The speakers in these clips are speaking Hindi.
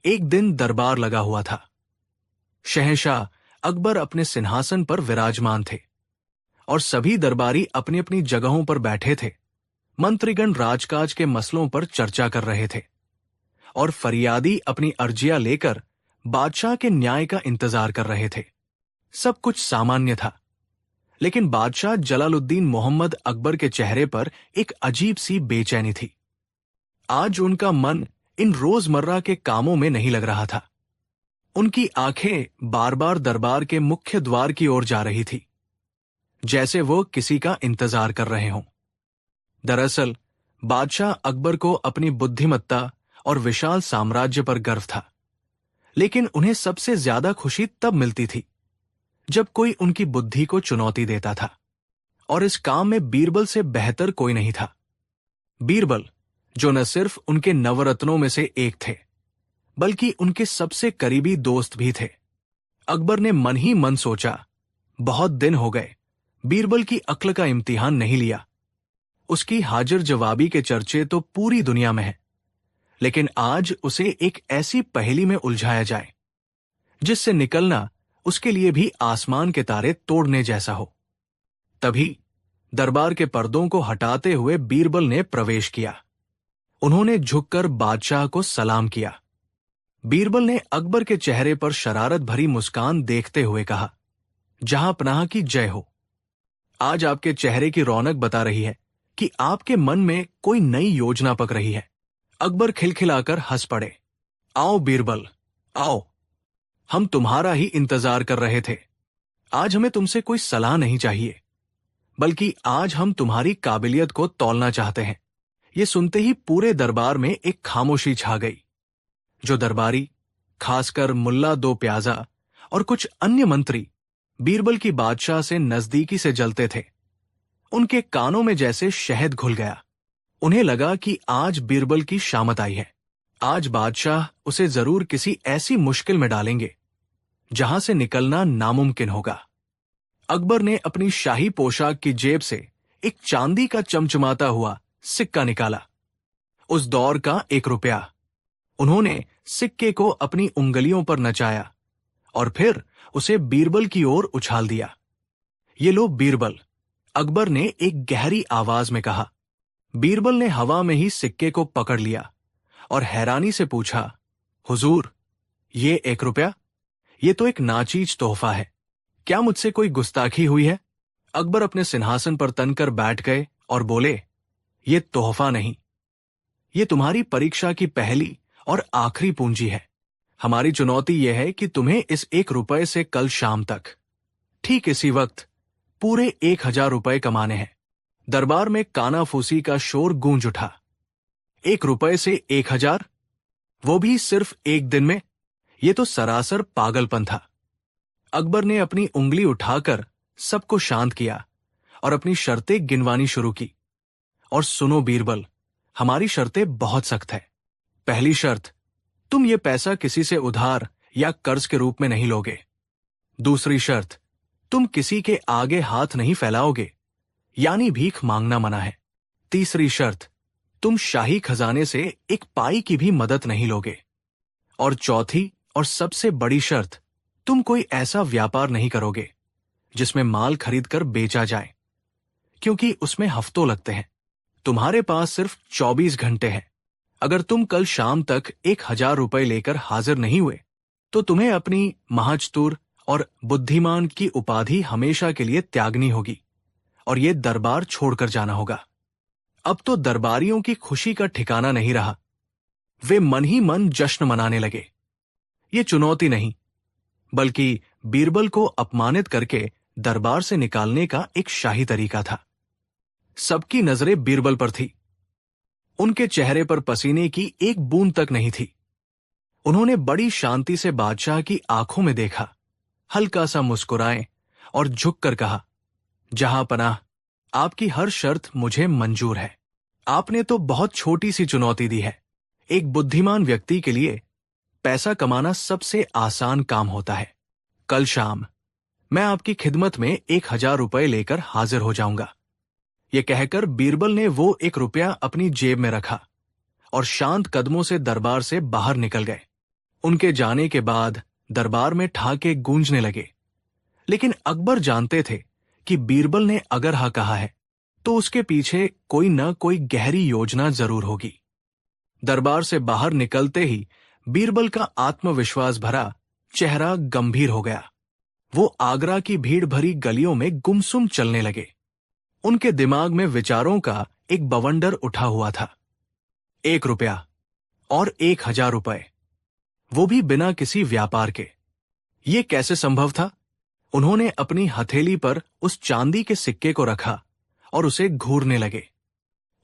एक दिन दरबार लगा हुआ था। शहंशाह अकबर अपने सिंहासन पर विराजमान थे और सभी दरबारी अपनी अपनी जगहों पर बैठे थे। मंत्रीगण राजकाज के मसलों पर चर्चा कर रहे थे और फरियादी अपनी अर्जियां लेकर बादशाह के न्याय का इंतजार कर रहे थे। सब कुछ सामान्य था, लेकिन बादशाह जलालुद्दीन मोहम्मद अकबर के चेहरे पर एक अजीब सी बेचैनी थी। आज उनका मन इन रोजमर्रा के कामों में नहीं लग रहा था। उनकी आंखें बार बार दरबार के मुख्य द्वार की ओर जा रही थी, जैसे वो किसी का इंतजार कर रहे हों। दरअसल बादशाह अकबर को अपनी बुद्धिमत्ता और विशाल साम्राज्य पर गर्व था, लेकिन उन्हें सबसे ज्यादा खुशी तब मिलती थी जब कोई उनकी बुद्धि को चुनौती देता था, और इस काम में बीरबल से बेहतर कोई नहीं था। बीरबल, जो न सिर्फ उनके नवरत्नों में से एक थे, बल्कि उनके सबसे करीबी दोस्त भी थे। अकबर ने मन ही मन सोचा, बहुत दिन हो गए बीरबल की अक्ल का इम्तिहान नहीं लिया। उसकी हाजिर जवाबी के चर्चे तो पूरी दुनिया में हैं, लेकिन आज उसे एक ऐसी पहेली में उलझाया जाए जिससे निकलना उसके लिए भी आसमान के तारे तोड़ने जैसा हो। तभी दरबार के पर्दों को हटाते हुए बीरबल ने प्रवेश किया। उन्होंने झुककर बादशाह को सलाम किया। बीरबल ने अकबर के चेहरे पर शरारत भरी मुस्कान देखते हुए कहा, जहां पनाह की जय हो। आज आपके चेहरे की रौनक बता रही है कि आपके मन में कोई नई योजना पक रही है। अकबर खिलखिलाकर हंस पड़े। आओ बीरबल, आओ, हम तुम्हारा ही इंतजार कर रहे थे। आज हमें तुमसे कोई सलाह नहीं चाहिए, बल्कि आज हम तुम्हारी काबिलियत को तौलना चाहते हैं। ये सुनते ही पूरे दरबार में एक खामोशी छा गई। जो दरबारी, खासकर मुल्ला दो प्याजा और कुछ अन्य मंत्री बीरबल की बादशाह से नजदीकी से जलते थे, उनके कानों में जैसे शहद घुल गया। उन्हें लगा कि आज बीरबल की शामत आई है। आज बादशाह उसे जरूर किसी ऐसी मुश्किल में डालेंगे जहां से निकलना नामुमकिन होगा। अकबर ने अपनी शाही पोशाक की जेब से एक चांदी का चमचमाता हुआ सिक्का निकाला। उस दौर का 1 रुपया। उन्होंने सिक्के को अपनी उंगलियों पर नचाया और फिर उसे बीरबल की ओर उछाल दिया। ये लो बीरबल, अकबर ने एक गहरी आवाज में कहा। बीरबल ने हवा में ही सिक्के को पकड़ लिया और हैरानी से पूछा, हुजूर, ये 1 रुपया? ये तो एक नाचीज तोहफा है। क्या मुझसे कोई गुस्ताखी हुई है? अकबर अपने सिंहासन पर तनकर बैठ गए और बोले, ये तोहफा नहीं, ये तुम्हारी परीक्षा की पहली और आखिरी पूंजी है। हमारी चुनौती यह है कि तुम्हें इस 1 रुपए से कल शाम तक ठीक इसी वक्त पूरे 1000 रुपए कमाने हैं। दरबार में कानाफूसी का शोर गूंज उठा। 1 रुपए से 1000, वो भी सिर्फ एक दिन में? ये तो सरासर पागलपन था। अकबर ने अपनी उंगली उठाकर सबको शांत किया और अपनी शर्तें गिनवानी शुरू की। और सुनो बीरबल, हमारी शर्तें बहुत सख्त है। पहली शर्त, तुम ये पैसा किसी से उधार या कर्ज के रूप में नहीं लोगे। दूसरी शर्त, तुम किसी के आगे हाथ नहीं फैलाओगे, यानी भीख मांगना मना है। तीसरी शर्त, तुम शाही खजाने से एक पाई की भी मदद नहीं लोगे। और चौथी और सबसे बड़ी शर्त, तुम कोई ऐसा व्यापार नहीं करोगे जिसमें माल खरीदकर बेचा जाए, क्योंकि उसमें हफ्तों लगते हैं। तुम्हारे पास सिर्फ 24 घंटे हैं। अगर तुम कल शाम तक 1000 रुपए लेकर हाजिर नहीं हुए तो तुम्हें अपनी महाचतुर और बुद्धिमान की उपाधि हमेशा के लिए त्यागनी होगी और ये दरबार छोड़कर जाना होगा। अब तो दरबारियों की खुशी का ठिकाना नहीं रहा। वे मन ही मन जश्न मनाने लगे। ये चुनौती नहीं, बल्कि बीरबल को अपमानित करके दरबार से निकालने का एक शाही तरीका था। सबकी नजरें बीरबल पर थी। उनके चेहरे पर पसीने की एक बूंद तक नहीं थी। उन्होंने बड़ी शांति से बादशाह की आंखों में देखा, हल्का सा मुस्कुराए और झुककर कहा, जहां पनाह, आपकी हर शर्त मुझे मंजूर है। आपने तो बहुत छोटी सी चुनौती दी है। एक बुद्धिमान व्यक्ति के लिए पैसा कमाना सबसे आसान काम होता है। कल शाम मैं आपकी खिदमत में 1000 रुपए लेकर हाजिर हो जाऊंगा। यह कहकर बीरबल ने वो 1 रुपया अपनी जेब में रखा और शांत कदमों से दरबार से बाहर निकल गए। उनके जाने के बाद दरबार में ठाके गूंजने लगे। लेकिन अकबर जानते थे कि बीरबल ने अगर हाँ कहा है तो उसके पीछे कोई न कोई गहरी योजना जरूर होगी। दरबार से बाहर निकलते ही बीरबल का आत्मविश्वास भरा चेहरा गंभीर हो गया। वो आगरा की भीड़ भरी गलियों में गुमसुम चलने लगे। उनके दिमाग में विचारों का एक बवंडर उठा हुआ था। 1 रुपया और 1000 रुपए, वो भी बिना किसी व्यापार के। ये कैसे संभव था? उन्होंने अपनी हथेली पर उस चांदी के सिक्के को रखा और उसे घूरने लगे।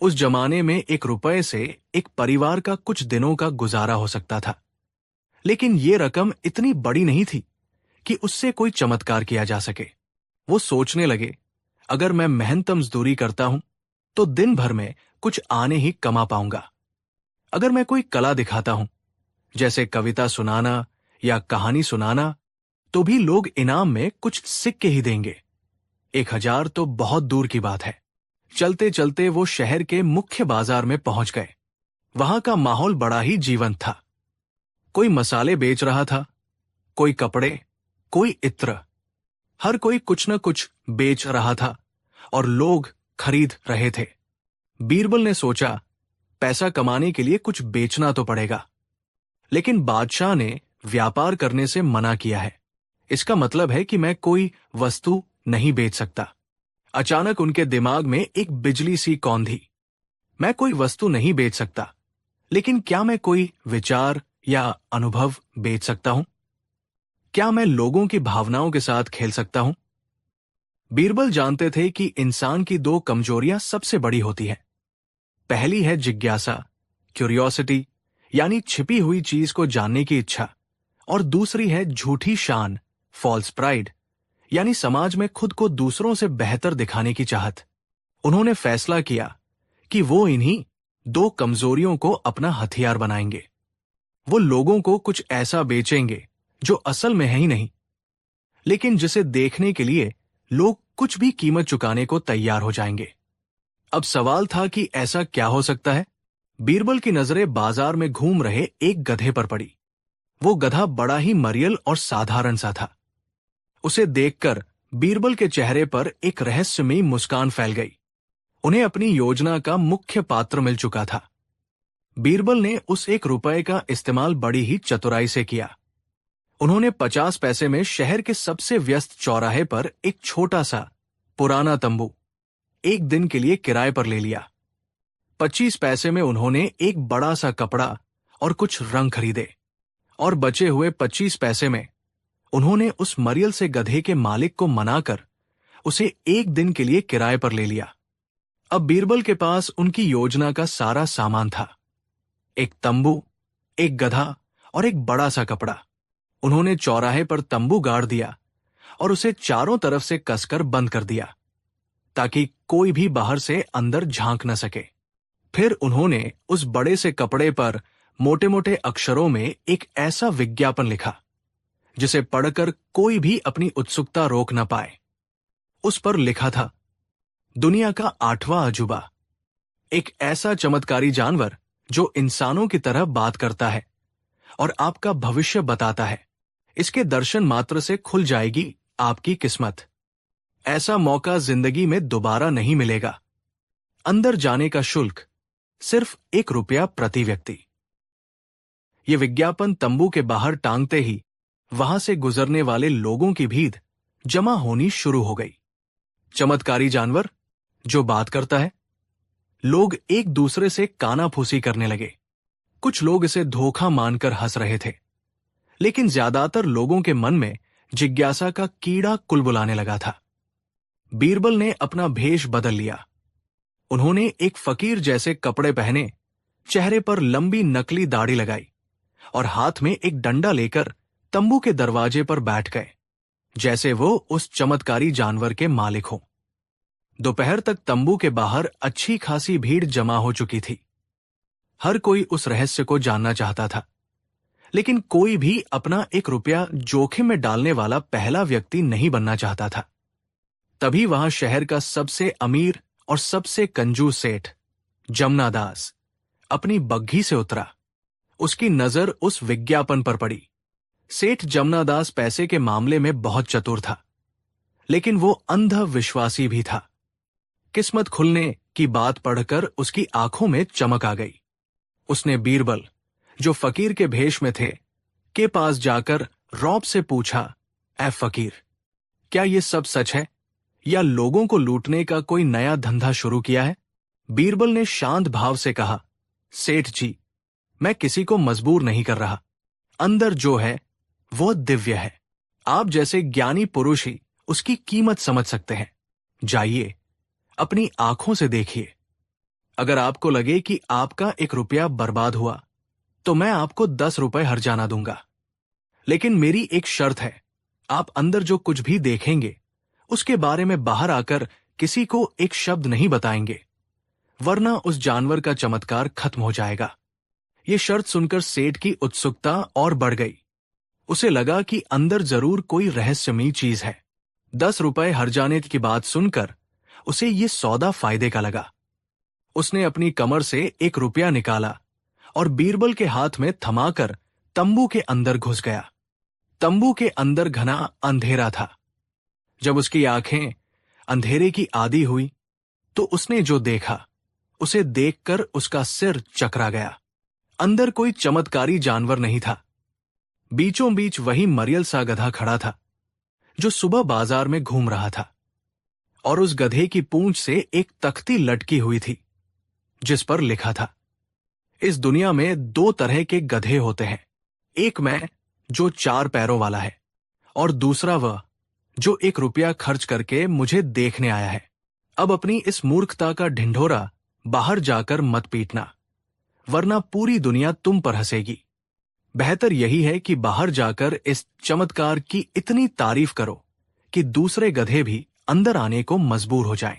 उस जमाने में 1 रुपए से एक परिवार का कुछ दिनों का गुजारा हो सकता था। लेकिन ये रकम इतनी बड़ी नहीं थी कि उससे कोई चमत्कार किया जा सके। वो सोचने लगे, अगर मैं मेहनत मजदूरी करता हूं तो दिन भर में कुछ आने ही कमा पाऊंगा। अगर मैं कोई कला दिखाता हूं, जैसे कविता सुनाना या कहानी सुनाना, तो भी लोग इनाम में कुछ सिक्के ही देंगे। 1000 तो बहुत दूर की बात है। चलते चलते वो शहर के मुख्य बाजार में पहुंच गए। वहां का माहौल बड़ा ही जीवंत था। कोई मसाले बेच रहा था, कोई कपड़े, कोई इत्र। हर कोई कुछ न कुछ बेच रहा था और लोग खरीद रहे थे। बीरबल ने सोचा, पैसा कमाने के लिए कुछ बेचना तो पड़ेगा। लेकिन बादशाह ने व्यापार करने से मना किया है। इसका मतलब है कि मैं कोई वस्तु नहीं बेच सकता। अचानक उनके दिमाग में एक बिजली सी कौंधी। मैं कोई वस्तु नहीं बेच सकता, लेकिन क्या मैं कोई विचार या अनुभव बेच सकता हूं? क्या मैं लोगों की भावनाओं के साथ खेल सकता हूं? बीरबल जानते थे कि इंसान की 2 कमजोरियां सबसे बड़ी होती हैं। पहली है जिज्ञासा, क्यूरियोसिटी, यानी छिपी हुई चीज को जानने की इच्छा, और दूसरी है झूठी शान, फॉल्स प्राइड, यानी समाज में खुद को दूसरों से बेहतर दिखाने की चाहत। उन्होंने फैसला किया कि वो इन्हीं 2 कमजोरियों को अपना हथियार बनाएंगे। वो लोगों को कुछ ऐसा बेचेंगे जो असल में है ही नहीं, लेकिन जिसे देखने के लिए लोग कुछ भी कीमत चुकाने को तैयार हो जाएंगे। अब सवाल था कि ऐसा क्या हो सकता है? बीरबल की नजरें बाजार में घूम रहे एक गधे पर पड़ी। वो गधा बड़ा ही मरियल और साधारण सा था। उसे देखकर बीरबल के चेहरे पर एक रहस्यमयी मुस्कान फैल गई। उन्हें अपनी योजना का मुख्य पात्र मिल चुका था। बीरबल ने उस 1 रुपए का इस्तेमाल बड़ी ही चतुराई से किया। उन्होंने 50 पैसे में शहर के सबसे व्यस्त चौराहे पर एक छोटा सा पुराना तंबू 1 दिन के लिए किराए पर ले लिया। 25 पैसे में उन्होंने एक बड़ा सा कपड़ा और कुछ रंग खरीदे, और बचे हुए 25 पैसे में उन्होंने उस मरियल से गधे के मालिक को मनाकर उसे 1 दिन के लिए किराए पर ले लिया। अब बीरबल के पास उनकी योजना का सारा सामान था। एक तंबू, एक गधा और एक बड़ा सा कपड़ा। उन्होंने चौराहे पर तंबू गाड़ दिया और उसे चारों तरफ से कसकर बंद कर दिया, ताकि कोई भी बाहर से अंदर झांक न सके। फिर उन्होंने उस बड़े से कपड़े पर मोटे मोटे अक्षरों में एक ऐसा विज्ञापन लिखा जिसे पढ़कर कोई भी अपनी उत्सुकता रोक न पाए। उस पर लिखा था, दुनिया का 8वां अजूबा, एक ऐसा चमत्कारी जानवर जो इंसानों की तरह बात करता है और आपका भविष्य बताता है। इसके दर्शन मात्र से खुल जाएगी आपकी किस्मत। ऐसा मौका जिंदगी में दोबारा नहीं मिलेगा। अंदर जाने का शुल्क सिर्फ 1 रुपया प्रति व्यक्ति। ये विज्ञापन तंबू के बाहर टांगते ही वहां से गुजरने वाले लोगों की भीड़ जमा होनी शुरू हो गई। चमत्कारी जानवर जो बात करता है। लोग एक दूसरे से कानाफूसी करने लगे। कुछ लोग इसे धोखा मानकर हंस रहे थे, लेकिन ज्यादातर लोगों के मन में जिज्ञासा का कीड़ा कुलबुलाने लगा था। बीरबल ने अपना भेष बदल लिया। उन्होंने एक फकीर जैसे कपड़े पहने, चेहरे पर लंबी नकली दाढ़ी लगाई और हाथ में एक डंडा लेकर तंबू के दरवाजे पर बैठ गए, जैसे वो उस चमत्कारी जानवर के मालिक हो। दोपहर तक तंबू के बाहर अच्छी खासी भीड़ जमा हो चुकी थी। हर कोई उस रहस्य को जानना चाहता था, लेकिन कोई भी अपना 1 रुपया जोखिम में डालने वाला पहला व्यक्ति नहीं बनना चाहता था। तभी वहां शहर का सबसे अमीर और सबसे कंजूस सेठ जमनादास अपनी बग्घी से उतरा। उसकी नजर उस विज्ञापन पर पड़ी। सेठ जमनादास पैसे के मामले में बहुत चतुर था, लेकिन वो अंधा विश्वासी भी था। किस्मत खुलने की बात पढ़कर उसकी आंखों में चमक आ गई। उसने बीरबल, जो फकीर के भेष में थे, के पास जाकर रौब से पूछा, ऐ फकीर, क्या ये सब सच है या लोगों को लूटने का कोई नया धंधा शुरू किया है? बीरबल ने शांत भाव से कहा, सेठ जी, मैं किसी को मजबूर नहीं कर रहा। अंदर जो है वो दिव्य है। आप जैसे ज्ञानी पुरुष ही उसकी कीमत समझ सकते हैं। जाइए, अपनी आंखों से देखिए। अगर आपको लगे कि आपका 1 रुपया बर्बाद हुआ, तो मैं आपको 10 रुपए हर्जाना दूंगा। लेकिन मेरी एक शर्त है, आप अंदर जो कुछ भी देखेंगे उसके बारे में बाहर आकर किसी को एक शब्द नहीं बताएंगे, वरना उस जानवर का चमत्कार खत्म हो जाएगा। ये शर्त सुनकर सेठ की उत्सुकता और बढ़ गई। उसे लगा कि अंदर जरूर कोई रहस्यमयी चीज है। 10 रुपए हर्जाने की बात सुनकर उसे ये सौदा फायदे का लगा। उसने अपनी कमर से 1 रुपया निकाला और बीरबल के हाथ में थमाकर तंबू के अंदर घुस गया। तंबू के अंदर घना अंधेरा था। जब उसकी आंखें अंधेरे की आदी हुई, तो उसने जो देखा उसे देखकर उसका सिर चकरा गया। अंदर कोई चमत्कारी जानवर नहीं था। बीचों बीच वही मरियल सा गधा खड़ा था, जो सुबह बाजार में घूम रहा था, और उस गधे की पूंछ से एक तख्ती लटकी हुई थी, जिस पर लिखा था, इस दुनिया में 2 तरह के गधे होते हैं, एक मैं जो 4 पैरों वाला है, और दूसरा वह जो 1 रुपया खर्च करके मुझे देखने आया है। अब अपनी इस मूर्खता का ढिंढोरा बाहर जाकर मत पीटना, वरना पूरी दुनिया तुम पर हंसेगी। बेहतर यही है कि बाहर जाकर इस चमत्कार की इतनी तारीफ करो कि दूसरे गधे भी अंदर आने को मजबूर हो जाएं।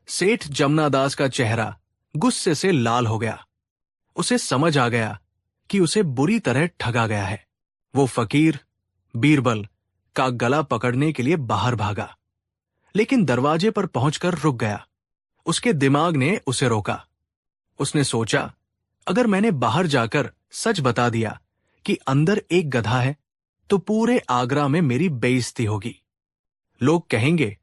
सेठ जमनादास का चेहरा गुस्से से लाल हो गया। उसे समझ आ गया कि उसे बुरी तरह ठगा गया है। वो फकीर बीरबल का गला पकड़ने के लिए बाहर भागा, लेकिन दरवाजे पर पहुंचकर रुक गया। उसके दिमाग ने उसे रोका। उसने सोचा, अगर मैंने बाहर जाकर सच बता दिया कि अंदर एक गधा है, तो पूरे आगरा में मेरी बेइज्जती होगी। लोग कहेंगे,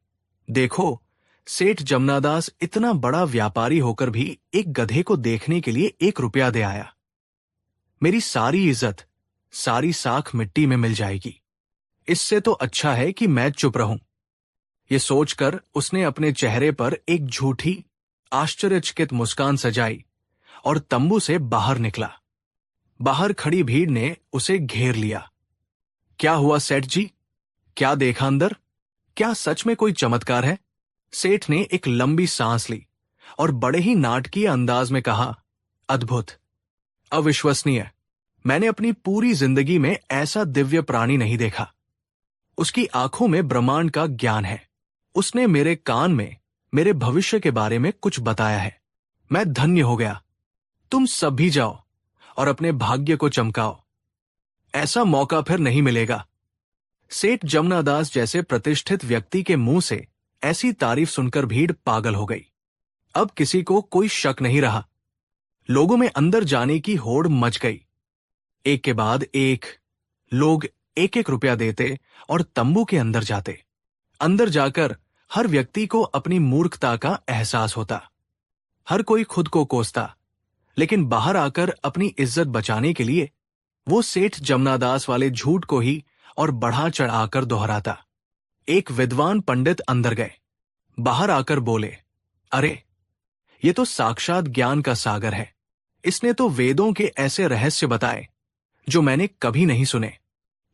देखो, सेठ जमनादास इतना बड़ा व्यापारी होकर भी एक गधे को देखने के लिए 1 रुपया दे आया। मेरी सारी इज्जत, सारी साख मिट्टी में मिल जाएगी। इससे तो अच्छा है कि मैं चुप रहूं। ये सोचकर उसने अपने चेहरे पर एक झूठी, आश्चर्यचकित मुस्कान सजाई और तंबू से बाहर निकला। बाहर खड़ी भीड़ ने उसे घेर लिया। क्या हुआ सेठ जी? क्या देखा अंदर? क्या सच में कोई चमत्कार है? सेठ ने एक लंबी सांस ली और बड़े ही नाटकीय अंदाज में कहा, अद्भुत, अविश्वसनीय। मैंने अपनी पूरी जिंदगी में ऐसा दिव्य प्राणी नहीं देखा। उसकी आंखों में ब्रह्मांड का ज्ञान है। उसने मेरे कान में मेरे भविष्य के बारे में कुछ बताया है। मैं धन्य हो गया। तुम सब भी जाओ और अपने भाग्य को चमकाओ। ऐसा मौका फिर नहीं मिलेगा। सेठ जमनादास जैसे प्रतिष्ठित व्यक्ति के मुंह से ऐसी तारीफ सुनकर भीड़ पागल हो गई। अब किसी को कोई शक नहीं रहा। लोगों में अंदर जाने की होड़ मच गई। एक के बाद एक लोग 1-1 रुपया देते और तंबू के अंदर जाते। अंदर जाकर हर व्यक्ति को अपनी मूर्खता का एहसास होता। हर कोई खुद को कोसता, लेकिन बाहर आकर अपनी इज्जत बचाने के लिए वो सेठ जमनादास वाले झूठ को ही और बढ़ा चढ़ाकर दोहराता। एक विद्वान पंडित अंदर गए। बाहर आकर बोले, अरे, ये तो साक्षात ज्ञान का सागर है। इसने तो वेदों के ऐसे रहस्य बताए जो मैंने कभी नहीं सुने।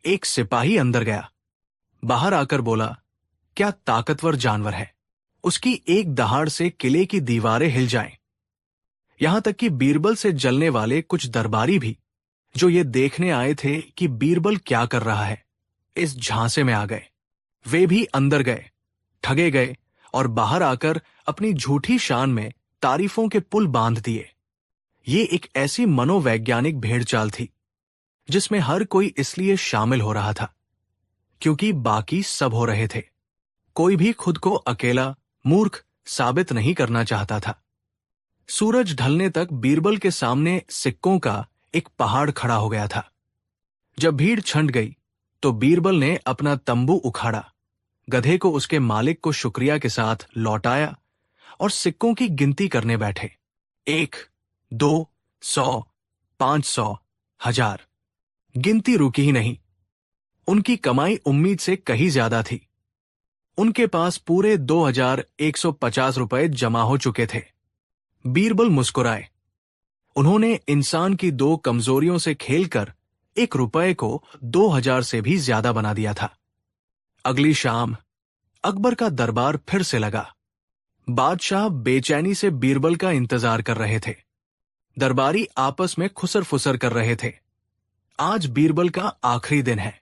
एक सिपाही अंदर गया। बाहर आकर बोला, क्या ताकतवर जानवर है। उसकी एक दहाड़ से किले की दीवारें हिल जाएं। यहां तक कि बीरबल से जलने वाले कुछ दरबारी भी, जो ये देखने आए थे कि बीरबल क्या कर रहा है, इस झांसे में आ गए। वे भी अंदर गए, ठगे गए और बाहर आकर अपनी झूठी शान में तारीफों के पुल बांध दिए। ये एक ऐसी मनोवैज्ञानिक भेड़चाल थी जिसमें हर कोई इसलिए शामिल हो रहा था क्योंकि बाकी सब हो रहे थे। कोई भी खुद को अकेला मूर्ख साबित नहीं करना चाहता था। सूरज ढलने तक बीरबल के सामने सिक्कों का एक पहाड़ खड़ा हो गया था। जब भीड़ छंट गई तो बीरबल ने अपना तंबू उखाड़ा, गधे को उसके मालिक को शुक्रिया के साथ लौटाया और सिक्कों की गिनती करने बैठे। 1, 2, 100, 500, 1000। गिनती रुकी ही नहीं। उनकी कमाई उम्मीद से कहीं ज्यादा थी। उनके पास पूरे 2150 रुपए जमा हो चुके थे। बीरबल मुस्कुराए। उन्होंने इंसान की 2 कमजोरियों से खेलकर 1 रुपए को 2000 से भी ज्यादा बना दिया था। अगली शाम अकबर का दरबार फिर से लगा। बादशाह बेचैनी से बीरबल का इंतजार कर रहे थे। दरबारी आपस में खुसर फुसर कर रहे थे। आज बीरबल का आखिरी दिन है।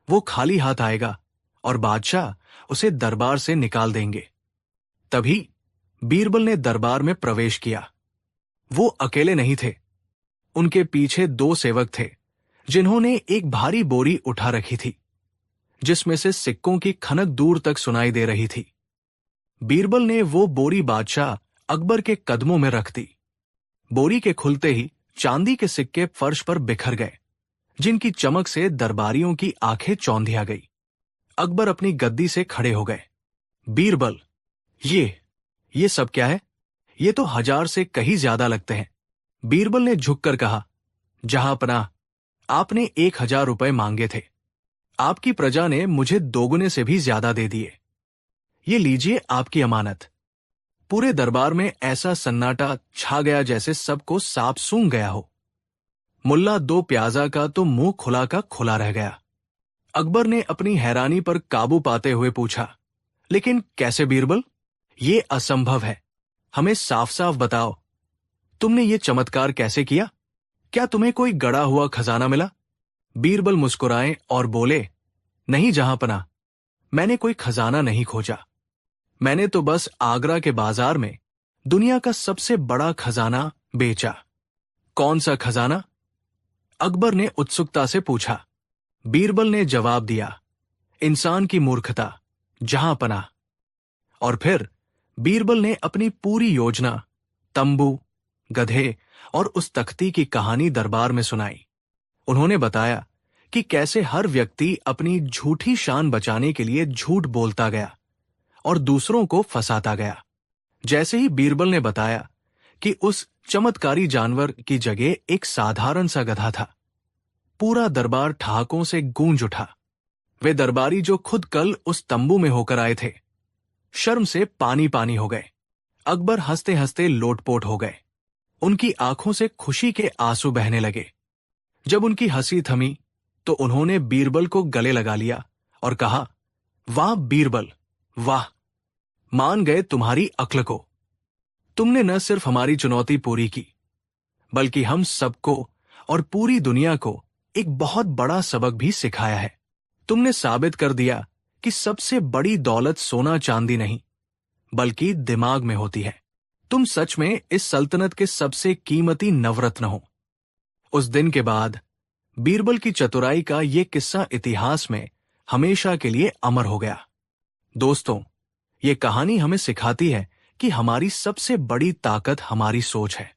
वो खाली हाथ आएगा और बादशाह उसे दरबार से निकाल देंगे। तभी बीरबल ने दरबार में प्रवेश किया। वो अकेले नहीं थे। उनके पीछे 2 सेवक थे जिन्होंने एक भारी बोरी उठा रखी थी, जिसमें से सिक्कों की खनक दूर तक सुनाई दे रही थी। बीरबल ने वो बोरी बादशाह अकबर के कदमों में रख दी। बोरी के खुलते ही चांदी के सिक्के फर्श पर बिखर गए, जिनकी चमक से दरबारियों की आंखें चौंधिया गई। अकबर अपनी गद्दी से खड़े हो गए। बीरबल, ये सब क्या है? ये तो 1000 से कहीं ज्यादा लगते हैं। बीरबल ने झुककर कहा, जहांपनाह, आपने 1000 रुपए मांगे थे। आपकी प्रजा ने मुझे 2 गुने से भी ज्यादा दे दिए। ये लीजिए आपकी अमानत। पूरे दरबार में ऐसा सन्नाटा छा गया जैसे सबको सांप सूंघ गया हो। मुल्ला 2 प्याजा का तो मुंह खुला का खुला रह गया। अकबर ने अपनी हैरानी पर काबू पाते हुए पूछा, लेकिन कैसे बीरबल? ये असंभव है। हमें साफ साफ बताओ, तुमने ये चमत्कार कैसे किया? क्या तुम्हें कोई गड़ा हुआ खजाना मिला? बीरबल मुस्कुराए और बोले, नहीं जहांपनाह, मैंने कोई खजाना नहीं खोजा। मैंने तो बस आगरा के बाजार में दुनिया का सबसे बड़ा खजाना बेचा। कौन सा खजाना? अकबर ने उत्सुकता से पूछा। बीरबल ने जवाब दिया, इंसान की मूर्खता, जहांपनाह। और फिर बीरबल ने अपनी पूरी योजना, तंबू, गधे और उस तख्ती की कहानी दरबार में सुनाई। उन्होंने बताया कि कैसे हर व्यक्ति अपनी झूठी शान बचाने के लिए झूठ बोलता गया और दूसरों को फंसाता गया। जैसे ही बीरबल ने बताया कि उस चमत्कारी जानवर की जगह एक साधारण सा गधा था, पूरा दरबार ठहाकों से गूंज उठा। वे दरबारी जो खुद कल उस तंबू में होकर आए थे, शर्म से पानी पानी हो गए। अकबर हंसते हंसते लोटपोट हो गए। उनकी आंखों से खुशी के आंसू बहने लगे। जब उनकी हंसी थमी तो उन्होंने बीरबल को गले लगा लिया और कहा, वाह बीरबल, वाह, मान गए तुम्हारी अक्ल को। तुमने न सिर्फ हमारी चुनौती पूरी की, बल्कि हम सबको और पूरी दुनिया को एक बहुत बड़ा सबक भी सिखाया है। तुमने साबित कर दिया कि सबसे बड़ी दौलत सोना चांदी नहीं, बल्कि दिमाग में होती है। तुम सच में इस सल्तनत के सबसे कीमती नवरत्न हो। उस दिन के बाद बीरबल की चतुराई का ये किस्सा इतिहास में हमेशा के लिए अमर हो गया। दोस्तों, ये कहानी हमें सिखाती है कि हमारी सबसे बड़ी ताकत हमारी सोच है।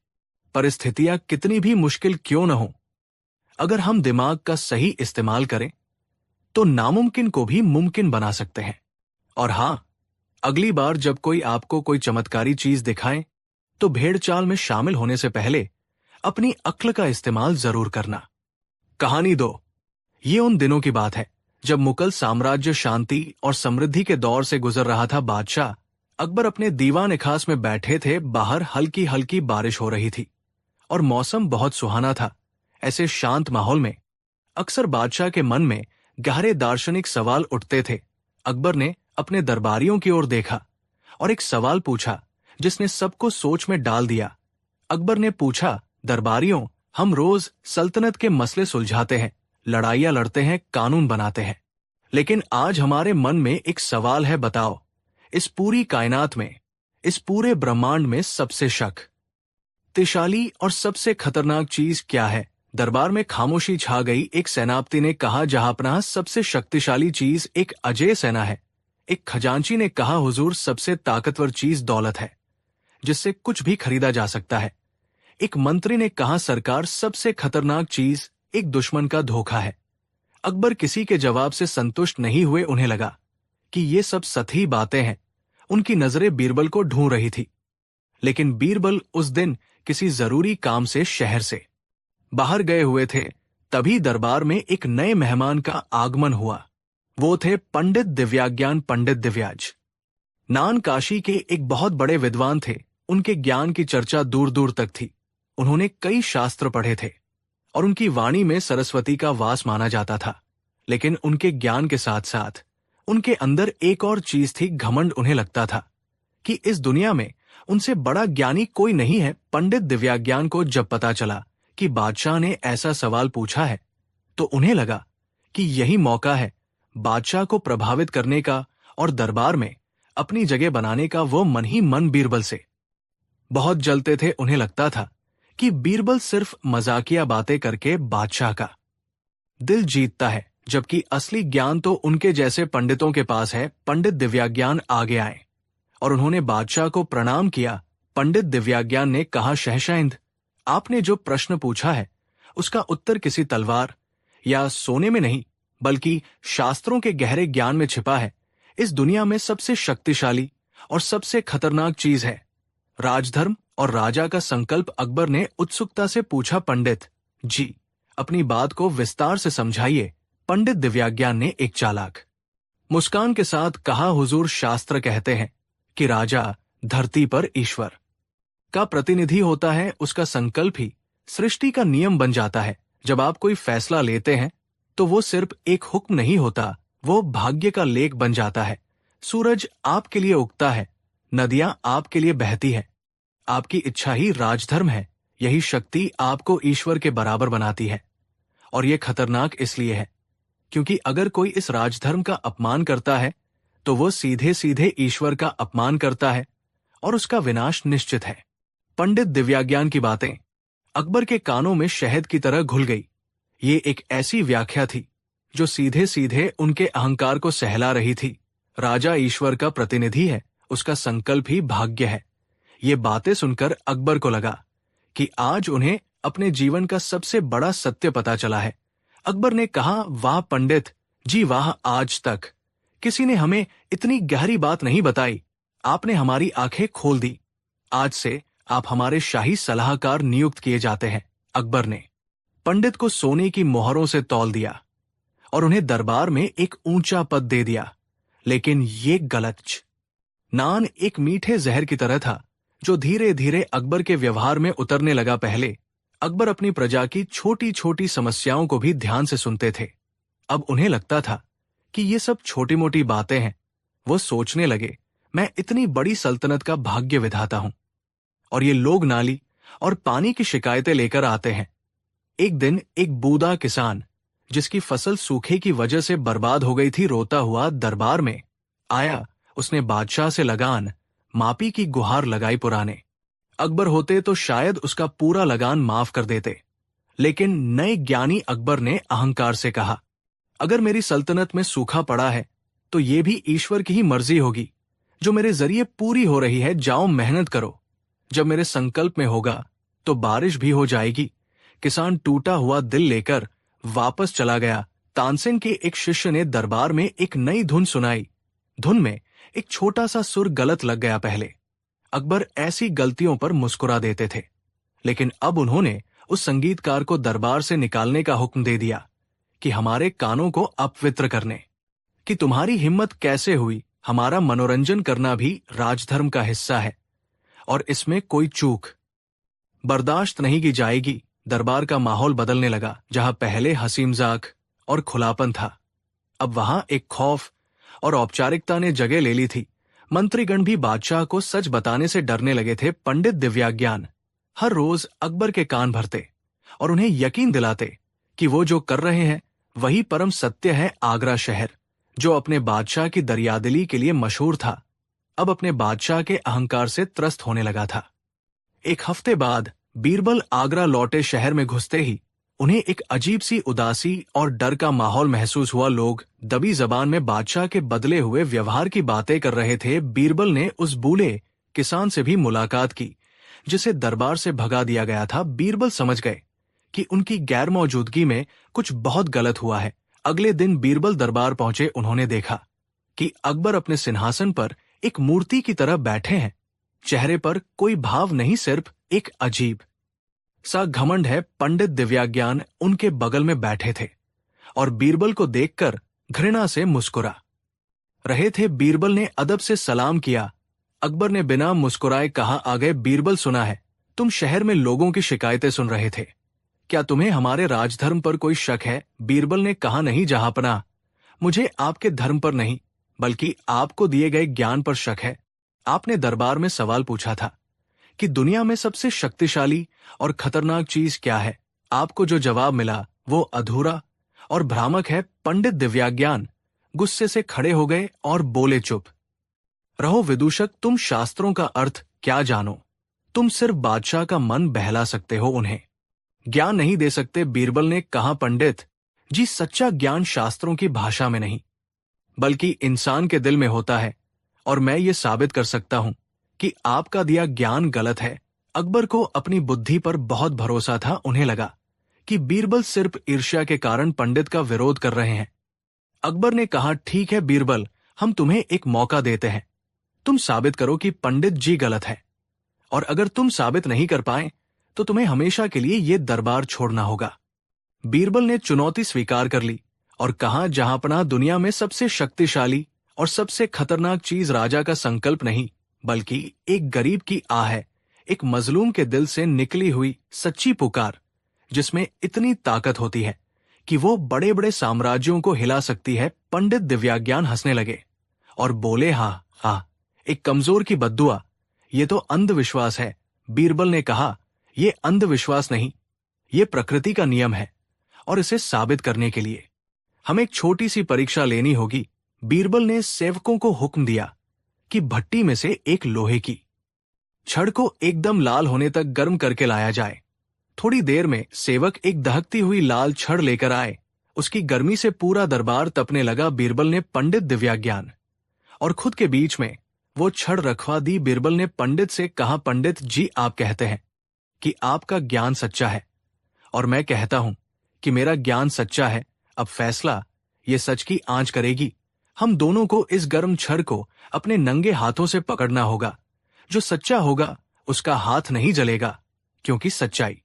परिस्थितियां कितनी भी मुश्किल क्यों न हो, अगर हम दिमाग का सही इस्तेमाल करें तो नामुमकिन को भी मुमकिन बना सकते हैं। और हां, अगली बार जब कोई आपको कोई चमत्कारी चीज दिखाए तो भेड़चाल में शामिल होने से पहले अपनी अक्ल का इस्तेमाल जरूर करना। कहानी 2। ये उन दिनों की बात है जब मुगल साम्राज्य शांति और समृद्धि के दौर से गुजर रहा था। बादशाह अकबर अपने दीवान खास में बैठे थे। बाहर हल्की हल्की बारिश हो रही थी और मौसम बहुत सुहाना था। ऐसे शांत माहौल में अक्सर बादशाह के मन में गहरे दार्शनिक सवाल उठते थे। अकबर ने अपने दरबारियों की ओर देखा और एक सवाल पूछा जिसने सबको सोच में डाल दिया। अकबर ने पूछा, दरबारियों, हम रोज सल्तनत के मसले सुलझाते हैं, लड़ाइयां लड़ते हैं, कानून बनाते हैं, लेकिन आज हमारे मन में एक सवाल है। बताओ, इस पूरी कायनात में, इस पूरे ब्रह्मांड में सबसे शक्तिशाली और सबसे खतरनाक चीज क्या है? दरबार में खामोशी छा गई। एक सेनापति ने कहा, जहांपनाह, सबसे शक्तिशाली चीज एक अजेय सेना है। एक खजांची ने कहा, हुजूर, सबसे ताकतवर चीज दौलत है, जिससे कुछ भी खरीदा जा सकता है। एक मंत्री ने कहा, सरकार, सबसे खतरनाक चीज एक दुश्मन का धोखा है। अकबर किसी के जवाब से संतुष्ट नहीं हुए। उन्हें लगा कि ये सब सतही बातें हैं। उनकी नजरें बीरबल को ढूंढ रही थी, लेकिन बीरबल उस दिन किसी जरूरी काम से शहर से बाहर गए हुए थे। तभी दरबार में एक नए मेहमान का आगमन हुआ। वो थे पंडित दिव्याज्ञान, पंडित दिव्याज। नान काशी के एक बहुत बड़े विद्वान थे। उनके ज्ञान की चर्चा दूर दूर तक थी। उन्होंने कई शास्त्र पढ़े थे और उनकी वाणी में सरस्वती का वास माना जाता था। लेकिन उनके ज्ञान के साथ साथ उनके अंदर एक और चीज थी, घमंड। उन्हें लगता था कि इस दुनिया में उनसे बड़ा ज्ञानी कोई नहीं है। पंडित दिव्याज्ञान को जब पता चला कि बादशाह ने ऐसा सवाल पूछा है, तो उन्हें लगा कि यही मौका है बादशाह को प्रभावित करने का और दरबार में अपनी जगह बनाने का। वो मन ही मन बीरबल से बहुत जलते थे। उन्हें लगता था कि बीरबल सिर्फ मजाकिया बातें करके बादशाह का दिल जीतता है, जबकि असली ज्ञान तो उनके जैसे पंडितों के पास है। पंडित दिव्याज्ञान आगे आए और उन्होंने बादशाह को प्रणाम किया। पंडित दिव्याज्ञान ने कहा, शहंशाह, आपने जो प्रश्न पूछा है उसका उत्तर किसी तलवार या सोने में नहीं, बल्कि शास्त्रों के गहरे ज्ञान में छिपा है। इस दुनिया में सबसे शक्तिशाली और सबसे खतरनाक चीज है राजधर्म और राजा का संकल्प। अकबर ने उत्सुकता से पूछा, पंडित जी, अपनी बात को विस्तार से समझाइए। पंडित दिव्याज्ञान ने एक चालाक मुस्कान के साथ कहा, हुजूर, शास्त्र कहते हैं कि राजा धरती पर ईश्वर का प्रतिनिधि होता है। उसका संकल्प ही सृष्टि का नियम बन जाता है। जब आप कोई फैसला लेते हैं तो वो सिर्फ एक हुक्म नहीं होता, वो भाग्य का लेख बन जाता है। सूरज आपके लिए उगता है, नदियां आपके लिए बहती है। आपकी इच्छा ही राजधर्म है। यही शक्ति आपको ईश्वर के बराबर बनाती है। और ये खतरनाक इसलिए है क्योंकि अगर कोई इस राजधर्म का अपमान करता है तो वो सीधे सीधे ईश्वर का अपमान करता है और उसका विनाश निश्चित है। पंडित दिव्याज्ञान की बातें अकबर के कानों में शहद की तरह घुल गई। ये एक ऐसी व्याख्या थी जो सीधे सीधे उनके अहंकार को सहला रही थी। राजा ईश्वर का प्रतिनिधि है, उसका संकल्प ही भाग्य है। ये बातें सुनकर अकबर को लगा कि आज उन्हें अपने जीवन का सबसे बड़ा सत्य पता चला है। अकबर ने कहा, वाह पंडित जी वाह, आज तक किसी ने हमें इतनी गहरी बात नहीं बताई। आपने हमारी आंखें खोल दी। आज से आप हमारे शाही सलाहकार नियुक्त किए जाते हैं। अकबर ने पंडित को सोने की मोहरों से तौल दिया और उन्हें दरबार में एक ऊंचा पद दे दिया। लेकिन ये गलत नान एक मीठे जहर की तरह था जो धीरे धीरे अकबर के व्यवहार में उतरने लगा। पहले अकबर अपनी प्रजा की छोटी छोटी समस्याओं को भी ध्यान से सुनते थे। अब उन्हें लगता था कि ये सब छोटी मोटी बातें हैं। वो सोचने लगे, मैं इतनी बड़ी सल्तनत का भाग्य विधाता हूं और ये लोग नाली और पानी की शिकायतें लेकर आते हैं। एक दिन एक बूढ़ा किसान जिसकी फसल सूखे की वजह से बर्बाद हो गई थी, रोता हुआ दरबार में आया। उसने बादशाह से लगान मापी की गुहार लगाई। पुराने अकबर होते तो शायद उसका पूरा लगान माफ कर देते, लेकिन नए ज्ञानी अकबर ने अहंकार से कहा, अगर मेरी सल्तनत में सूखा पड़ा है तो ये भी ईश्वर की ही मर्जी होगी जो मेरे जरिए पूरी हो रही है। जाओ मेहनत करो, जब मेरे संकल्प में होगा तो बारिश भी हो जाएगी। किसान टूटा हुआ दिल लेकर वापस चला गया। तानसेन के एक शिष्य ने दरबार में एक नई धुन सुनाई। धुन में एक छोटा सा सुर गलत लग गया। पहले अकबर ऐसी गलतियों पर मुस्कुरा देते थे, लेकिन अब उन्होंने उस संगीतकार को दरबार से निकालने का हुक्म दे दिया कि हमारे कानों को अपवित्र करने कि तुम्हारी हिम्मत कैसे हुई। हमारा मनोरंजन करना भी राजधर्म का हिस्सा है और इसमें कोई चूक बर्दाश्त नहीं की जाएगी। दरबार का माहौल बदलने लगा। जहां पहले हंसी मजाक और खुलापन था, अब वहां एक खौफ और औपचारिकता ने जगह ले ली थी। मंत्रीगण भी बादशाह को सच बताने से डरने लगे थे। पंडित दिव्याज्ञान हर रोज अकबर के कान भरते और उन्हें यकीन दिलाते कि वो जो कर रहे हैं वही परम सत्य है। आगरा शहर जो अपने बादशाह की दरियादिली के लिए मशहूर था, अब अपने बादशाह के अहंकार से त्रस्त होने लगा था। एक हफ्ते बाद बीरबल आगरा लौटे। शहर में घुसते ही उन्हें एक अजीब सी उदासी और डर का माहौल महसूस हुआ। लोग दबी जबान में बादशाह के बदले हुए व्यवहार की बातें कर रहे थे। बीरबल ने उस बूढ़े किसान से भी मुलाकात की जिसे दरबार से भगा दिया गया था, बीरबल समझ गए कि उनकी गैर मौजूदगी में कुछ बहुत गलत हुआ है। अगले दिन बीरबल दरबार पहुंचे। उन्होंने देखा कि अकबर अपने सिंहासन पर एक मूर्ति की तरह बैठे हैं। चेहरे पर कोई भाव नहीं, सिर्फ एक अजीब सा घमंड है। पंडित दिव्याज्ञान उनके बगल में बैठे थे और बीरबल को देखकर घृणा से मुस्कुरा रहे थे। बीरबल ने अदब से सलाम किया। अकबर ने बिना मुस्कुराए कहा, आ गए बीरबल, सुना है तुम शहर में लोगों की शिकायतें सुन रहे थे। क्या तुम्हें हमारे राजधर्म पर कोई शक है? बीरबल ने कहा, नहीं जहांपनाह, मुझे आपके धर्म पर नहीं बल्कि आपको दिए गए ज्ञान पर शक है। आपने दरबार में सवाल पूछा था कि दुनिया में सबसे शक्तिशाली और खतरनाक चीज क्या है। आपको जो जवाब मिला वो अधूरा और भ्रामक है। पंडित दिव्याज्ञान गुस्से से खड़े हो गए और बोले, चुप रहो विदूषक, तुम शास्त्रों का अर्थ क्या जानो? तुम सिर्फ बादशाह का मन बहला सकते हो, उन्हें ज्ञान नहीं दे सकते। बीरबल ने कहा, पंडित जी, सच्चा ज्ञान शास्त्रों की भाषा में नहीं बल्कि इंसान के दिल में होता है, और मैं ये साबित कर सकता हूं कि आपका दिया ज्ञान गलत है। अकबर को अपनी बुद्धि पर बहुत भरोसा था। उन्हें लगा कि बीरबल सिर्फ ईर्ष्या के कारण पंडित का विरोध कर रहे हैं। अकबर ने कहा, ठीक है बीरबल, हम तुम्हें एक मौका देते हैं। तुम साबित करो कि पंडित जी गलत है, और अगर तुम साबित नहीं कर पाए तो तुम्हें हमेशा के लिए ये दरबार छोड़ना होगा। बीरबल ने चुनौती स्वीकार कर ली और कहा, जहांपनाह, दुनिया में सबसे शक्तिशाली और सबसे खतरनाक चीज राजा का संकल्प नहीं बल्कि एक गरीब की आह है, एक मजलूम के दिल से निकली हुई सच्ची पुकार, जिसमें इतनी ताकत होती है कि वो बड़े बड़े साम्राज्यों को हिला सकती है। पंडित दिव्याज्ञान हंसने लगे और बोले, हाँ हाँ, एक कमजोर की बद्दुआ, ये तो अंधविश्वास है। बीरबल ने कहा, ये अंधविश्वास नहीं, ये प्रकृति का नियम है, और इसे साबित करने के लिए हमें एक छोटी सी परीक्षा लेनी होगी। बीरबल ने सेवकों को हुक्म दिया कि भट्टी में से एक लोहे की छड़ को एकदम लाल होने तक गर्म करके लाया जाए। थोड़ी देर में सेवक एक दहकती हुई लाल छड़ लेकर आए। उसकी गर्मी से पूरा दरबार तपने लगा। बीरबल ने पंडित दिव्याज्ञान और खुद के बीच में वो छड़ रखवा दी। बीरबल ने पंडित से कहा, पंडित जी, आप कहते हैं कि आपका ज्ञान सच्चा है और मैं कहता हूं कि मेरा ज्ञान सच्चा है। अब फैसला ये सच की आंच करेगी। हम दोनों को इस गर्म छड़ को अपने नंगे हाथों से पकड़ना होगा। जो सच्चा होगा उसका हाथ नहीं जलेगा, क्योंकि सच्चाई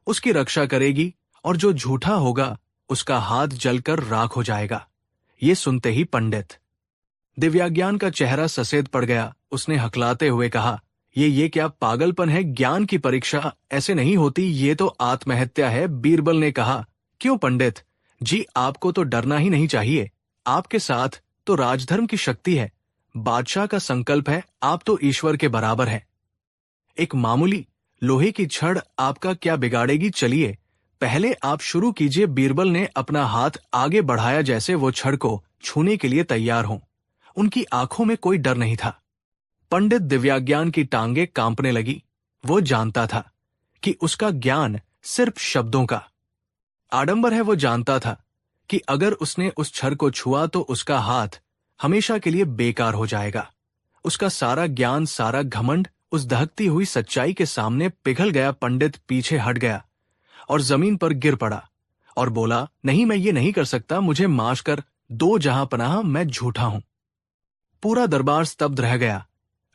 उसकी रक्षा करेगी, और जो झूठा होगा उसका हाथ जलकर राख हो जाएगा। ये सुनते ही पंडित दिव्याज्ञान का चेहरा सफेद पड़ गया। उसने हकलाते हुए कहा, ये क्या पागलपन है? ज्ञान की परीक्षा ऐसे नहीं होती, ये तो आत्महत्या है। बीरबल ने कहा, क्यों पंडित जी, आपको तो डरना ही नहीं चाहिए। आपके साथ तो राजधर्म की शक्ति है, बादशाह का संकल्प है, आप तो ईश्वर के बराबर हैं। एक मामूली लोहे की छड़ आपका क्या बिगाड़ेगी? चलिए पहले आप शुरू कीजिए। बीरबल ने अपना हाथ आगे बढ़ाया जैसे वो छड़ को छूने के लिए तैयार हों। उनकी आंखों में कोई डर नहीं था। पंडित दिव्याज्ञान की टांगें कांपने लगी। वो जानता था कि उसका ज्ञान सिर्फ शब्दों का आडंबर है। वो जानता था कि अगर उसने उस छड़ को छुआ तो उसका हाथ हमेशा के लिए बेकार हो जाएगा। उसका सारा ज्ञान, सारा घमंड उस दहकती हुई सच्चाई के सामने पिघल गया। पंडित पीछे हट गया और जमीन पर गिर पड़ा और बोला, नहीं, मैं ये नहीं कर सकता, मुझे माफ कर दो जहांपनाह, मैं झूठा हूं। पूरा दरबार स्तब्ध रह गया।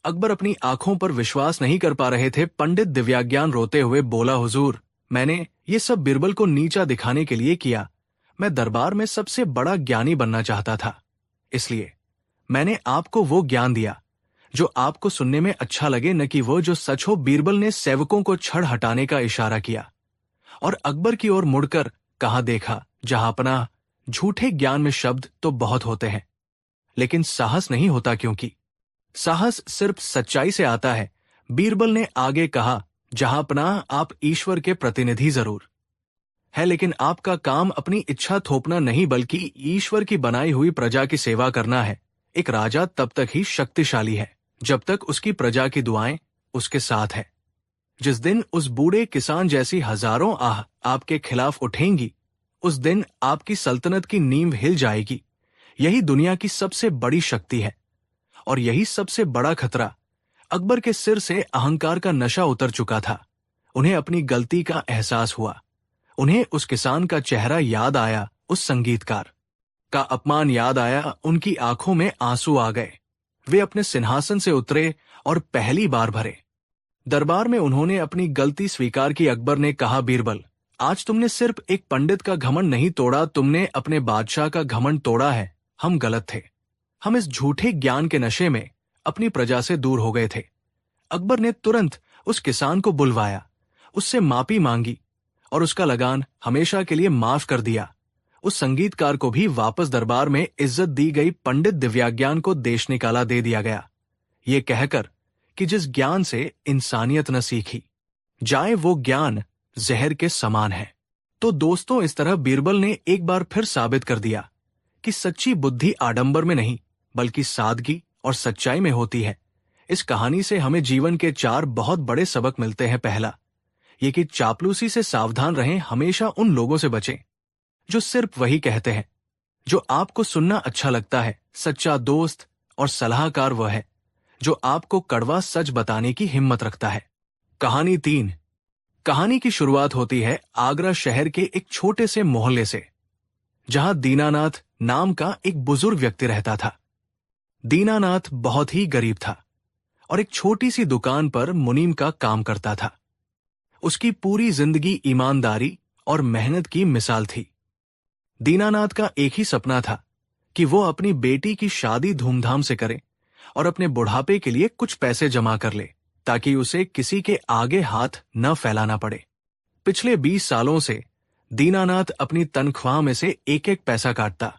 अकबर अपनी आंखों पर विश्वास नहीं कर पा रहे थे। पंडित दिव्याज्ञान रोते हुए बोला, हुजूर, मैंने ये सब बीरबल को नीचा दिखाने के लिए किया। मैं दरबार में सबसे बड़ा ज्ञानी बनना चाहता था, इसलिए मैंने आपको वो ज्ञान दिया जो आपको सुनने में अच्छा लगे, न कि वो जो सच हो। बीरबल ने सेवकों को छड़ हटाने का इशारा किया और अकबर की ओर मुड़कर कहा, देखा जहांपनाह, झूठे ज्ञान में शब्द तो बहुत होते हैं, लेकिन साहस नहीं होता, क्योंकि साहस सिर्फ सच्चाई से आता है। बीरबल ने आगे कहा, जहांपनाह, आप ईश्वर के प्रतिनिधि जरूर है, लेकिन आपका काम अपनी इच्छा थोपना नहीं बल्कि ईश्वर की बनाई हुई प्रजा की सेवा करना है। एक राजा तब तक ही शक्तिशाली है जब तक उसकी प्रजा की दुआएं उसके साथ है। जिस दिन उस बूढ़े किसान जैसी हजारों आह आपके खिलाफ उठेंगी, उस दिन आपकी सल्तनत की नींव हिल जाएगी। यही दुनिया की सबसे बड़ी शक्ति है और यही सबसे बड़ा खतरा अकबर के सिर से अहंकार का नशा उतर चुका था। उन्हें अपनी गलती का एहसास हुआ। उन्हें उस किसान का चेहरा याद आया, उस संगीतकार का अपमान याद आया। उनकी आंखों में आंसू आ गए। वे अपने सिंहासन से उतरे और पहली बार भरे। दरबार में उन्होंने अपनी गलती स्वीकार की। अकबर ने कहा, बीरबल, आज तुमने सिर्फ एक पंडित का घमंड नहीं तोड़ा, तुमने अपने बादशाह का घमंड तोड़ा है। हम गलत थे। हम इस झूठे ज्ञान के नशे में अपनी प्रजा से दूर हो गए थे। अकबर ने तुरंत उस किसान को बुलवाया, उससे माफी मांगी और उसका लगान हमेशा के लिए माफ कर दिया। उस संगीतकार को भी वापस दरबार में इज्जत दी गई। पंडित दिव्याज्ञान को देश निकाला दे दिया गया, ये कहकर कि जिस ज्ञान से इंसानियत न सीखी जाए वो ज्ञान जहर के समान है। तो दोस्तों, इस तरह बीरबल ने एक बार फिर साबित कर दिया कि सच्ची बुद्धि आडंबर में नहीं बल्कि सादगी और सच्चाई में होती है। इस कहानी से हमें जीवन के 4 बहुत बड़े सबक मिलते हैं। पहला, ये कि चापलूसी से सावधान रहें। हमेशा उन लोगों से बचें जो सिर्फ वही कहते हैं जो आपको सुनना अच्छा लगता है। सच्चा दोस्त और सलाहकार वह है जो आपको कड़वा सच बताने की हिम्मत रखता है। कहानी 3। कहानी की शुरुआत होती है आगरा शहर के एक छोटे से मोहल्ले से, जहां दीनानाथ नाम का एक बुजुर्ग व्यक्ति रहता था। दीनानाथ बहुत ही गरीब था और एक छोटी सी दुकान पर मुनीम का काम करता था। उसकी पूरी जिंदगी ईमानदारी और मेहनत की मिसाल थी। दीनानाथ का एक ही सपना था कि वो अपनी बेटी की शादी धूमधाम से करे और अपने बुढ़ापे के लिए कुछ पैसे जमा कर ले, ताकि उसे किसी के आगे हाथ न फैलाना पड़े। पिछले 20 सालों से दीनानाथ अपनी तनख्वाह में से एक एक पैसा काटता,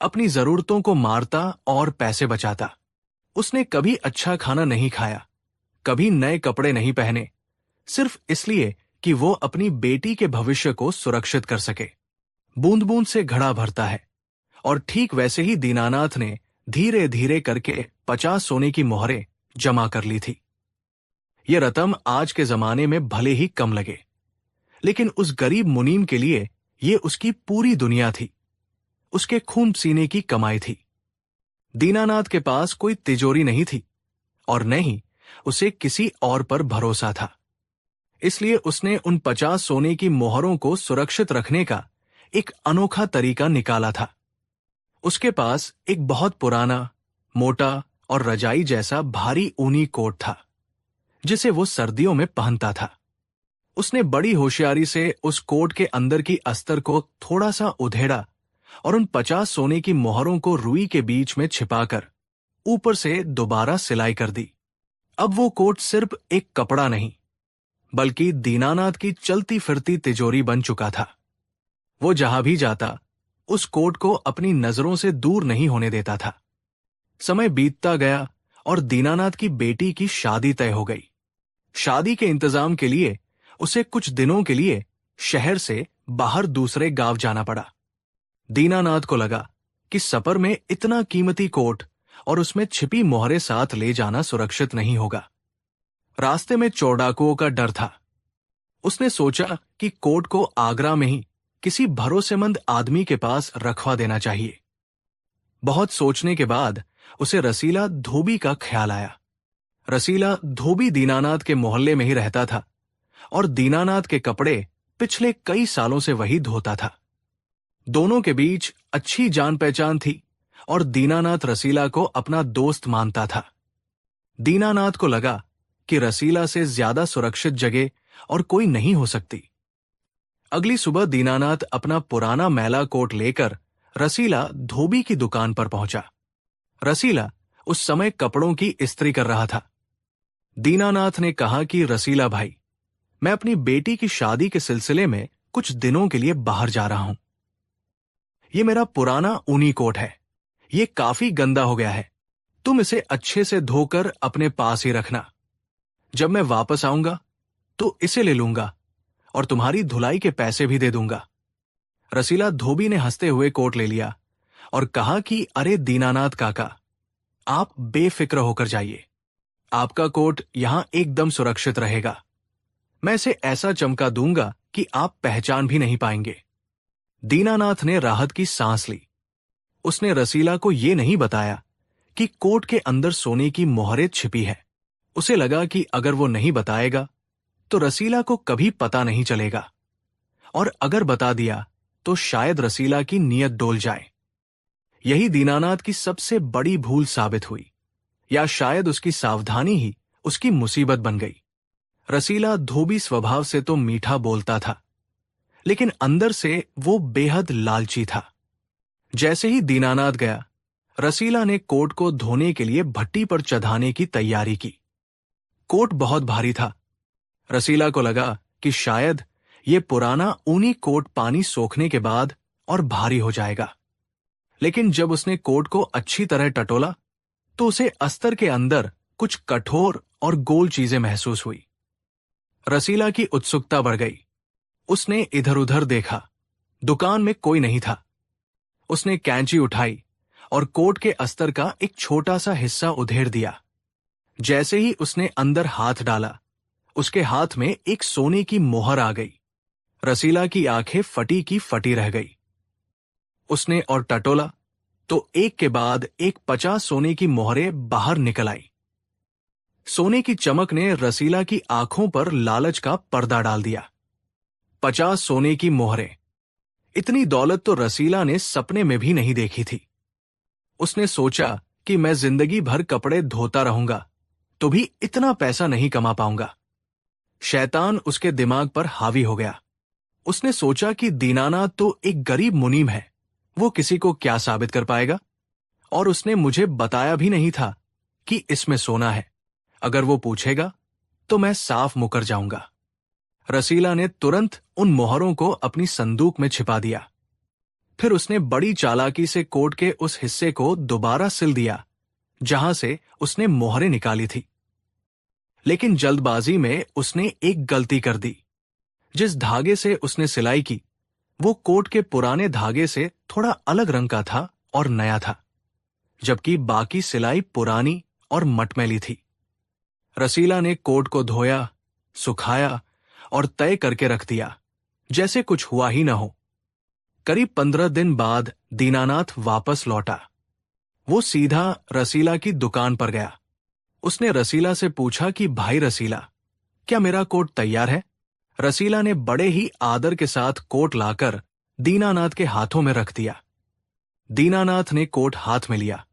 अपनी जरूरतों को मारता और पैसे बचाता। उसने कभी अच्छा खाना नहीं खाया, कभी नए कपड़े नहीं पहने, सिर्फ इसलिए कि वो अपनी बेटी के भविष्य को सुरक्षित कर सके। बूंद बूंद से घड़ा भरता है, और ठीक वैसे ही दीनानाथ ने धीरे धीरे करके 50 सोने की मोहरें जमा कर ली थी। यह रकम आज के जमाने में भले ही कम लगे, लेकिन उस गरीब मुनीम के लिए ये उसकी पूरी दुनिया थी, उसके खून पसीने की कमाई थी। दीनानाथ के पास कोई तिजोरी नहीं थी और न ही उसे किसी और पर भरोसा था। इसलिए उसने उन 50 सोने की मोहरों को सुरक्षित रखने का एक अनोखा तरीका निकाला था। उसके पास एक बहुत पुराना, मोटा और रजाई जैसा भारी ऊनी कोट था, जिसे वो सर्दियों में पहनता था। उसने बड़ी होशियारी से उस कोट के अंदर की अस्तर को थोड़ा सा उधेड़ा और उन 50 सोने की मोहरों को रुई के बीच में छिपाकर ऊपर से दोबारा सिलाई कर दी। अब वो कोट सिर्फ एक कपड़ा नहीं, बल्कि दीनानाथ की चलती फिरती तिजोरी बन चुका था। वो जहां भी जाता, उस कोट को अपनी नजरों से दूर नहीं होने देता था। समय बीतता गया और दीनानाथ की बेटी की शादी तय हो गई। शादी के इंतजाम के लिए उसे कुछ दिनों के लिए शहर से बाहर दूसरे गांव जाना पड़ा। दीनानाथ को लगा कि सफर में इतना कीमती कोट और उसमें छिपी मोहरें साथ ले जाना सुरक्षित नहीं होगा। रास्ते में चोर डाकुओं का डर था। उसने सोचा कि कोट को आगरा में ही किसी भरोसेमंद आदमी के पास रखवा देना चाहिए। बहुत सोचने के बाद उसे रसीला धोबी का ख्याल आया। रसीला धोबी दीनानाथ के मोहल्ले में ही रहता था और दीनानाथ के कपड़े पिछले कई सालों से वही धोता था। दोनों के बीच अच्छी जान पहचान थी और दीनानाथ रसीला को अपना दोस्त मानता था। दीनानाथ को लगा कि रसीला से ज्यादा सुरक्षित जगह और कोई नहीं हो सकती। अगली सुबह दीनानाथ अपना पुराना मैला कोट लेकर रसीला धोबी की दुकान पर पहुंचा। रसीला उस समय कपड़ों की इस्त्री कर रहा था। दीनानाथ ने कहा कि रसीला भाई, मैं अपनी बेटी की शादी के सिलसिले में कुछ दिनों के लिए बाहर जा रहा हूं। ये मेरा पुराना ऊनी कोट है, ये काफी गंदा हो गया है। तुम इसे अच्छे से धोकर अपने पास ही रखना। जब मैं वापस आऊंगा तो इसे ले लूंगा और तुम्हारी धुलाई के पैसे भी दे दूंगा। रसीला धोबी ने हंसते हुए कोट ले लिया और कहा कि अरे दीनानाथ काका, आप बेफिक्र होकर जाइए, आपका कोट यहां एकदम सुरक्षित रहेगा। मैं इसे ऐसा चमका दूंगा कि आप पहचान भी नहीं पाएंगे। दीनानाथ ने राहत की सांस ली। उसने रसीला को यह नहीं बताया कि कोट के अंदर सोने की मोहरें छिपी है। उसे लगा कि अगर वो नहीं बताएगा तो रसीला को कभी पता नहीं चलेगा, और अगर बता दिया तो शायद रसीला की नीयत डोल जाए। यही दीनानाथ की सबसे बड़ी भूल साबित हुई, या शायद उसकी सावधानी ही उसकी मुसीबत बन गई। रसीला धोबी स्वभाव से तो मीठा बोलता था, लेकिन अंदर से वो बेहद लालची था। जैसे ही दीनानाथ गया, रसीला ने कोट को धोने के लिए भट्टी पर चढ़ाने की तैयारी की। कोट बहुत भारी था। रसीला को लगा कि शायद ये पुराना ऊनी कोट पानी सोखने के बाद और भारी हो जाएगा, लेकिन जब उसने कोट को अच्छी तरह टटोला तो उसे अस्तर के अंदर कुछ कठोर और गोल चीजें महसूस हुई। रसीला की उत्सुकता बढ़ गई। उसने इधर उधर देखा, दुकान में कोई नहीं था। उसने कैंची उठाई और कोट के अस्तर का एक छोटा सा हिस्सा उधेड़ दिया। जैसे ही उसने अंदर हाथ डाला, उसके हाथ में एक सोने की मोहर आ गई। रसीला की आंखें फटी की फटी रह गई। उसने और टटोला तो एक के बाद एक 50 सोने की मोहरें बाहर निकल आई। सोने की चमक ने रसीला की आंखों पर लालच का पर्दा डाल दिया। 50 सोने की मोहरें, इतनी दौलत तो रसीला ने सपने में भी नहीं देखी थी। उसने सोचा कि मैं जिंदगी भर कपड़े धोता रहूंगा तो भी इतना पैसा नहीं कमा पाऊंगा। शैतान उसके दिमाग पर हावी हो गया। उसने सोचा कि दीनानाथ तो एक गरीब मुनीम है, वो किसी को क्या साबित कर पाएगा, और उसने मुझे बताया भी नहीं था कि इसमें सोना है। अगर वो पूछेगा तो मैं साफ मुकर जाऊंगा। रसीला ने तुरंत उन मोहरों को अपनी संदूक में छिपा दिया। फिर उसने बड़ी चालाकी से कोट के उस हिस्से को दोबारा सिल दिया जहां से उसने मोहरें निकाली थी। लेकिन जल्दबाजी में उसने एक गलती कर दी। जिस धागे से उसने सिलाई की वो कोट के पुराने धागे से थोड़ा अलग रंग का था और नया था, जबकि बाकी सिलाई पुरानी और मटमैली थी। रसीला ने कोट को धोया, सुखाया और तय करके रख दिया जैसे कुछ हुआ ही न हो। करीब 15 दिन बाद दीनानाथ वापस लौटा। वो सीधा रसीला की दुकान पर गया। उसने रसीला से पूछा कि भाई रसीला, क्या मेरा कोट तैयार है? रसीला ने बड़े ही आदर के साथ कोट लाकर दीनानाथ के हाथों में रख दिया। दीनानाथ ने कोट हाथ में लिया,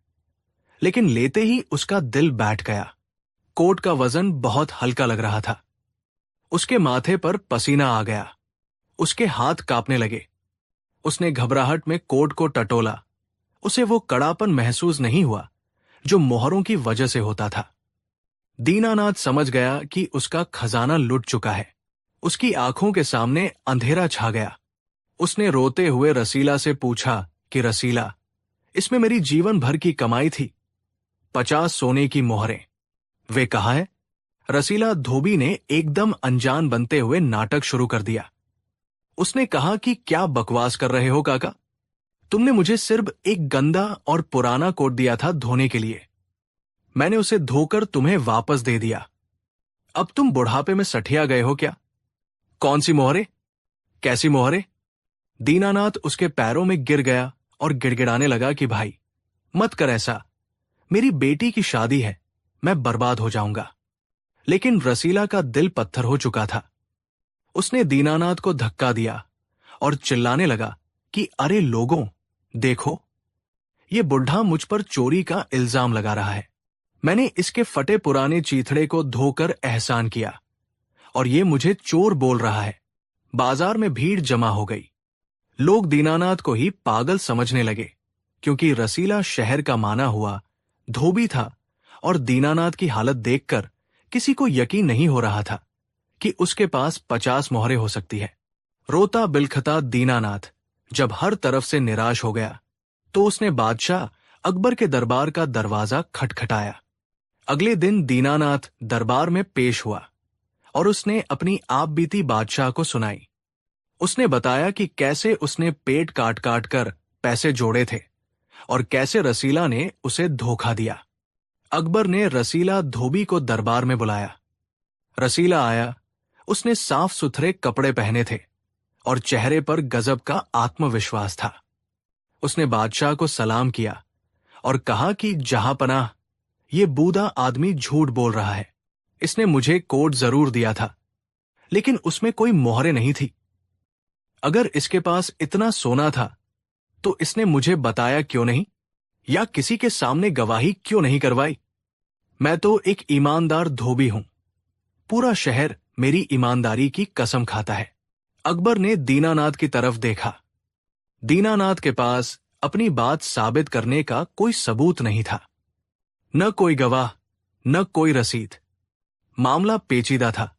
लेकिन लेते ही उसका दिल बैठ गया। कोट का वजन बहुत हल्का लग रहा था। उसके माथे पर पसीना आ गया। उसके हाथ कांपने लगे। उसने घबराहट में कोट को टटोला। उसे वो कड़ापन महसूस नहीं हुआ जो मोहरों की वजह से होता था। दीनानाथ समझ गया कि उसका खजाना लुट चुका है। उसकी आंखों के सामने अंधेरा छा गया। उसने रोते हुए रसीला से पूछा कि रसीला, इसमें मेरी जीवन भर की कमाई थी, 50 सोने की मोहरें, वे कहाँ है? रसीला धोबी ने एकदम अनजान बनते हुए नाटक शुरू कर दिया। उसने कहा कि क्या बकवास कर रहे हो काका? तुमने मुझे सिर्फ एक गंदा और पुराना कोट दिया था धोने के लिए। मैंने उसे धोकर तुम्हें वापस दे दिया। अब तुम बुढ़ापे में सठिया गए हो क्या? कौन सी मोहरें? कैसी मोहरें? दीनानाथ उसके पैरों में गिर गया और गिड़गिड़ाने लगा कि भाई मत कर ऐसा, मेरी बेटी की शादी है, मैं बर्बाद हो जाऊंगा। लेकिन रसीला का दिल पत्थर हो चुका था। उसने दीनानाथ को धक्का दिया और चिल्लाने लगा कि अरे लोगों, देखो, ये बुढ़ा मुझ पर चोरी का इल्जाम लगा रहा है। मैंने इसके फटे पुराने चीथड़े को धोकर एहसान किया और ये मुझे चोर बोल रहा है। बाजार में भीड़ जमा हो गई। लोग दीनानाथ को ही पागल समझने लगे, क्योंकि रसीला शहर का माना हुआ धोबी था और दीनानाथ की हालत देखकर किसी को यकीन नहीं हो रहा था कि उसके पास 50 मोहरें हो सकती है। रोता बिलखता दीनानाथ जब हर तरफ से निराश हो गया तो उसने बादशाह अकबर के दरबार का दरवाजा खटखटाया। अगले दिन दीनानाथ दरबार में पेश हुआ और उसने अपनी आप बीती बादशाह को सुनाई। उसने बताया कि कैसे उसने पेट काट काट कर पैसे जोड़े थे और कैसे रसीला ने उसे धोखा दिया। अकबर ने रसीला धोबी को दरबार में बुलाया। रसीला आया। उसने साफ सुथरे कपड़े पहने थे और चेहरे पर गजब का आत्मविश्वास था। उसने बादशाह को सलाम किया और कहा कि जहां पनाह, ये बूढ़ा आदमी झूठ बोल रहा है। इसने मुझे कोट जरूर दिया था, लेकिन उसमें कोई मोहरें नहीं थी। अगर इसके पास इतना सोना था तो इसने मुझे बताया क्यों नहीं, या किसी के सामने गवाही क्यों नहीं करवाई? मैं तो एक ईमानदार धोबी हूं। पूरा शहर मेरी ईमानदारी की कसम खाता है। अकबर ने दीनानाथ की तरफ देखा। दीनानाथ के पास अपनी बात साबित करने का कोई सबूत नहीं था। न कोई गवाह, न कोई रसीद। मामला पेचीदा था।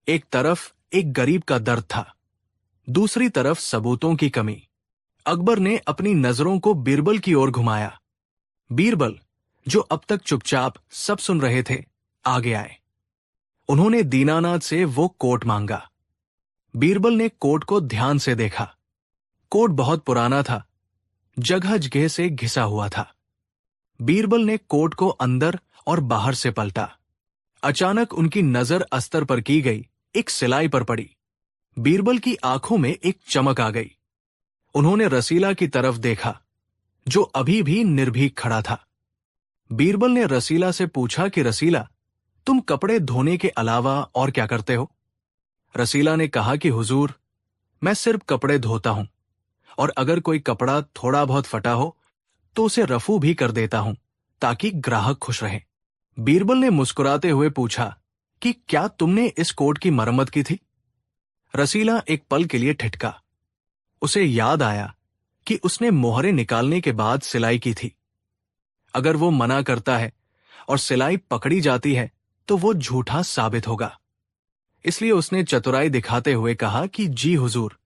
एक तरफ एक गरीब का दर्द था, दूसरी तरफ सबूतों की कमी। अकबर ने अपनी नजरों को बीरबल की ओर घुमाया। बीरबल, जो अब तक चुपचाप सब सुन रहे थे, आगे आए। उन्होंने दीनानाथ से वो कोट मांगा। बीरबल ने कोट को ध्यान से देखा। कोट बहुत पुराना था, जगह जगह से घिसा हुआ था। बीरबल ने कोट को अंदर और बाहर से पलटा। अचानक उनकी नजर अस्तर पर की गई एक सिलाई पर पड़ी। बीरबल की आंखों में एक चमक आ गई। उन्होंने रसीला की तरफ देखा, जो अभी भी निर्भीक खड़ा था। बीरबल ने रसीला से पूछा कि रसीला, तुम कपड़े धोने के अलावा और क्या करते हो? रसीला ने कहा कि हुजूर, मैं सिर्फ कपड़े धोता हूं, और अगर कोई कपड़ा थोड़ा बहुत फटा हो तो उसे रफू भी कर देता हूं, ताकि ग्राहक खुश रहे। बीरबल ने मुस्कुराते हुए पूछा कि क्या तुमने इस कोट की मरम्मत की थी? रसीला एक पल के लिए ठिठका। उसे याद आया कि उसने मोहरें निकालने के बाद सिलाई की थी। अगर वो मना करता है और सिलाई पकड़ी जाती है तो वो झूठा साबित होगा। इसलिए उसने चतुराई दिखाते हुए कहा कि जी हुजूर,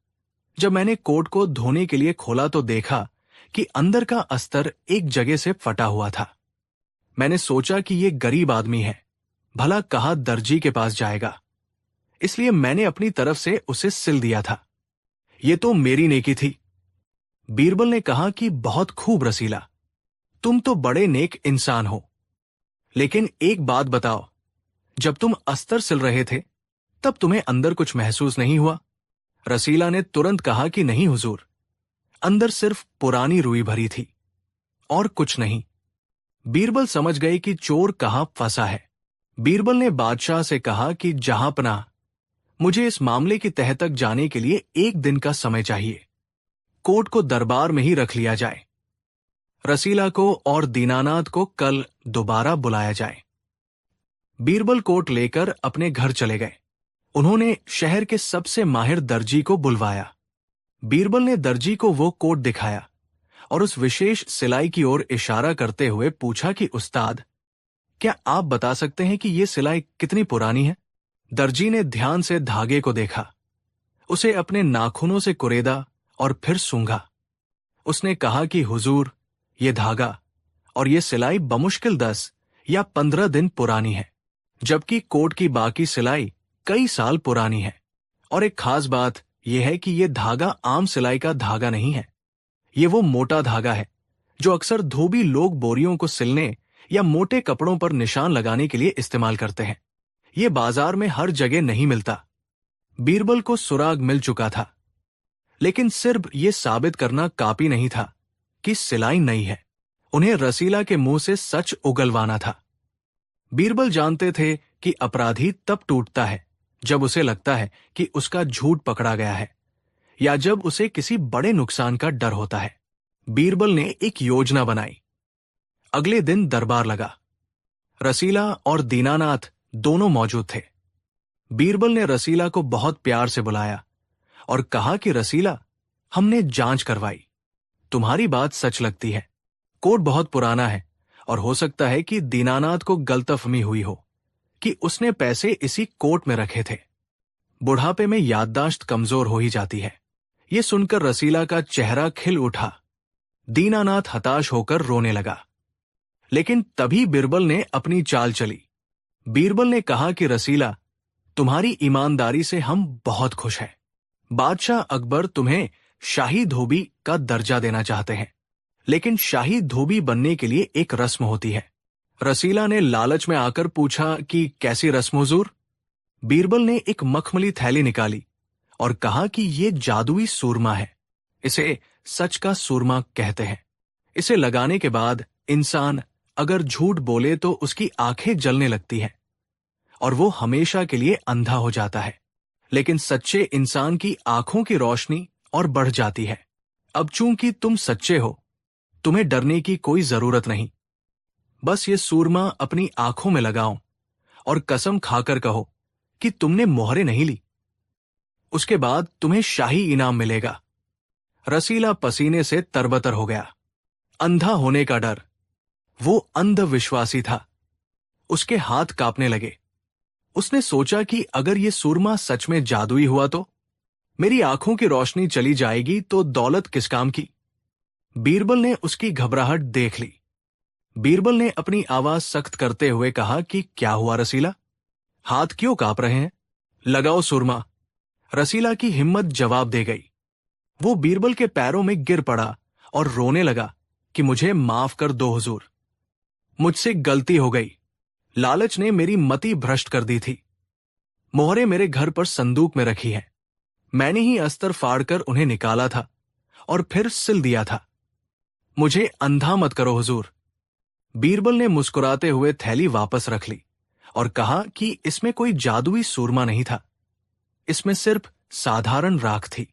जब मैंने कोट को धोने के लिए खोला तो देखा कि अंदर का अस्तर एक जगह से फटा हुआ था। मैंने सोचा कि ये गरीब आदमी है, भला कहा दर्जी के पास जाएगा, इसलिए मैंने अपनी तरफ से उसे सिल दिया था। ये तो मेरी नेकी थी। बीरबल ने कहा कि बहुत खूब रसीला, तुम तो बड़े नेक इंसान हो। लेकिन एक बात बताओ, जब तुम अस्तर सिल रहे थे तब तुम्हें अंदर कुछ महसूस नहीं हुआ? रसीला ने तुरंत कहा कि नहीं हुजूर, अंदर सिर्फ पुरानी रुई भरी थी और कुछ नहीं। बीरबल समझ गए कि चोर कहां फंसा है। बीरबल ने बादशाह से कहा कि जहांपनाह, मुझे इस मामले की तह तक जाने के लिए 1 दिन का समय चाहिए। कोर्ट को दरबार में ही रख लिया जाए। रसीला को और दीनानाथ को कल दोबारा बुलाया जाए। बीरबल कोट लेकर अपने घर चले गए। उन्होंने शहर के सबसे माहिर दर्जी को बुलवाया। बीरबल ने दर्जी को वो कोट दिखाया और उस विशेष सिलाई की ओर इशारा करते हुए पूछा कि उस्ताद, क्या आप बता सकते हैं कि ये सिलाई कितनी पुरानी है? दर्जी ने ध्यान से धागे को देखा, उसे अपने नाखूनों से कुरेदा और फिर सूंघा। उसने कहा कि हुजूर, ये धागा और ये सिलाई बमुश्किल 10 या 15 दिन पुरानी है, जबकि कोट की बाकी सिलाई कई साल पुरानी है। और एक खास बात यह है कि यह धागा आम सिलाई का धागा नहीं है। ये वो मोटा धागा है जो अक्सर धोबी लोग बोरियों को सिलने या मोटे कपड़ों पर निशान लगाने के लिए इस्तेमाल करते हैं। ये बाजार में हर जगह नहीं मिलता। बीरबल को सुराग मिल चुका था, लेकिन सिर्फ ये साबित करना काफी नहीं था कि सिलाई नई है। उन्हें रसीला के मुंह से सच उगलवाना था। बीरबल जानते थे कि अपराधी तब टूटता है जब उसे लगता है कि उसका झूठ पकड़ा गया है, या जब उसे किसी बड़े नुकसान का डर होता है। बीरबल ने एक योजना बनाई। अगले दिन दरबार लगा। रसीला और दीनानाथ दोनों मौजूद थे। बीरबल ने रसीला को बहुत प्यार से बुलाया और कहा कि रसीला, हमने जांच करवाई, तुम्हारी बात सच लगती है। कोट बहुत पुराना है और हो सकता है कि दीनानाथ को गलतफहमी हुई हो कि उसने पैसे इसी कोट में रखे थे। बुढ़ापे में याददाश्त कमजोर हो ही जाती है। ये सुनकर रसीला का चेहरा खिल उठा। दीनानाथ हताश होकर रोने लगा। लेकिन तभी बीरबल ने अपनी चाल चली। बीरबल ने कहा कि रसीला, तुम्हारी ईमानदारी से हम बहुत खुश हैं। बादशाह अकबर तुम्हें शाही धोबी का दर्जा देना चाहते हैं, लेकिन शाही धोबी बनने के लिए एक रस्म होती है। रसीला ने लालच में आकर पूछा कि कैसी रस्म हुजूर? बीरबल ने एक मखमली थैली निकाली और कहा कि ये जादुई सूरमा है। इसे सच का सूरमा कहते हैं। इसे लगाने के बाद इंसान अगर झूठ बोले तो उसकी आंखें जलने लगती हैं और वो हमेशा के लिए अंधा हो जाता है। लेकिन सच्चे इंसान की आंखों की रोशनी और बढ़ जाती है। अब चूंकि तुम सच्चे हो, तुम्हें डरने की कोई जरूरत नहीं। बस ये सूरमा अपनी आंखों में लगाओ और कसम खाकर कहो कि तुमने मोहरे नहीं ली। उसके बाद तुम्हें शाही इनाम मिलेगा। रसीला पसीने से तरबतर हो गया। अंधा होने का डर, वो अंधविश्वासी था। उसके हाथ कांपने लगे। उसने सोचा कि अगर ये सूरमा सच में जादुई हुआ तो मेरी आंखों की रोशनी चली जाएगी तो दौलत किस काम की। बीरबल ने उसकी घबराहट देख ली। बीरबल ने अपनी आवाज सख्त करते हुए कहा कि क्या हुआ रसीला, हाथ क्यों कांप रहे हैं? लगाओ सुरमा। रसीला की हिम्मत जवाब दे गई। वो बीरबल के पैरों में गिर पड़ा और रोने लगा कि मुझे माफ कर दो हुजूर, मुझसे गलती हो गई। लालच ने मेरी मति भ्रष्ट कर दी थी। मोहरे मेरे घर पर संदूक में रखी है। मैंने ही अस्तर फाड़कर उन्हें निकाला था और फिर सिल दिया था। मुझे अंधा मत करो हुजूर। बीरबल ने मुस्कुराते हुए थैली वापस रख ली और कहा कि इसमें कोई जादुई सूरमा नहीं था, इसमें सिर्फ साधारण राख थी।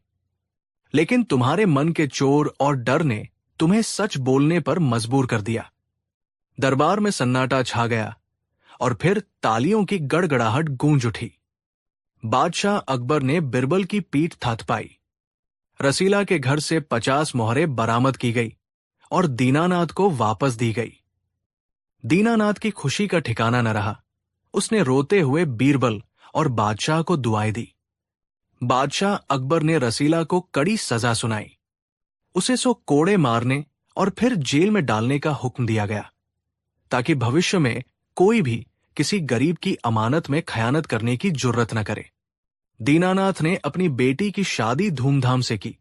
लेकिन तुम्हारे मन के चोर और डर ने तुम्हें सच बोलने पर मजबूर कर दिया। दरबार में सन्नाटा छा गया और फिर तालियों की गड़गड़ाहट गूंज उठी। बादशाह अकबर ने बिरबल की पीठ थपथपाई। रसीला के घर से 50 मोहरे बरामद की गई और दीनानाथ को वापस दी गई। दीनानाथ की खुशी का ठिकाना न रहा। उसने रोते हुए बीरबल और बादशाह को दुआएं दी। बादशाह अकबर ने रसीला को कड़ी सजा सुनाई। उसे 100 कोड़े मारने और फिर जेल में डालने का हुक्म दिया गया, ताकि भविष्य में कोई भी किसी गरीब की अमानत में खयानत करने की जुर्रत न करे। दीनानाथ ने अपनी बेटी की शादी धूमधाम से की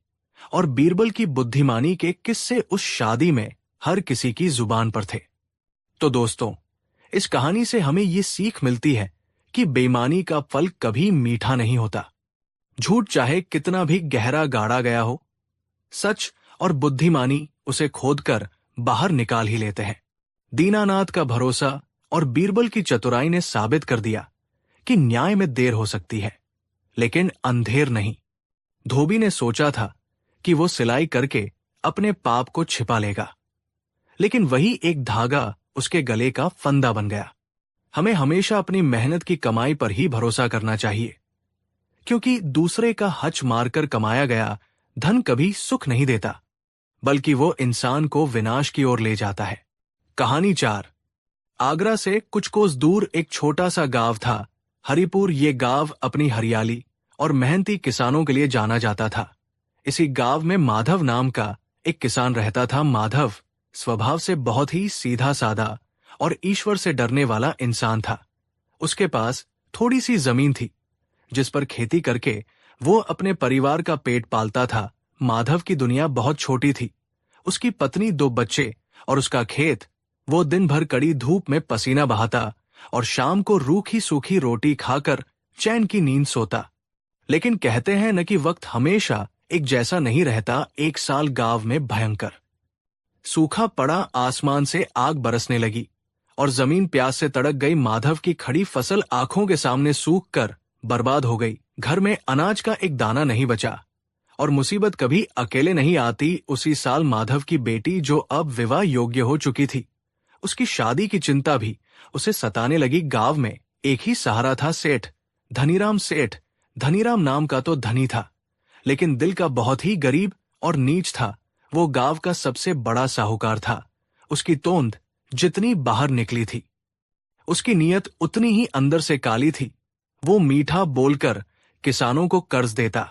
और बीरबल की बुद्धिमानी के किस्से उस शादी में हर किसी की जुबान पर थे। तो दोस्तों, इस कहानी से हमें ये सीख मिलती है कि बेईमानी का फल कभी मीठा नहीं होता। झूठ चाहे कितना भी गहरा गाड़ा गया हो, सच और बुद्धिमानी उसे खोदकर बाहर निकाल ही लेते हैं। दीनानाथ का भरोसा और बीरबल की चतुराई ने साबित कर दिया कि न्याय में देर हो सकती है, लेकिन अंधेर नहीं। धोबी ने सोचा था कि वो सिलाई करके अपने पाप को छिपा लेगा, लेकिन वही एक धागा उसके गले का फंदा बन गया। हमें हमेशा अपनी मेहनत की कमाई पर ही भरोसा करना चाहिए, क्योंकि दूसरे का हच मारकर कमाया गया धन कभी सुख नहीं देता, बल्कि वो इंसान को विनाश की ओर ले जाता है। कहानी 4। आगरा से कुछ कोस दूर एक छोटा सा गांव था, हरिपुर। ये गांव अपनी हरियाली और मेहनती किसानों के लिए जाना जाता था। इसी गांव में माधव नाम का एक किसान रहता था। माधव स्वभाव से बहुत ही सीधा साधा और ईश्वर से डरने वाला इंसान था। उसके पास थोड़ी सी जमीन थी, जिस पर खेती करके वो अपने परिवार का पेट पालता था। माधव की दुनिया बहुत छोटी थी। उसकी पत्नी, 2 बच्चे और उसका खेत। वो दिन भर कड़ी धूप में पसीना बहाता और शाम को रूखी सूखी रोटी खाकर चैन की नींद सोता। लेकिन कहते हैं न कि वक्त हमेशा एक जैसा नहीं रहता। एक साल गांव में भयंकर सूखा पड़ा, आसमान से आग बरसने लगी और जमीन प्यास से तड़क गई। माधव की खड़ी फसल आंखों के सामने सूख कर बर्बाद हो गई। घर में अनाज का एक दाना नहीं बचा। और मुसीबत कभी अकेले नहीं आती। उसी साल माधव की बेटी, जो अब विवाह योग्य हो चुकी थी, उसकी शादी की चिंता भी उसे सताने लगी। गांव में एक ही सहारा था, सेठ धनीराम। सेठ धनीराम नाम का तो धनी था, लेकिन दिल का बहुत ही गरीब और नीच था। वो गांव का सबसे बड़ा साहूकार था। उसकी तोंद जितनी बाहर निकली थी, उसकी नीयत उतनी ही अंदर से काली थी। वो मीठा बोलकर किसानों को कर्ज देता,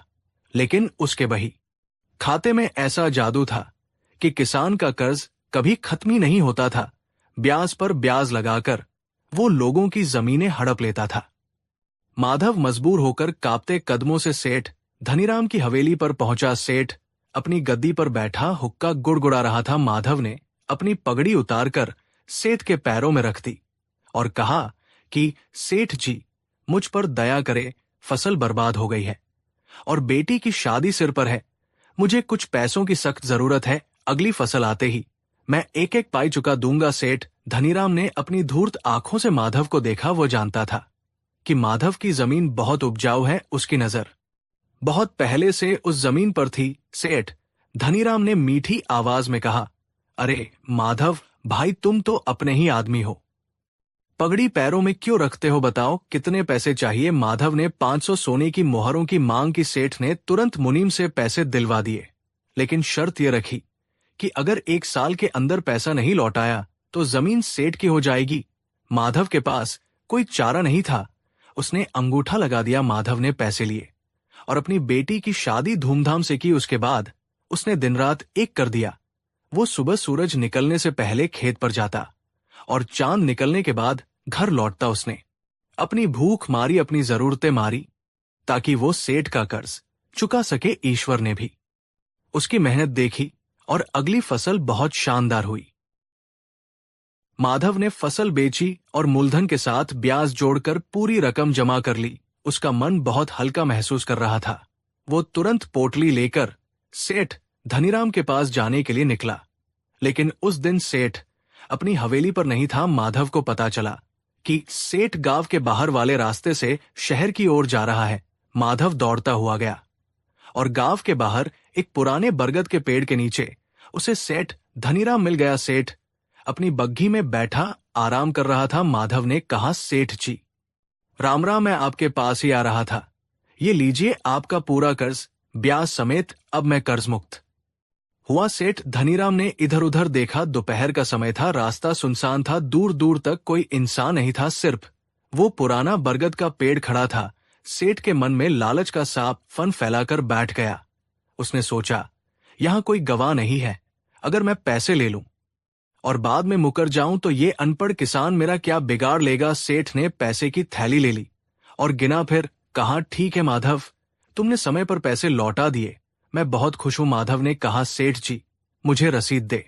लेकिन उसके बही खाते में ऐसा जादू था कि किसान का कर्ज कभी खत्म ही नहीं होता था। ब्याज पर ब्याज लगाकर वो लोगों की जमीनें हड़प लेता था। माधव मजबूर होकर कांपते कदमों से सेठ धनीराम की हवेली पर पहुंचा। सेठ अपनी गद्दी पर बैठा हुक्का गुड़गुड़ा रहा था। माधव ने अपनी पगड़ी उतारकर सेठ के पैरों में रख दी और कहा कि सेठ जी, मुझ पर दया करे, फसल बर्बाद हो गई है और बेटी की शादी सिर पर है। मुझे कुछ पैसों की सख्त जरूरत है। अगली फसल आते ही मैं एक एक पाई चुका दूंगा। सेठ धनीराम ने अपनी धूर्त आंखों से माधव को देखा। वो जानता था कि माधव की जमीन बहुत उपजाऊ है। उसकी नजर बहुत पहले से उस जमीन पर थी। सेठ धनीराम ने मीठी आवाज में कहा, अरे माधव भाई, तुम तो अपने ही आदमी हो। पगड़ी पैरों में क्यों रखते हो, बताओ कितने पैसे चाहिए। माधव ने 500 सोने की मोहरों की मांग की। सेठ ने तुरंत मुनीम से पैसे दिलवा दिए, लेकिन शर्त यह रखी कि अगर 1 साल के अंदर पैसा नहीं लौटाया तो जमीन सेठ की हो जाएगी। माधव के पास कोई चारा नहीं था। उसने अंगूठा लगा दिया। माधव ने पैसे लिए और अपनी बेटी की शादी धूमधाम से की। उसके बाद उसने दिन रात एक कर दिया। वो सुबह सूरज निकलने से पहले खेत पर जाता और चांद निकलने के बाद घर लौटता। उसने अपनी भूख मारी, अपनी जरूरतें मारी, ताकि वो सेठ का कर्ज चुका सके। ईश्वर ने भी उसकी मेहनत देखी और अगली फसल बहुत शानदार हुई। माधव ने फसल बेची और मूलधन के साथ ब्याज जोड़कर पूरी रकम जमा कर ली। उसका मन बहुत हल्का महसूस कर रहा था। वो तुरंत पोटली लेकर सेठ धनीराम के पास जाने के लिए निकला। लेकिन उस दिन सेठ अपनी हवेली पर नहीं था। माधव को पता चला कि सेठ गांव के बाहर वाले रास्ते से शहर की ओर जा रहा है। माधव दौड़ता हुआ गया और गांव के बाहर एक पुराने बरगद के पेड़ के नीचे उसे सेठ धनीराम मिल गया। सेठ अपनी बग्घी में बैठा आराम कर रहा था। माधव ने कहा, सेठ जी राम राम, मैं आपके पास ही आ रहा था। ये लीजिए आपका पूरा कर्ज, ब्याज समेत। अब मैं कर्ज मुक्त हुआ। सेठ धनीराम ने इधर उधर देखा। दोपहर का समय था। रास्ता सुनसान था। दूर दूर तक कोई इंसान नहीं था, सिर्फ वो पुराना बरगद का पेड़ खड़ा था। सेठ के मन में लालच का सांप फन फैलाकर बैठ गया। उसने सोचा, यहां कोई गवाह नहीं है। अगर मैं पैसे ले लूं और बाद में मुकर जाऊं तो ये अनपढ़ किसान मेरा क्या बिगाड़ लेगा। सेठ ने पैसे की थैली ले ली और गिना, फिर कहा, ठीक है माधव, तुमने समय पर पैसे लौटा दिए, मैं बहुत खुश हूं। माधव ने कहा, सेठ जी मुझे रसीद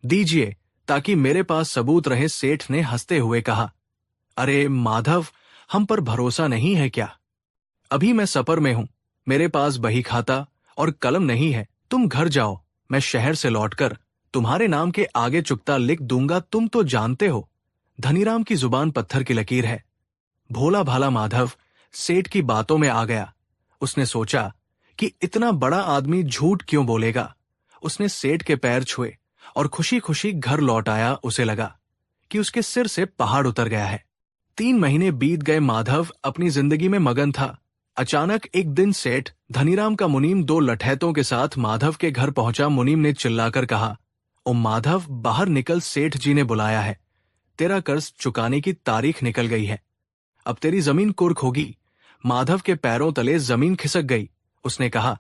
दीजिए ताकि मेरे पास सबूत रहे। सेठ ने हंसते हुए कहा, अरे माधव, हम पर भरोसा नहीं है क्या? अभी मैं सफर में हूं, मेरे पास बही खाता और कलम नहीं है। तुम घर जाओ, मैं शहर से लौटकर तुम्हारे नाम के आगे चुकता लिख दूंगा। तुम तो जानते हो धनीराम की जुबान पत्थर की लकीर है। भोला भाला माधव सेठ की बातों में आ गया। उसने सोचा कि इतना बड़ा आदमी झूठ क्यों बोलेगा। उसने सेठ के पैर छुए और खुशी खुशी घर लौट आया। उसे लगा कि उसके सिर से पहाड़ उतर गया है। 3 महीने बीत गए। माधव अपनी जिंदगी में मगन था। अचानक एक दिन सेठ धनीराम का मुनीम 2 लठैतों के साथ माधव के घर पहुंचा। मुनीम ने चिल्लाकर कहा, ओ माधव, बाहर निकल, सेठ जी ने बुलाया है। तेरा कर्ज चुकाने की तारीख निकल गई है। अब तेरी जमीन कुर्क होगी। माधव के पैरों तले जमीन खिसक गई। उसने कहा,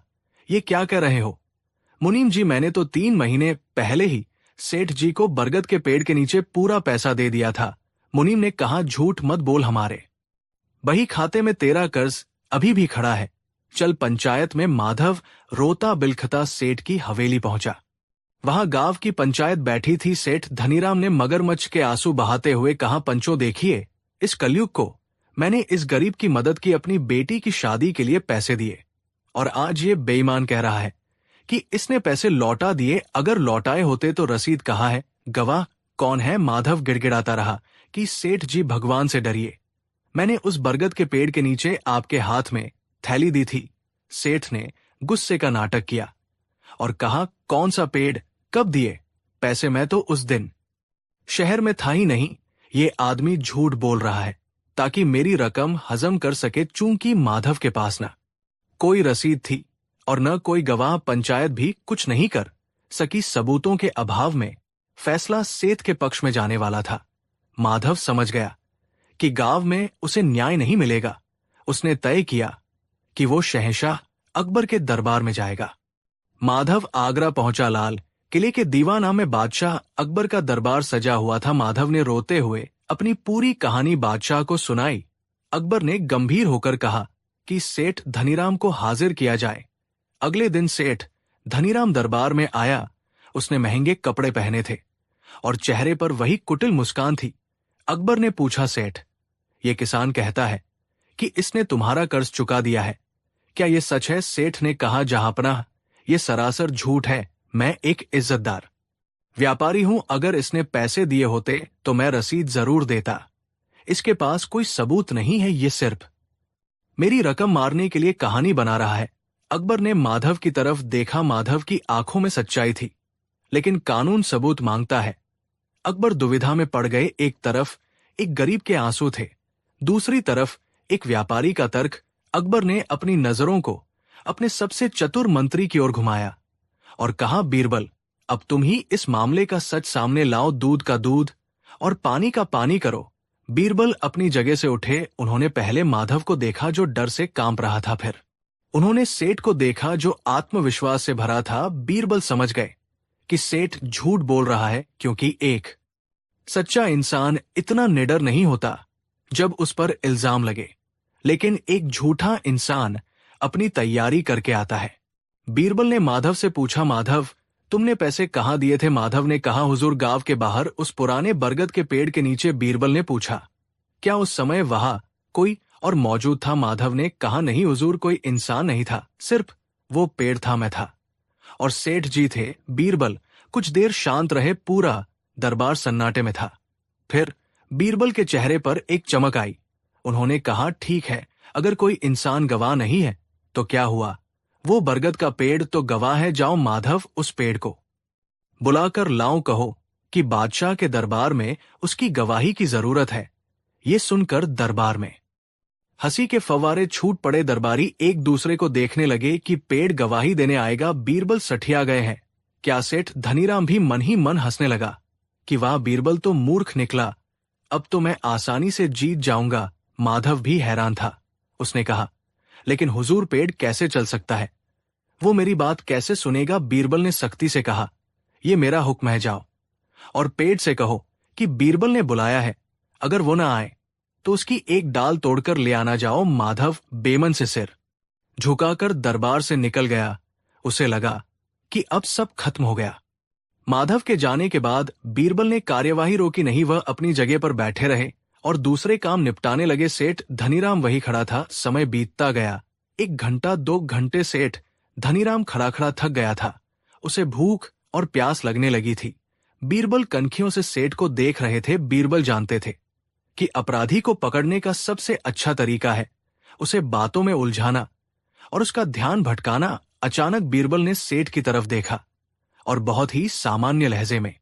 ये क्या कह रहे हो मुनीम जी? मैंने तो 3 महीने पहले ही सेठ जी को बरगद के पेड़ के नीचे पूरा पैसा दे दिया था। मुनीम ने कहा, झूठ मत बोल, हमारे बही खाते में तेरा कर्ज अभी भी खड़ा है। चल पंचायत में। माधव रोता बिलखता सेठ की हवेली पहुंचा। वहां गांव की पंचायत बैठी थी। सेठ धनीराम ने मगरमच्छ के आंसू बहाते हुए कहा, पंचों देखिए, इस कलयुग को मैंने इस गरीब की मदद की, अपनी बेटी की शादी के लिए पैसे दिए, और आज ये बेईमान कह रहा है कि इसने पैसे लौटा दिए। अगर लौटाए होते तो रसीद कहाँ है? गवाह कौन है? माधव गिड़गिड़ाता रहा कि सेठ जी भगवान से डरिए। मैंने उस बरगद के पेड़ के नीचे आपके हाथ में थैली दी थी। सेठ ने गुस्से का नाटक किया और कहा, कौन सा पेड़, कब दिए पैसे? मैं तो उस दिन शहर में था ही नहीं। ये आदमी झूठ बोल रहा है ताकि मेरी रकम हजम कर सके। चूंकि माधव के पास न कोई रसीद थी और न कोई गवाह, पंचायत भी कुछ नहीं कर सकी। सबूतों के अभाव में फैसला सेठ के पक्ष में जाने वाला था। माधव समझ गया कि गांव में उसे न्याय नहीं मिलेगा। उसने तय किया कि वो शहंशाह अकबर के दरबार में जाएगा। माधव आगरा पहुंचा। लाल किले के दीवाना में बादशाह अकबर का दरबार सजा हुआ था। माधव ने रोते हुए अपनी पूरी कहानी बादशाह को सुनाई। अकबर ने गंभीर होकर कहा कि सेठ धनीराम को हाजिर किया जाए। अगले दिन सेठ धनीराम दरबार में आया। उसने महंगे कपड़े पहने थे और चेहरे पर वही कुटिल मुस्कान थी। अकबर ने पूछा, सेठ, ये किसान कहता है कि इसने तुम्हारा कर्ज चुका दिया है, क्या ये सच है? सेठ ने कहा, जहांपनाह, ये सरासर झूठ है। मैं एक इज्जतदार व्यापारी हूं। अगर इसने पैसे दिए होते तो मैं रसीद जरूर देता। इसके पास कोई सबूत नहीं है, ये सिर्फ मेरी रकम मारने के लिए कहानी बना रहा है। अकबर ने माधव की तरफ देखा। माधव की आंखों में सच्चाई थी, लेकिन कानून सबूत मांगता है। अकबर दुविधा में पड़ गए। एक तरफ एक गरीब के आंसू थे, दूसरी तरफ एक व्यापारी का तर्क। अकबर ने अपनी नजरों को अपने सबसे चतुर मंत्री की ओर घुमाया और कहा, बीरबल, अब तुम ही इस मामले का सच सामने लाओ। दूध का दूध और पानी का पानी करो। बीरबल अपनी जगह से उठे। उन्होंने पहले माधव को देखा जो डर से कांप रहा था, फिर उन्होंने सेठ को देखा जो आत्मविश्वास से भरा था। बीरबल समझ गए कि सेठ झूठ बोल रहा है, क्योंकि एक सच्चा इंसान इतना निडर नहीं होता जब उस पर इल्जाम लगे, लेकिन एक झूठा इंसान अपनी तैयारी करके आता है। बीरबल ने माधव से पूछा, माधव, तुमने पैसे कहाँ दिए थे? माधव ने कहा, हुजूर, गांव के बाहर उस पुराने बरगद के पेड़ के नीचे। बीरबल ने पूछा, क्या उस समय वहां कोई और मौजूद था? माधव ने कहा, नहीं हुजूर, कोई इंसान नहीं था, सिर्फ वो पेड़ था, मैं था और सेठ जी थे। बीरबल कुछ देर शांत रहे। पूरा दरबार सन्नाटे में था। फिर बीरबल के चेहरे पर एक चमक आई। उन्होंने कहा, ठीक है, अगर कोई इंसान गवाह नहीं है तो क्या हुआ? वो बरगद का पेड़ तो गवाह है। जाओ माधव, उस पेड़ को बुलाकर लाओ। कहो कि बादशाह के दरबार में उसकी गवाही की जरूरत है। ये सुनकर दरबार में हंसी के फव्वारे छूट पड़े। दरबारी एक दूसरे को देखने लगे कि पेड़ गवाही देने आएगा। बीरबल सठिया गए हैं क्या? सेठ धनीराम भी मन ही मन हंसने लगा कि वाह, बीरबल तो मूर्ख निकला, अब तो मैं आसानी से जीत जाऊंगा। माधव भी हैरान था। उसने कहा, लेकिन हुजूर, पेड़ कैसे चल सकता है? वो मेरी बात कैसे सुनेगा? बीरबल ने सख्ती से कहा, ये मेरा हुक्म है, जाओ और पेड़ से कहो कि बीरबल ने बुलाया है। अगर वो ना आए तो उसकी एक डाल तोड़कर ले आना। जाओ। माधव बेमन से सिर झुकाकर दरबार से निकल गया। उसे लगा कि अब सब खत्म हो गया। माधव के जाने के बाद बीरबल ने कार्यवाही रोकी नहीं। वह अपनी जगह पर बैठे रहे और दूसरे काम निपटाने लगे। सेठ धनीराम वही खड़ा था। समय बीतता गया। 1 घंटा, 2 घंटे। सेठ धनीराम खड़ा खड़ा थक गया था। उसे भूख और प्यास लगने लगी थी। बीरबल कनखियों से सेठ को देख रहे थे। बीरबल जानते थे कि अपराधी को पकड़ने का सबसे अच्छा तरीका है उसे बातों में उलझाना और उसका ध्यान भटकाना। अचानक बीरबल ने सेठ की तरफ देखा और बहुत ही सामान्य लहजे में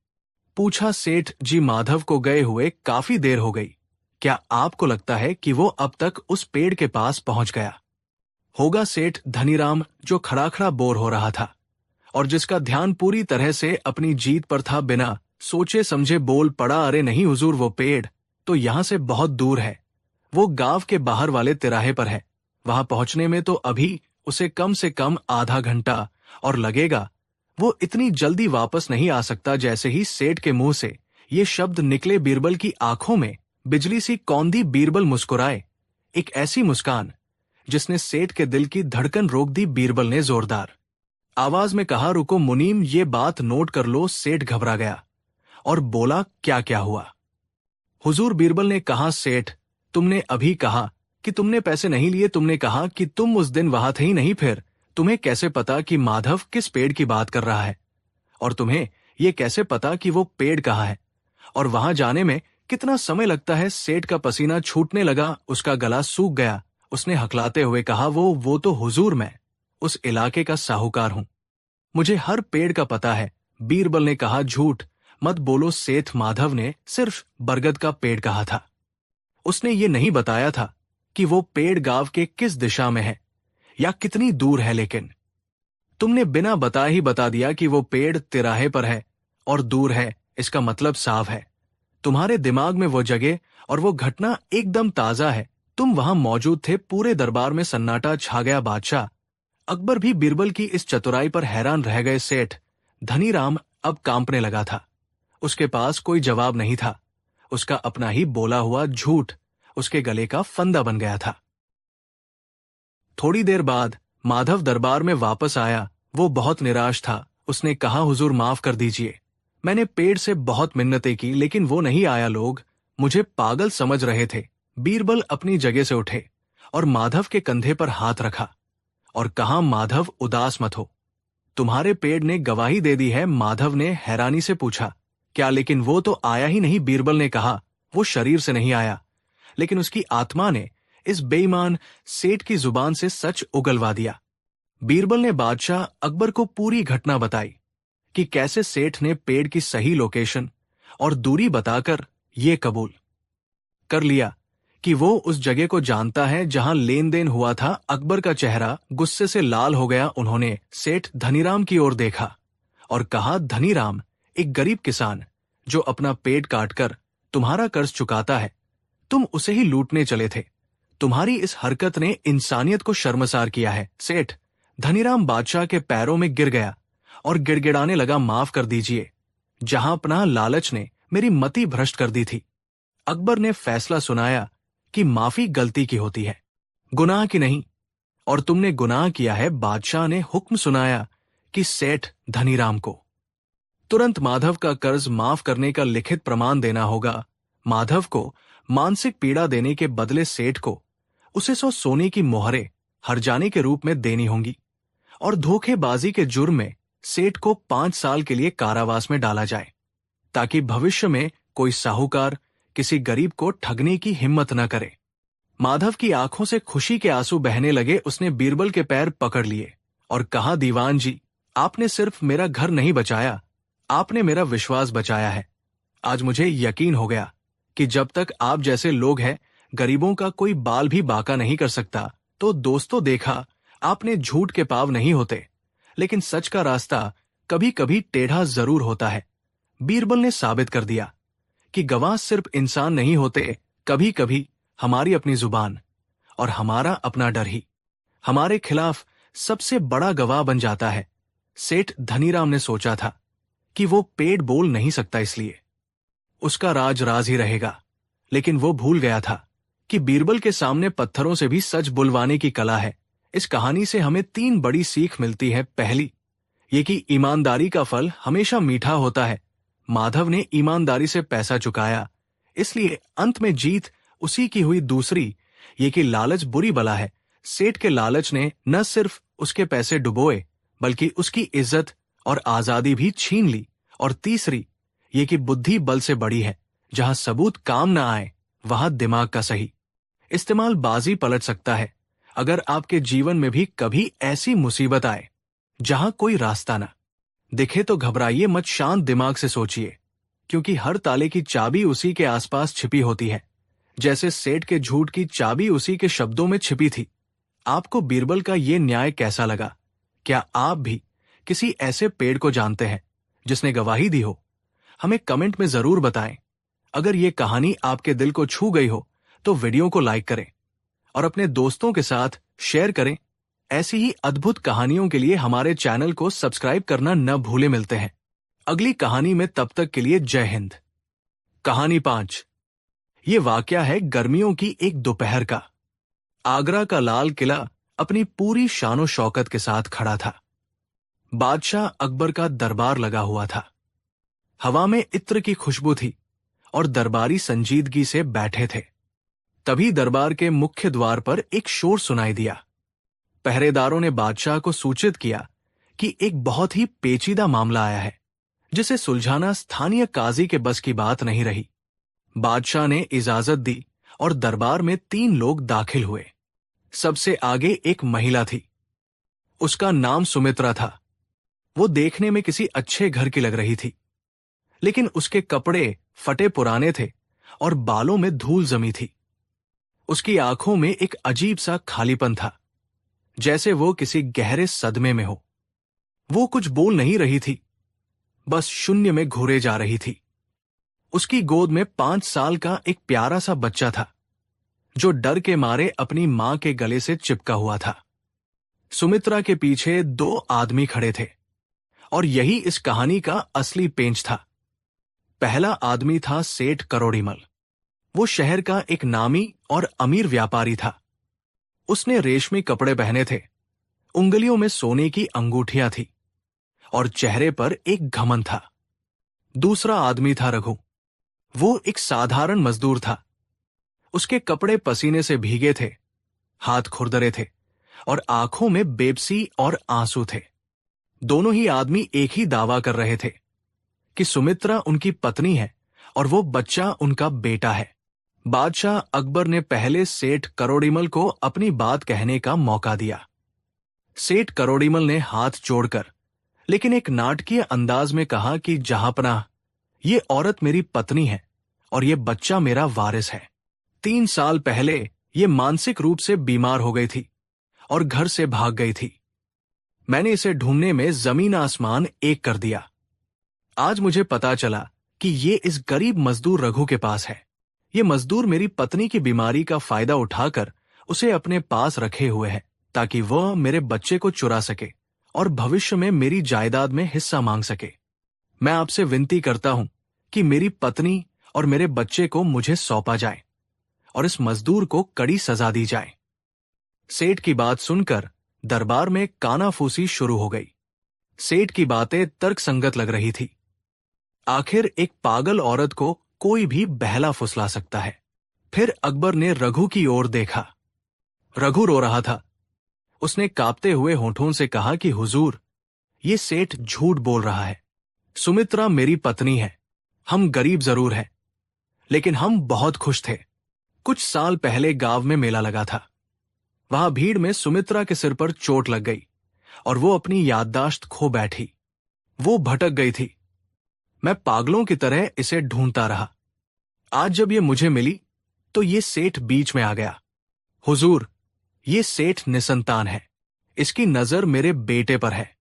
पूछा, सेठ जी, माधव को गए हुए काफी देर हो गई। क्या आपको लगता है कि वो अब तक उस पेड़ के पास पहुंच गया होगा? सेठ धनीराम, जो खड़ा खड़ा बोर हो रहा था और जिसका ध्यान पूरी तरह से अपनी जीत पर था, बिना सोचे समझे बोल पड़ा, अरे नहीं हुजूर, वो पेड़ तो यहां से बहुत दूर है। वो गांव के बाहर वाले तिराहे पर है। वहां पहुंचने में तो अभी उसे कम से कम आधा घंटा और लगेगा। वो इतनी जल्दी वापस नहीं आ सकता। जैसे ही सेठ के मुंह से ये शब्द निकले, बीरबल की आंखों में बिजली सी कौंधी। बीरबल मुस्कुराए, एक ऐसी मुस्कान जिसने सेठ के दिल की धड़कन रोक दी। बीरबल ने जोरदार आवाज में कहा, रुको मुनीम, ये बात नोट कर लो। सेठ घबरा गया और बोला, क्या क्या हुआ हुजूर? बीरबल ने कहा, सेठ, तुमने अभी कहा कि तुमने पैसे नहीं लिए। तुमने कहा कि तुम उस दिन वहां थे ही नहीं। फिर तुम्हें कैसे पता कि माधव किस पेड़ की बात कर रहा है? और तुम्हें यह कैसे पता कि वो पेड़ कहाँ है और वहां जाने में कितना समय लगता है? सेठ का पसीना छूटने लगा, उसका गला सूख गया। उसने हकलाते हुए कहा, वो तो हुजूर, मैं उस इलाके का साहूकार हूं, मुझे हर पेड़ का पता है। बीरबल ने कहा, झूठ मत बोलो सेठ। माधव ने सिर्फ बरगद का पेड़ कहा था। उसने ये नहीं बताया था कि वो पेड़ गांव के किस दिशा में है या कितनी दूर है, लेकिन तुमने बिना बताए ही बता दिया कि वो पेड़ तिराहे पर है और दूर है। इसका मतलब साफ है, तुम्हारे दिमाग में वो जगह और वो घटना एकदम ताजा है। तुम वहां मौजूद थे। पूरे दरबार में सन्नाटा छा गया। बादशाह अकबर भी बीरबल की इस चतुराई पर हैरान रह गए। सेठ धनीराम अब कांपने लगा था। उसके पास कोई जवाब नहीं था। उसका अपना ही बोला हुआ झूठ उसके गले का फंदा बन गया था। थोड़ी देर बाद माधव दरबार में वापस आया। वो बहुत निराश था। उसने कहा, हुजूर, माफ कर दीजिए, मैंने पेड़ से बहुत मिन्नतें की, लेकिन वो नहीं आया। लोग मुझे पागल समझ रहे थे। बीरबल अपनी जगह से उठे और माधव के कंधे पर हाथ रखा और कहा, माधव, उदास मत हो, तुम्हारे पेड़ ने गवाही दे दी है। माधव ने हैरानी से पूछा, क्या? लेकिन वो तो आया ही नहीं। बीरबल ने कहा, वो शरीर से नहीं आया, लेकिन उसकी आत्मा ने इस बेईमान सेठ की जुबान से सच उगलवा दिया। बीरबल ने बादशाह अकबर को पूरी घटना बताई कि कैसे सेठ ने पेड़ की सही लोकेशन और दूरी बताकर ये कबूल कर लिया कि वो उस जगह को जानता है जहां लेन देन हुआ था। अकबर का चेहरा गुस्से से लाल हो गया। उन्होंने सेठ धनीराम की ओर देखा और कहा, धनीराम, एक गरीब किसान जो अपना पेट काटकर तुम्हारा कर्ज चुकाता है, तुम उसे ही लूटने चले थे। तुम्हारी इस हरकत ने इंसानियत को शर्मसार किया है। सेठ धनीराम बादशाह के पैरों में गिर गया और गिड़गिड़ाने लगा, माफ कर दीजिए, जहां अपना लालच ने मेरी मति भ्रष्ट कर दी थी। अकबर ने फैसला सुनाया कि माफी गलती की होती है, गुनाह की नहीं, और तुमने गुनाह किया है। बादशाह ने हुक्म सुनाया कि सेठ धनीराम को तुरंत माधव का कर्ज माफ करने का लिखित प्रमाण देना होगा। माधव को मानसिक पीड़ा देने के बदले सेठ को उसे 100 सोने की मोहरें हर्जाने के रूप में देनी होंगी और धोखेबाजी के जुर्म में सेठ को 5 साल के लिए कारावास में डाला जाए, ताकि भविष्य में कोई साहूकार किसी गरीब को ठगने की हिम्मत न करे। माधव की आंखों से खुशी के आंसू बहने लगे। उसने बीरबल के पैर पकड़ लिए और कहा, दीवान जी, आपने सिर्फ मेरा घर नहीं बचाया, आपने मेरा विश्वास बचाया है। आज मुझे यकीन हो गया कि जब तक आप जैसे लोग हैं, गरीबों का कोई बाल भी बाका नहीं कर सकता। तो दोस्तों, देखा आपने, झूठ के पाव नहीं होते, लेकिन सच का रास्ता कभी कभी टेढ़ा जरूर होता है। बीरबल ने साबित कर दिया कि गवाह सिर्फ इंसान नहीं होते, कभी कभी हमारी अपनी जुबान और हमारा अपना डर ही हमारे खिलाफ सबसे बड़ा गवाह बन जाता है। सेठ धनीराम ने सोचा था कि वो पेड़ बोल नहीं सकता, इसलिए उसका राज राज ही रहेगा, लेकिन वो भूल गया था कि बीरबल के सामने पत्थरों से भी सच बुलवाने की कला है। इस कहानी से हमें 3 बड़ी सीख मिलती है। पहली, ये कि ईमानदारी का फल हमेशा मीठा होता है। माधव ने ईमानदारी से पैसा चुकाया, इसलिए अंत में जीत उसी की हुई। दूसरी, ये कि लालच बुरी बला है। सेठ के लालच ने न सिर्फ उसके पैसे डुबोए, बल्कि उसकी इज्जत और आजादी भी छीन ली। और तीसरी, ये कि बुद्धि बल से बड़ी है। जहां सबूत काम न आए, वहां दिमाग का सही इस्तेमाल बाजी पलट सकता है। अगर आपके जीवन में भी कभी ऐसी मुसीबत आए जहां कोई रास्ता ना दिखे, तो घबराइए मत, शांत दिमाग से सोचिए, क्योंकि हर ताले की चाबी उसी के आसपास छिपी होती है, जैसे सेठ के झूठ की चाबी उसी के शब्दों में छिपी थी। आपको बीरबल का ये न्याय कैसा लगा? क्या आप भी किसी ऐसे पेड़ को जानते हैं जिसने गवाही दी हो? हमें कमेंट में जरूर बताएं। अगर ये कहानी आपके दिल को छू गई हो तो वीडियो को लाइक करें और अपने दोस्तों के साथ शेयर करें। ऐसी ही अद्भुत कहानियों के लिए हमारे चैनल को सब्सक्राइब करना न भूले। मिलते हैं अगली कहानी में, तब तक के लिए जय हिंद। कहानी 5। ये वाकया है गर्मियों की एक दोपहर का। आगरा का लाल किला अपनी पूरी शानो शौकत के साथ खड़ा था। बादशाह अकबर का दरबार लगा हुआ था। हवा में इत्र की खुशबू थी और दरबारी संजीदगी से बैठे थे। तभी दरबार के मुख्य द्वार पर एक शोर सुनाई दिया। पहरेदारों ने बादशाह को सूचित किया कि एक बहुत ही पेचीदा मामला आया है, जिसे सुलझाना स्थानीय काजी के बस की बात नहीं रही। बादशाह ने इजाजत दी और दरबार में 3 लोग दाखिल हुए। सबसे आगे एक महिला थी। उसका नाम सुमित्रा था। वो देखने में किसी अच्छे घर की लग रही थी, लेकिन उसके कपड़े फटे पुराने थे और बालों में धूल जमी थी। उसकी आंखों में एक अजीब सा खालीपन था, जैसे वो किसी गहरे सदमे में हो। वो कुछ बोल नहीं रही थी, बस शून्य में घूरे जा रही थी। उसकी गोद में 5 साल का एक प्यारा सा बच्चा था, जो डर के मारे अपनी मां के गले से चिपका हुआ था। सुमित्रा के पीछे 2 आदमी खड़े थे, और यही इस कहानी का असली पेंच था। पहला आदमी था सेठ करोड़ीमल। वो शहर का एक नामी और अमीर व्यापारी था। उसने रेशमी कपड़े पहने थे, उंगलियों में सोने की अंगूठियां थी और चेहरे पर एक घमंड था। दूसरा आदमी था रघु। वो एक साधारण मजदूर था। उसके कपड़े पसीने से भीगे थे, हाथ खुरदरे थे और आंखों में बेबसी और आंसू थे। दोनों ही आदमी एक ही दावा कर रहे थे कि सुमित्रा उनकी पत्नी है और वो बच्चा उनका बेटा है। बादशाह अकबर ने पहले सेठ करोड़ीमल को अपनी बात कहने का मौका दिया। सेठ करोड़ीमल ने हाथ जोड़कर लेकिन एक नाटकीय अंदाज में कहा कि जहांपनाह, ये औरत मेरी पत्नी है और ये बच्चा मेरा वारिस है। 3 साल पहले ये मानसिक रूप से बीमार हो गई थी और घर से भाग गई थी। मैंने इसे ढूंढने में जमीन आसमान एक कर दिया। आज मुझे पता चला कि ये इस गरीब मजदूर रघु के पास है। ये मजदूर मेरी पत्नी की बीमारी का फायदा उठाकर उसे अपने पास रखे हुए है ताकि वह मेरे बच्चे को चुरा सके और भविष्य में मेरी जायदाद में हिस्सा मांग सके। मैं आपसे विनती करता हूं कि मेरी पत्नी और मेरे बच्चे को मुझे सौंपा जाए और इस मजदूर को कड़ी सजा दी जाए। सेठ की बात सुनकर दरबार में कानाफूसी शुरू हो गई। सेठ की बातें तर्कसंगत लग रही थी। आखिर एक पागल औरत को कोई भी बहला फुसला सकता है। फिर अकबर ने रघु की ओर देखा। रघु रो रहा था। उसने कांपते हुए होठों से कहा कि हुजूर, ये सेठ झूठ बोल रहा है। सुमित्रा मेरी पत्नी है। हम गरीब जरूर हैं, लेकिन हम बहुत खुश थे। कुछ साल पहले गांव में मेला लगा था। वहां भीड़ में सुमित्रा के सिर पर चोट लग गई और वो अपनी याददाश्त खो बैठी। वो भटक गई थी। मैं पागलों की तरह इसे ढूंढता रहा। आज जब ये मुझे मिली तो ये सेठ बीच में आ गया। हुजूर, ये सेठ निसंतान है। इसकी नजर मेरे बेटे पर है।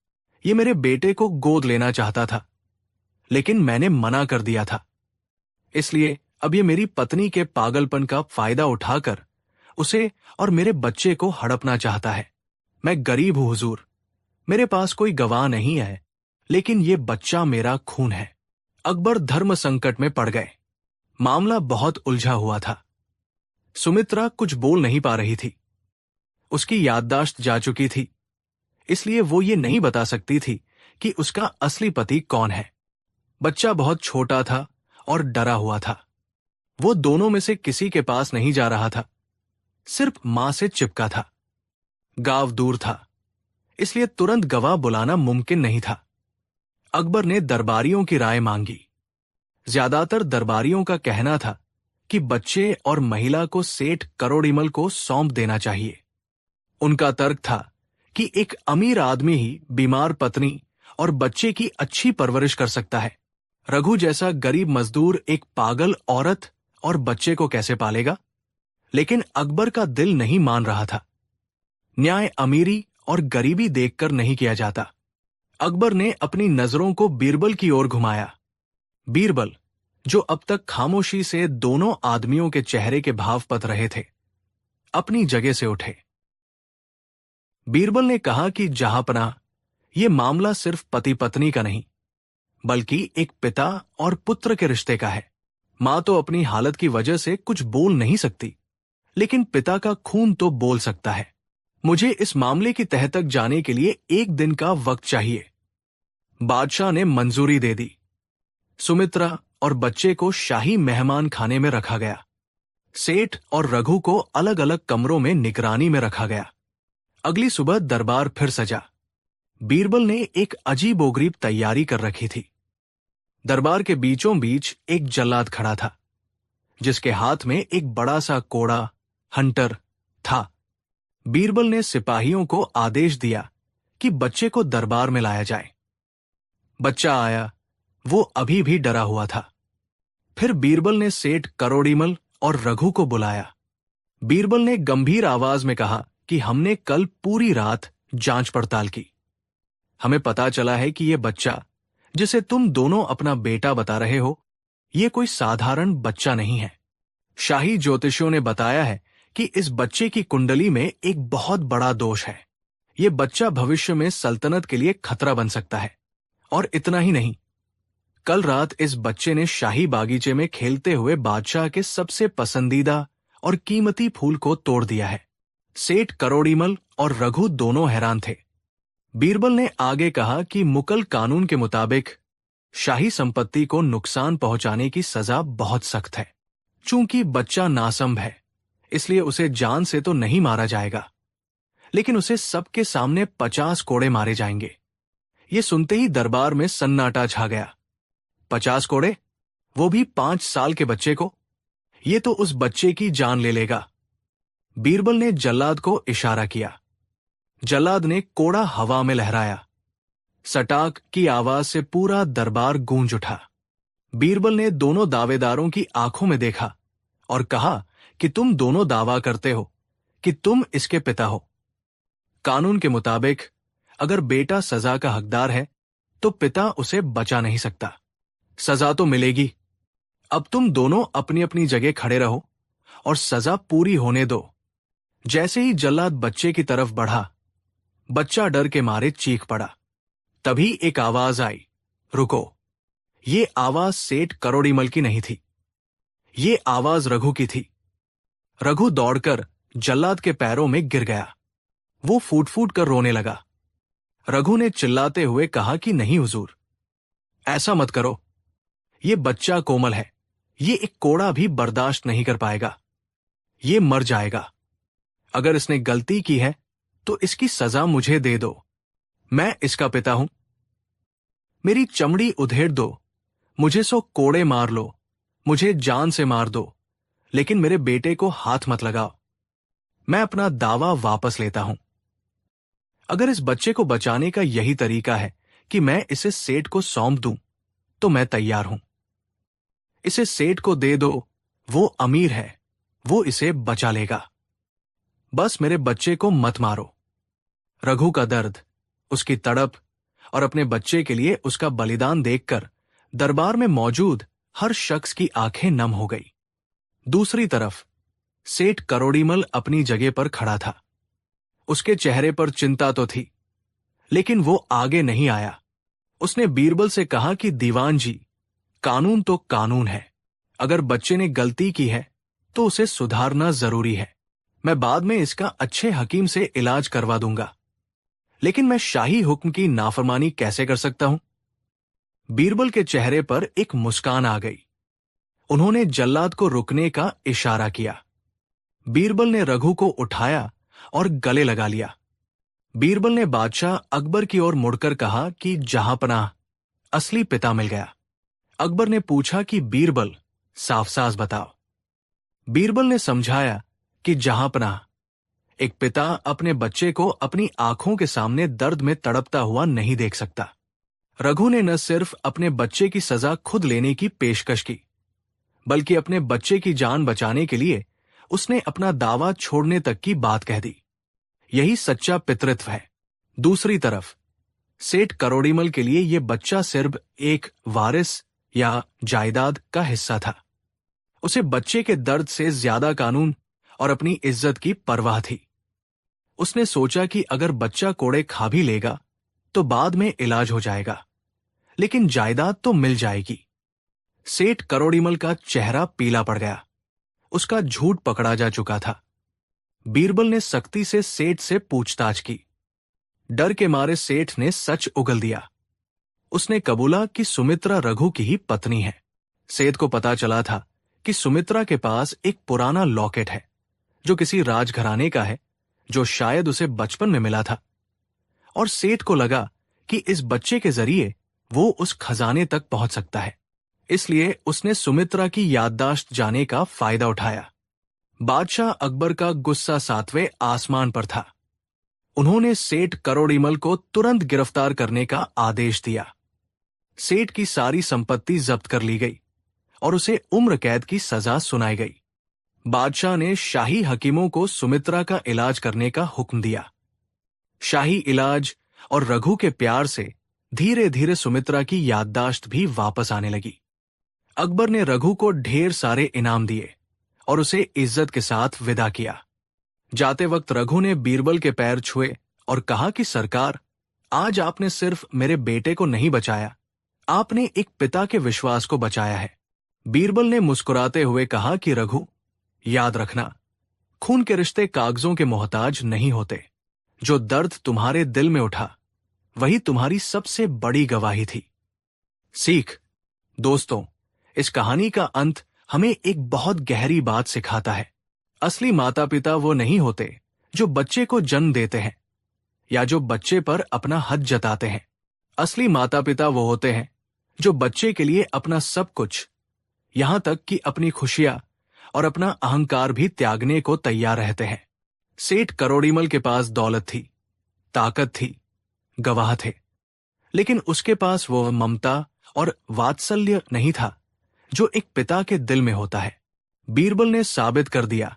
ये मेरे बेटे को गोद लेना चाहता था, लेकिन मैंने मना कर दिया था। इसलिए अब ये मेरी पत्नी के पागलपन का फायदा उठाकर उसे और मेरे बच्चे को हड़पना चाहता है। मैं गरीब हूं हुजूर, मेरे पास कोई गवाह नहीं है, लेकिन ये बच्चा मेरा खून है। अकबर धर्म संकट में पड़ गए। मामला बहुत उलझा हुआ था। सुमित्रा कुछ बोल नहीं पा रही थी। उसकी याददाश्त जा चुकी थी, इसलिए वो ये नहीं बता सकती थी कि उसका असली पति कौन है। बच्चा बहुत छोटा था और डरा हुआ था। वो दोनों में से किसी के पास नहीं जा रहा था, सिर्फ मां से चिपका था। गांव दूर था, इसलिए तुरंत गवाह बुलाना मुमकिन नहीं था। अकबर ने दरबारियों की राय मांगी। ज्यादातर दरबारियों का कहना था कि बच्चे और महिला को सेठ करोड़ीमल को सौंप देना चाहिए। उनका तर्क था कि एक अमीर आदमी ही बीमार पत्नी और बच्चे की अच्छी परवरिश कर सकता है। रघु जैसा गरीब मजदूर एक पागल औरत और बच्चे को कैसे पालेगा? लेकिन अकबर का दिल नहीं मान रहा था। न्याय अमीरी और गरीबी देखकर नहीं किया जाता। अकबर ने अपनी नजरों को बीरबल की ओर घुमाया। बीरबल, जो अब तक खामोशी से दोनों आदमियों के चेहरे के भाव पत रहे थे, अपनी जगह से उठे। बीरबल ने कहा कि जहांपनाह, यह मामला सिर्फ पति पत्नी का नहीं, बल्कि एक पिता और पुत्र के रिश्ते का है। मां तो अपनी हालत की वजह से कुछ बोल नहीं सकती, लेकिन पिता का खून तो बोल सकता है। मुझे इस मामले की तह तक जाने के लिए 1 दिन का वक्त चाहिए। बादशाह ने मंजूरी दे दी। सुमित्रा और बच्चे को शाही मेहमान खाने में रखा गया। सेठ और रघु को अलग अलग कमरों में निगरानी में रखा गया। अगली सुबह दरबार फिर सजा। बीरबल ने एक अजीबोगरीब तैयारी कर रखी थी। दरबार के बीचों बीच एक जल्लाद खड़ा था, जिसके हाथ में एक बड़ा सा कोड़ा हंटर था। बीरबल ने सिपाहियों को आदेश दिया कि बच्चे को दरबार में लाया जाए। बच्चा आया। वो अभी भी डरा हुआ था। फिर बीरबल ने सेठ करोड़ीमल और रघु को बुलाया। बीरबल ने गंभीर आवाज में कहा कि हमने कल पूरी रात जांच पड़ताल की। हमें पता चला है कि यह बच्चा, जिसे तुम दोनों अपना बेटा बता रहे हो, यह कोई साधारण बच्चा नहीं है। शाही ज्योतिषियों ने बताया है कि इस बच्चे की कुंडली में एक बहुत बड़ा दोष है। यह बच्चा भविष्य में सल्तनत के लिए खतरा बन सकता है। और इतना ही नहीं, कल रात इस बच्चे ने शाही बागीचे में खेलते हुए बादशाह के सबसे पसंदीदा और कीमती फूल को तोड़ दिया है। सेठ करोड़ीमल और रघु दोनों हैरान थे। बीरबल ने आगे कहा कि मुकल कानून के मुताबिक शाही संपत्ति को नुकसान पहुंचाने की सजा बहुत सख्त है। चूंकि बच्चा नासंभ है, इसलिए उसे जान से तो नहीं मारा जाएगा, लेकिन उसे सबके सामने 50 कोड़े मारे जाएंगे। ये सुनते ही दरबार में सन्नाटा छा गया। 50 कोड़े, वो भी 5 साल के बच्चे को? ये तो उस बच्चे की जान ले लेगा। बीरबल ने जल्लाद को इशारा किया। जल्लाद ने कोड़ा हवा में लहराया। सटाक की आवाज से पूरा दरबार गूंज उठा। बीरबल ने दोनों दावेदारों की आंखों में देखा और कहा कि तुम दोनों दावा करते हो कि तुम इसके पिता हो। कानून के मुताबिक अगर बेटा सजा का हकदार है तो पिता उसे बचा नहीं सकता। सजा तो मिलेगी। अब तुम दोनों अपनी अपनी जगह खड़े रहो और सजा पूरी होने दो। जैसे ही जल्लाद बच्चे की तरफ बढ़ा, बच्चा डर के मारे चीख पड़ा। तभी एक आवाज आई, रुको। ये आवाज सेठ करोड़ीमल की नहीं थी। ये आवाज रघु की थी। रघु दौड़कर जल्लाद के पैरों में गिर गया। वो फूट फूट कर रोने लगा। रघु ने चिल्लाते हुए कहा कि नहीं हुजूर, ऐसा मत करो। ये बच्चा कोमल है। ये एक कोड़ा भी बर्दाश्त नहीं कर पाएगा। ये मर जाएगा। अगर इसने गलती की है तो इसकी सजा मुझे दे दो। मैं इसका पिता हूं। मेरी चमड़ी उधेड़ दो। मुझे सो कोड़े मार लो। मुझे जान से मार दो, लेकिन मेरे बेटे को हाथ मत लगाओ। मैं अपना दावा वापस लेता हूं। अगर इस बच्चे को बचाने का यही तरीका है कि मैं इसे सेठ को सौंप दूं, तो मैं तैयार हूं। इसे सेठ को दे दो। वो अमीर है। वो इसे बचा लेगा। बस मेरे बच्चे को मत मारो। रघु का दर्द, उसकी तड़प और अपने बच्चे के लिए उसका बलिदान देखकर दरबार में मौजूद हर शख्स की आंखें नम हो गई। दूसरी तरफ सेठ करोड़ीमल अपनी जगह पर खड़ा था। उसके चेहरे पर चिंता तो थी, लेकिन वो आगे नहीं आया। उसने बीरबल से कहा कि दीवान जी, कानून तो कानून है। अगर बच्चे ने गलती की है तो उसे सुधारना जरूरी है। मैं बाद में इसका अच्छे हकीम से इलाज करवा दूंगा, लेकिन मैं शाही हुक्म की नाफरमानी कैसे कर सकता हूं? बीरबल के चेहरे पर एक मुस्कान आ गई। उन्होंने जल्लाद को रुकने का इशारा किया। बीरबल ने रघु को उठाया और गले लगा लिया। बीरबल ने बादशाह अकबर की ओर मुड़कर कहा कि जहांपनाह, असली पिता मिल गया। अकबर ने पूछा कि बीरबल, साफ साफ बताओ। बीरबल ने समझाया कि जहांपनाह, एक पिता अपने बच्चे को अपनी आंखों के सामने दर्द में तड़पता हुआ नहीं देख सकता। रघु ने न सिर्फ अपने बच्चे की सजा खुद लेने की पेशकश की, बल्कि अपने बच्चे की जान बचाने के लिए उसने अपना दावा छोड़ने तक की बात कह दी। यही सच्चा पितृत्व है। दूसरी तरफ सेठ करोड़ीमल के लिए यह बच्चा सिर्फ एक वारिस या जायदाद का हिस्सा था। उसे बच्चे के दर्द से ज्यादा कानून और अपनी इज्जत की परवाह थी। उसने सोचा कि अगर बच्चा कोड़े खा भी लेगा तो बाद में इलाज हो जाएगा, लेकिन जायदाद तो मिल जाएगी। सेठ करोड़ीमल का चेहरा पीला पड़ गया। उसका झूठ पकड़ा जा चुका था। बीरबल ने सख्ती से सेठ से पूछताछ की। डर के मारे सेठ ने सच उगल दिया। उसने कबूला कि सुमित्रा रघु की ही पत्नी है। सेठ को पता चला था कि सुमित्रा के पास एक पुराना लॉकेट है जो किसी राजघराने का है, जो शायद उसे बचपन में मिला था। और सेठ को लगा कि इस बच्चे के जरिए वो उस खजाने तक पहुंच सकता है। इसलिए उसने सुमित्रा की याददाश्त जाने का फायदा उठाया। बादशाह अकबर का गुस्सा 7वें आसमान पर था। उन्होंने सेठ करोड़ीमल को तुरंत गिरफ्तार करने का आदेश दिया। सेठ की सारी संपत्ति जब्त कर ली गई और उसे उम्र कैद की सजा सुनाई गई। बादशाह ने शाही हकीमों को सुमित्रा का इलाज करने का हुक्म दिया। शाही इलाज और रघु के प्यार से धीरे धीरे सुमित्रा की याददाश्त भी वापस आने लगी। अकबर ने रघु को ढेर सारे इनाम दिए और उसे इज्जत के साथ विदा किया। जाते वक्त रघु ने बीरबल के पैर छुए और कहा कि सरकार, आज आपने सिर्फ मेरे बेटे को नहीं बचाया, आपने एक पिता के विश्वास को बचाया है। बीरबल ने मुस्कुराते हुए कहा कि रघु, याद रखना, खून के रिश्ते कागजों के मोहताज नहीं होते। जो दर्द तुम्हारे दिल में उठा वही तुम्हारी सबसे बड़ी गवाही थी। सीख। दोस्तों, इस कहानी का अंत हमें एक बहुत गहरी बात सिखाता है। असली माता पिता वो नहीं होते जो बच्चे को जन्म देते हैं या जो बच्चे पर अपना हक जताते हैं। असली माता पिता वो होते हैं जो बच्चे के लिए अपना सब कुछ, यहां तक कि अपनी खुशियां और अपना अहंकार भी त्यागने को तैयार रहते हैं। सेठ करोड़ीमल के पास दौलत थी, ताकत थी, गवाह थे, लेकिन उसके पास वो ममता और वात्सल्य नहीं था जो एक पिता के दिल में होता है। बीरबल ने साबित कर दिया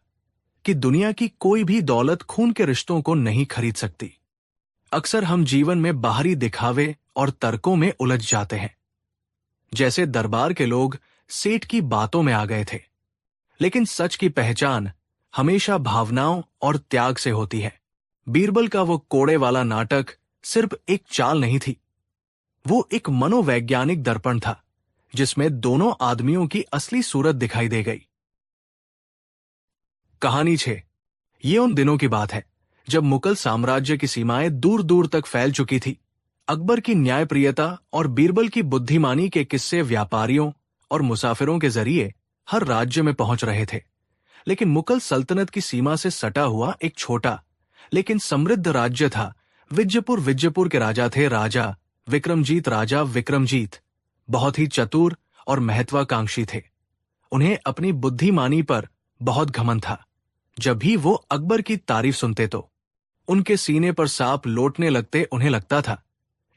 कि दुनिया की कोई भी दौलत खून के रिश्तों को नहीं खरीद सकती। अक्सर हम जीवन में बाहरी दिखावे और तर्कों में उलझ जाते हैं। जैसे दरबार के लोग सेठ की बातों में आ गए थे, लेकिन सच की पहचान हमेशा भावनाओं और त्याग से होती है। बीरबल का वो कोड़े वाला नाटक सिर्फ एक चाल नहीं थी, वो एक मनोवैज्ञानिक दर्पण था जिसमें दोनों आदमियों की असली सूरत दिखाई दे गई। कहानी 6। ये उन दिनों की बात है जब मुगल साम्राज्य की सीमाएं दूर दूर तक फैल चुकी थी। अकबर की न्यायप्रियता और बीरबल की बुद्धिमानी के किस्से व्यापारियों और मुसाफिरों के जरिए हर राज्य में पहुंच रहे थे। लेकिन मुगल सल्तनत की सीमा से सटा हुआ एक छोटा लेकिन समृद्ध राज्य था विजयपुर। विजयपुर के राजा थे राजा विक्रमजीत। राजा विक्रमजीत बहुत ही चतुर और महत्वाकांक्षी थे। उन्हें अपनी बुद्धिमानी पर बहुत घमंड था। जब भी वो अकबर की तारीफ सुनते तो उनके सीने पर सांप लौटने लगते। उन्हें लगता था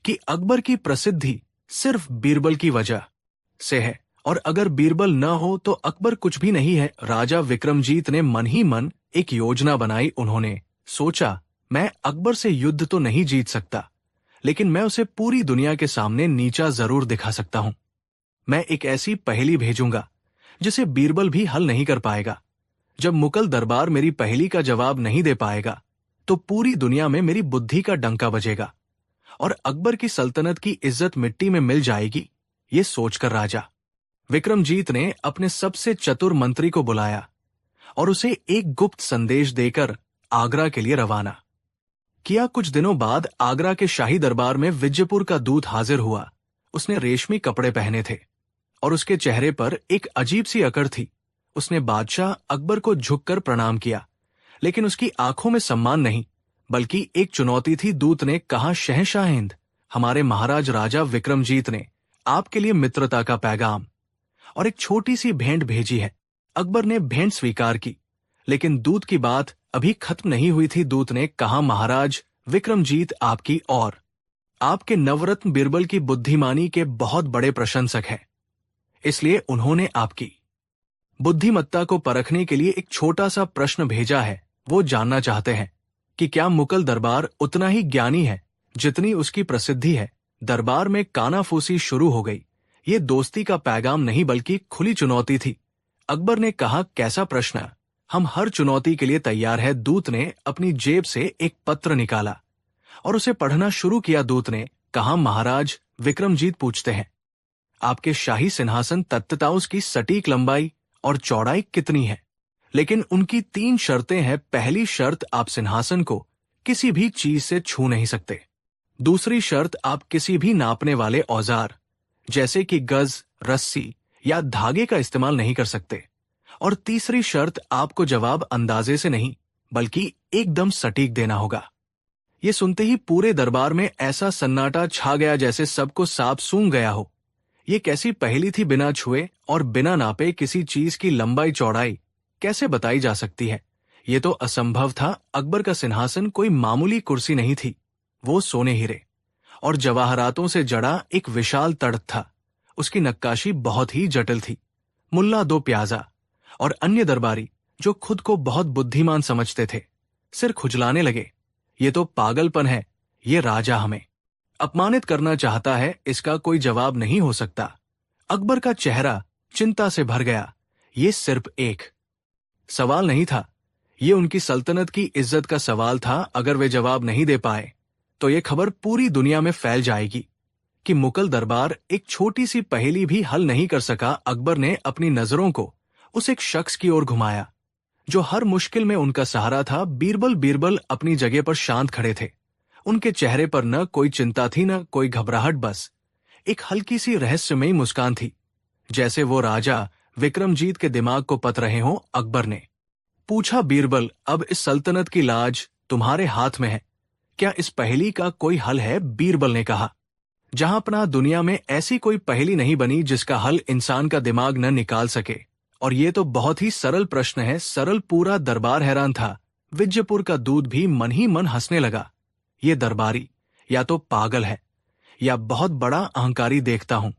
कि अकबर की प्रसिद्धि सिर्फ बीरबल की वजह से है, और अगर बीरबल न हो तो अकबर कुछ भी नहीं है। राजा विक्रमजीत ने मन ही मन एक योजना बनाई। उन्होंने सोचा, मैं अकबर से युद्ध तो नहीं जीत सकता, लेकिन मैं उसे पूरी दुनिया के सामने नीचा जरूर दिखा सकता हूं। मैं एक ऐसी पहेली भेजूंगा जिसे बीरबल भी हल नहीं कर पाएगा। जब मुगल दरबार मेरी पहेली का जवाब नहीं दे पाएगा तो पूरी दुनिया में मेरी बुद्धि का डंका बजेगा और अकबर की सल्तनत की इज्जत मिट्टी में मिल जाएगी। ये सोचकर राजा विक्रमजीत ने अपने सबसे चतुर मंत्री को बुलाया और उसे एक गुप्त संदेश देकर आगरा के लिए रवाना किया। कुछ दिनों बाद आगरा के शाही दरबार में विजयपुर का दूत हाजिर हुआ। उसने रेशमी कपड़े पहने थे और उसके चेहरे पर एक अजीब सी अकड़ थी। उसने बादशाह अकबर को झुककर प्रणाम किया, लेकिन उसकी आंखों में सम्मान नहीं बल्कि एक चुनौती थी। दूत ने कहा, शहंशाह हिंद, हमारे महाराज राजा विक्रमजीत ने आपके लिए मित्रता का पैगाम और एक छोटी सी भेंट भेजी है। अकबर ने भेंट स्वीकार की, लेकिन दूत की बात अभी खत्म नहीं हुई थी। दूत ने कहा, महाराज विक्रमजीत आपकी और आपके नवरत्न बीरबल की बुद्धिमानी के बहुत बड़े प्रशंसक हैं, इसलिए उन्होंने आपकी बुद्धिमत्ता को परखने के लिए एक छोटा सा प्रश्न भेजा है। वो जानना चाहते हैं कि क्या मुगल दरबार उतना ही ज्ञानी है जितनी उसकी प्रसिद्धि है। दरबार में कानाफूसी शुरू हो गई। ये दोस्ती का पैगाम नहीं बल्कि खुली चुनौती थी। अकबर ने कहा, कैसा प्रश्न, हम हर चुनौती के लिए तैयार है। दूत ने अपनी जेब से एक पत्र निकाला और उसे पढ़ना शुरू किया। दूत ने कहा, महाराज विक्रमजीत पूछते हैं, आपके शाही सिंहासन तख्ता उसकी सटीक लंबाई और चौड़ाई कितनी है, लेकिन उनकी 3 शर्तें हैं। पहली शर्त, आप सिंहासन को किसी भी चीज से छू नहीं सकते। दूसरी शर्त, आप किसी भी नापने वाले औजार जैसे कि गज, रस्सी या धागे का इस्तेमाल नहीं कर सकते। और तीसरी शर्त, आपको जवाब अंदाजे से नहीं बल्कि एकदम सटीक देना होगा। ये सुनते ही पूरे दरबार में ऐसा सन्नाटा छा गया जैसे सबको सांप सूंघ गया हो। ये कैसी पहेली थी, बिना छुए और बिना नापे किसी चीज की लंबाई चौड़ाई कैसे बताई जा सकती है। ये तो असंभव था। अकबर का सिंहासन कोई मामूली कुर्सी नहीं थी, वो सोने हीरे और जवाहरातों से जड़ा एक विशाल तख्त था। उसकी नक्काशी बहुत ही जटिल थी। मुल्ला दो प्याजा और अन्य दरबारी जो खुद को बहुत बुद्धिमान समझते थे, सिर खुजलाने लगे। ये तो पागलपन है, ये राजा हमें अपमानित करना चाहता है, इसका कोई जवाब नहीं हो सकता। अकबर का चेहरा चिंता से भर गया। ये सिर्फ एक सवाल नहीं था, ये उनकी सल्तनत की इज्जत का सवाल था। अगर वे जवाब नहीं दे पाए तो ये खबर पूरी दुनिया में फैल जाएगी कि मुगल दरबार एक छोटी सी पहेली भी हल नहीं कर सका। अकबर ने अपनी नजरों को उस एक शख्स की ओर घुमाया जो हर मुश्किल में उनका सहारा था। बीरबल। बीरबल अपनी जगह पर शांत खड़े थे। उनके चेहरे पर न कोई चिंता थी न कोई घबराहट, बस एक हल्की सी रहस्यमयी मुस्कान थी, जैसे वो राजा विक्रमजीत के दिमाग को पत रहे हों। अकबर ने पूछा, बीरबल, अब इस सल्तनत की लाज तुम्हारे हाथ में है, क्या इस पहेली का कोई हल है? बीरबल ने कहा, जहां अपना दुनिया में ऐसी कोई पहेली नहीं बनी जिसका हल इंसान का दिमाग न निकाल सके और ये तो बहुत ही सरल प्रश्न है, सरल। पूरा दरबार हैरान था। विजयपुर का दूत भी मन ही मन हंसने लगा। ये दरबारी या तो पागल है या बहुत बड़ा अहंकारी, देखता हूं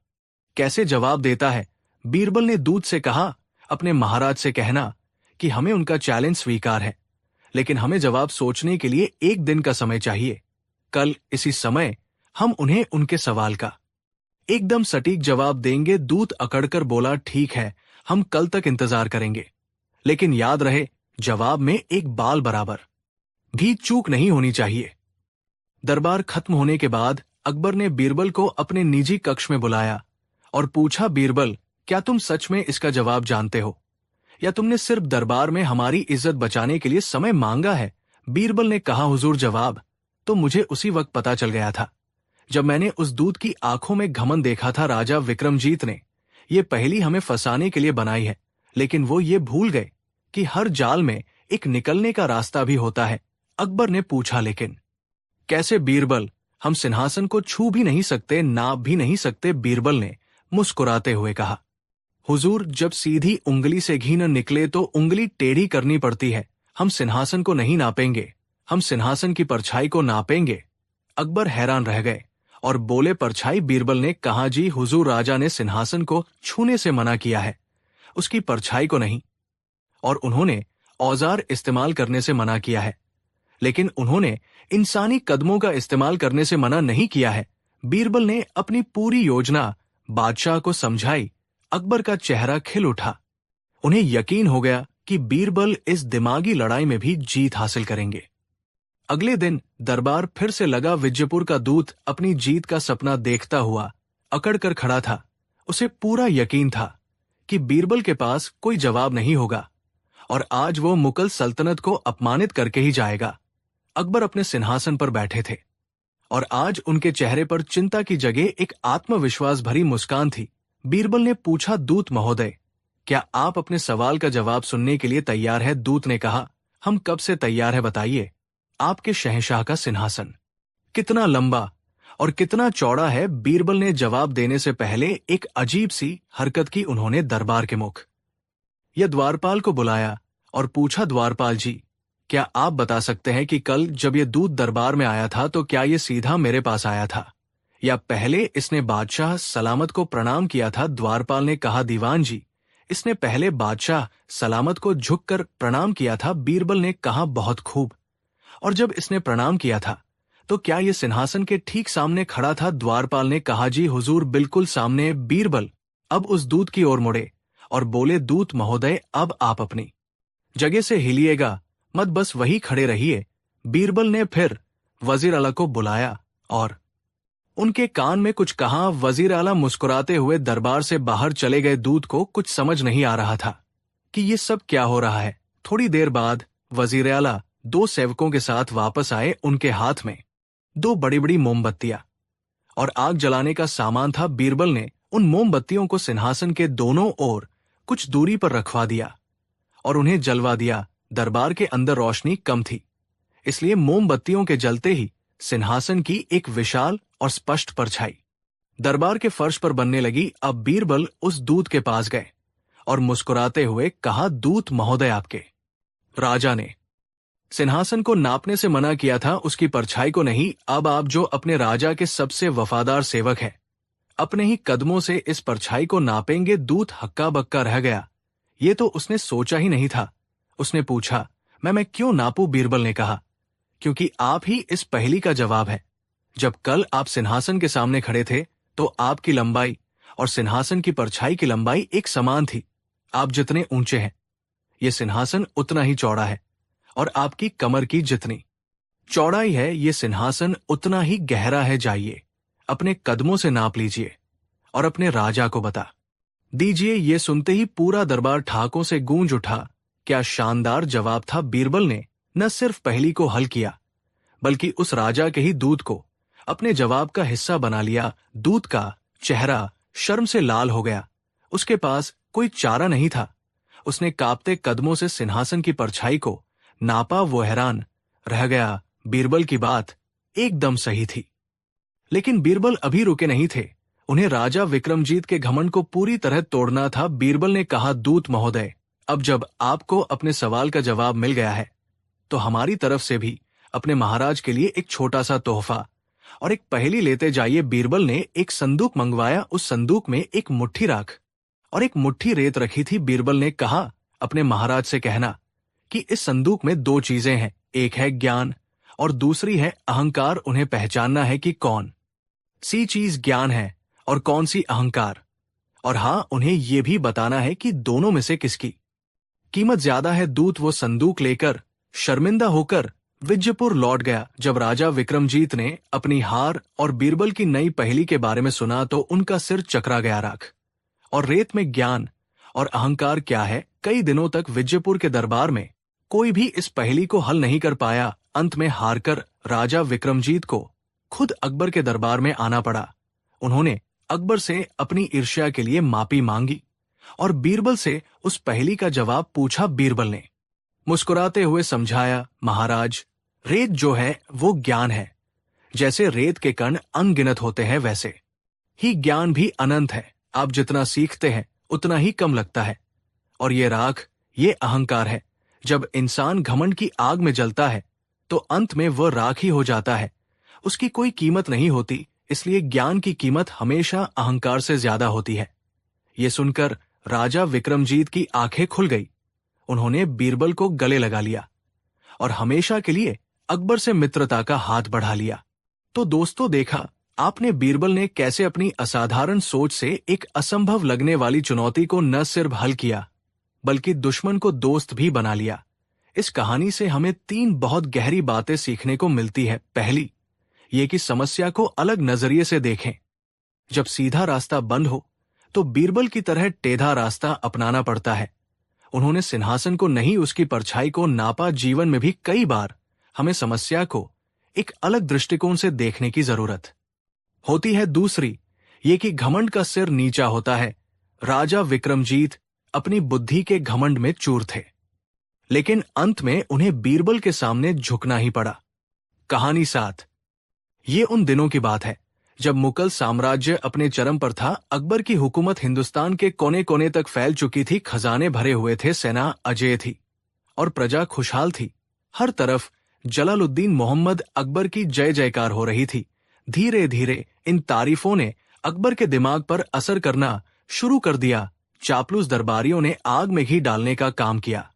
कैसे जवाब देता है। बीरबल ने दूत से कहा, अपने महाराज से कहना कि हमें उनका चैलेंज स्वीकार है, लेकिन हमें जवाब सोचने के लिए 1 दिन का समय चाहिए। कल इसी समय हम उन्हें उनके सवाल का एकदम सटीक जवाब देंगे। दूत अकड़कर बोला, ठीक है, हम कल तक इंतजार करेंगे, लेकिन याद रहे जवाब में एक बाल बराबर भी चूक नहीं होनी चाहिए। दरबार खत्म होने के बाद अकबर ने बीरबल को अपने निजी कक्ष में बुलाया और पूछा, बीरबल, क्या तुम सच में इसका जवाब जानते हो या तुमने सिर्फ दरबार में हमारी इज्जत बचाने के लिए समय मांगा है? बीरबल ने कहा, हुजूर, जवाब तो मुझे उसी वक्त पता चल गया था जब मैंने उस दूत की आंखों में घमंड देखा था। राजा विक्रमजीत ने ये पहेली हमें फंसाने के लिए बनाई है, लेकिन वो ये भूल गए कि हर जाल में एक निकलने का रास्ता भी होता है। अकबर ने पूछा, लेकिन कैसे? बीरबल, हम सिंहासन को छू भी नहीं सकते, नाप भी नहीं सकते। बीरबल ने मुस्कुराते हुए कहा, हुजूर, जब सीधी उंगली से घी न निकले तो उंगली टेढ़ी करनी पड़ती है। हम सिंहासन को नहीं नापेंगे, हम सिंहासन की परछाई को नापेंगे। अकबर हैरान रह गए और बोले, परछाई? बीरबल ने कहा, जी हुजूर, राजा ने सिंहासन को छूने से मना किया है, उसकी परछाई को नहीं। और उन्होंने औजार इस्तेमाल करने से मना किया है, लेकिन उन्होंने इंसानी कदमों का इस्तेमाल करने से मना नहीं किया है। बीरबल ने अपनी पूरी योजना बादशाह को समझाई। अकबर का चेहरा खिल उठा। उन्हें यकीन हो गया कि बीरबल इस दिमागी लड़ाई में भी जीत हासिल करेंगे। अगले दिन दरबार फिर से लगा। विजयपुर का दूत अपनी जीत का सपना देखता हुआ अकड़ कर खड़ा था। उसे पूरा यकीन था कि बीरबल के पास कोई जवाब नहीं होगा और आज वो मुगल सल्तनत को अपमानित करके ही जाएगा। अकबर अपने सिंहासन पर बैठे थे और आज उनके चेहरे पर चिंता की जगह एक आत्मविश्वास भरी मुस्कान थी। बीरबल ने पूछा, दूत महोदय, क्या आप अपने सवाल का जवाब सुनने के लिए तैयार है? दूत ने कहा, हम कब से तैयार है, बताइए। आपके शहंशाह का सिंहासन कितना लंबा और कितना चौड़ा है? बीरबल ने जवाब देने से पहले एक अजीब सी हरकत की। उन्होंने दरबार के मुख या द्वारपाल को बुलाया और पूछा, द्वारपाल जी, क्या आप बता सकते हैं कि कल जब ये दूत दरबार में आया था तो क्या ये सीधा मेरे पास आया था या पहले इसने बादशाह सलामत को प्रणाम किया था? द्वारपाल ने कहा, दीवान जी, इसने पहले बादशाह सलामत को झुककर प्रणाम किया था। बीरबल ने कहा, बहुत खूब। और जब इसने प्रणाम किया था तो क्या ये सिंहासन के ठीक सामने खड़ा था? द्वारपाल ने कहा, जी हुजूर, बिल्कुल सामने। बीरबल अब उस दूत की ओर मुड़े और बोले, दूत महोदय, अब आप अपनी जगह से हिलिएगा मत, बस वही खड़े रहिए। बीरबल ने फिर वजीर आला को बुलाया और उनके कान में कुछ कहा। वजीर आला मुस्कुराते हुए दरबार से बाहर चले गए। दूत को कुछ समझ नहीं आ रहा था कि ये सब क्या हो रहा है। थोड़ी देर बाद वजीर आला 2 सेवकों के साथ वापस आए। उनके हाथ में 2 बड़ी बड़ी मोमबत्तियां और आग जलाने का सामान था। बीरबल ने उन मोमबत्तियों को सिंहासन के दोनों ओर कुछ दूरी पर रखवा दिया और उन्हें जलवा दिया। दरबार के अंदर रोशनी कम थी, इसलिए मोमबत्तियों के जलते ही सिंहासन की एक विशाल और स्पष्ट परछाई दरबार के फर्श पर बनने लगी। अब बीरबल उस दूत के पास गए और मुस्कुराते हुए कहा, दूत महोदय, आपके राजा ने सिंहासन को नापने से मना किया था, उसकी परछाई को नहीं। अब आप जो अपने राजा के सबसे वफादार सेवक हैं, अपने ही कदमों से इस परछाई को नापेंगे। दूत हक्का बक्का रह गया। ये तो उसने सोचा ही नहीं था। उसने पूछा, मैं क्यों नापूं? बीरबल ने कहा, क्योंकि आप ही इस पहेली का जवाब है। जब कल आप सिंहासन के सामने खड़े थे तो आपकी लंबाई और सिंहासन की परछाई की लंबाई एक समान थी। आप जितने ऊंचे हैं, ये सिंहासन उतना ही चौड़ा है, और आपकी कमर की जितनी चौड़ाई है, ये सिंहासन उतना ही गहरा है। जाइए, अपने कदमों से नाप लीजिए और अपने राजा को बता दीजिए। ये सुनते ही पूरा दरबार ठाकों से गूंज उठा। क्या शानदार जवाब था! बीरबल ने न सिर्फ पहेली को हल किया, बल्कि उस राजा के ही दूत को अपने जवाब का हिस्सा बना लिया। दूत का चेहरा शर्म से लाल हो गया। उसके पास कोई चारा नहीं था। उसने कांपते कदमों से सिंहासन की परछाई को नापा। वो हैरान रह गया। बीरबल की बात एकदम सही थी। लेकिन बीरबल अभी रुके नहीं थे। उन्हें राजा विक्रमजीत के घमंड को पूरी तरह तोड़ना था। बीरबल ने कहा, दूत महोदय, अब जब आपको अपने सवाल का जवाब मिल गया है तो हमारी तरफ से भी अपने महाराज के लिए एक छोटा सा तोहफा और एक पहेली लेते जाइए। बीरबल ने एक संदूक मंगवाया। उस संदूक में एक मुट्ठी राख और एक मुट्ठी रेत रखी थी। बीरबल ने कहा, अपने महाराज से कहना कि इस संदूक में दो चीजें हैं, एक है ज्ञान और दूसरी है अहंकार। उन्हें पहचानना है कि कौन सी चीज ज्ञान है और कौन सी अहंकार, और हाँ, उन्हें यह भी बताना है कि दोनों में से किसकी कीमत ज्यादा है। दूत वो संदूक लेकर शर्मिंदा होकर विजयपुर लौट गया। जब राजा विक्रमजीत ने अपनी हार और बीरबल की नई पहेली के बारे में सुना तो उनका सिर चकरा गया। राख और रेत में ज्ञान और अहंकार क्या है? कई दिनों तक विजयपुर के दरबार में कोई भी इस पहेली को हल नहीं कर पाया। अंत में हारकर राजा विक्रमजीत को खुद अकबर के दरबार में आना पड़ा। उन्होंने अकबर से अपनी ईर्ष्या के लिए माफी मांगी और बीरबल से उस पहेली का जवाब पूछा। बीरबल ने मुस्कुराते हुए समझाया, महाराज, रेत जो है वो ज्ञान है। जैसे रेत के कण अनगिनत होते हैं वैसे ही ज्ञान भी अनंत है। आप जितना सीखते हैं उतना ही कम लगता है। और ये राख, ये अहंकार है। जब इंसान घमंड की आग में जलता है तो अंत में वह राख ही हो जाता है, उसकी कोई कीमत नहीं होती। इसलिए ज्ञान की कीमत हमेशा अहंकार से ज्यादा होती है। ये सुनकर राजा विक्रमजीत की आंखें खुल गई। उन्होंने बीरबल को गले लगा लिया और हमेशा के लिए अकबर से मित्रता का हाथ बढ़ा लिया। तो दोस्तों, देखा आपने बीरबल ने कैसे अपनी असाधारण सोच से एक असंभव लगने वाली चुनौती को न सिर्फ हल किया बल्कि दुश्मन को दोस्त भी बना लिया। इस कहानी से हमें 3 बहुत गहरी बातें सीखने को मिलती है। पहली, ये कि समस्या को अलग नजरिए से देखें। जब सीधा रास्ता बंद हो तो बीरबल की तरह टेढ़ा रास्ता अपनाना पड़ता है। उन्होंने सिंहासन को नहीं, उसकी परछाई को नापा। जीवन में भी कई बार हमें समस्या को एक अलग दृष्टिकोण से देखने की जरूरत होती है। दूसरी, ये कि घमंड का सिर नीचा होता है। राजा विक्रमजीत अपनी बुद्धि के घमंड में चूर थे, लेकिन अंत में उन्हें बीरबल के सामने झुकना ही पड़ा। कहानी 7। ये उन दिनों की बात है जब मुगल साम्राज्य अपने चरम पर था। अकबर की हुकूमत हिंदुस्तान के कोने कोने तक फैल चुकी थी। खजाने भरे हुए थे, सेना अजेय थी और प्रजा खुशहाल थी। हर तरफ जलालुद्दीन मोहम्मद अकबर की जय जयकार हो रही थी। धीरे धीरे इन तारीफों ने अकबर के दिमाग पर असर करना शुरू कर दिया। चापलूस दरबारियों ने आग में घी डालने का काम किया।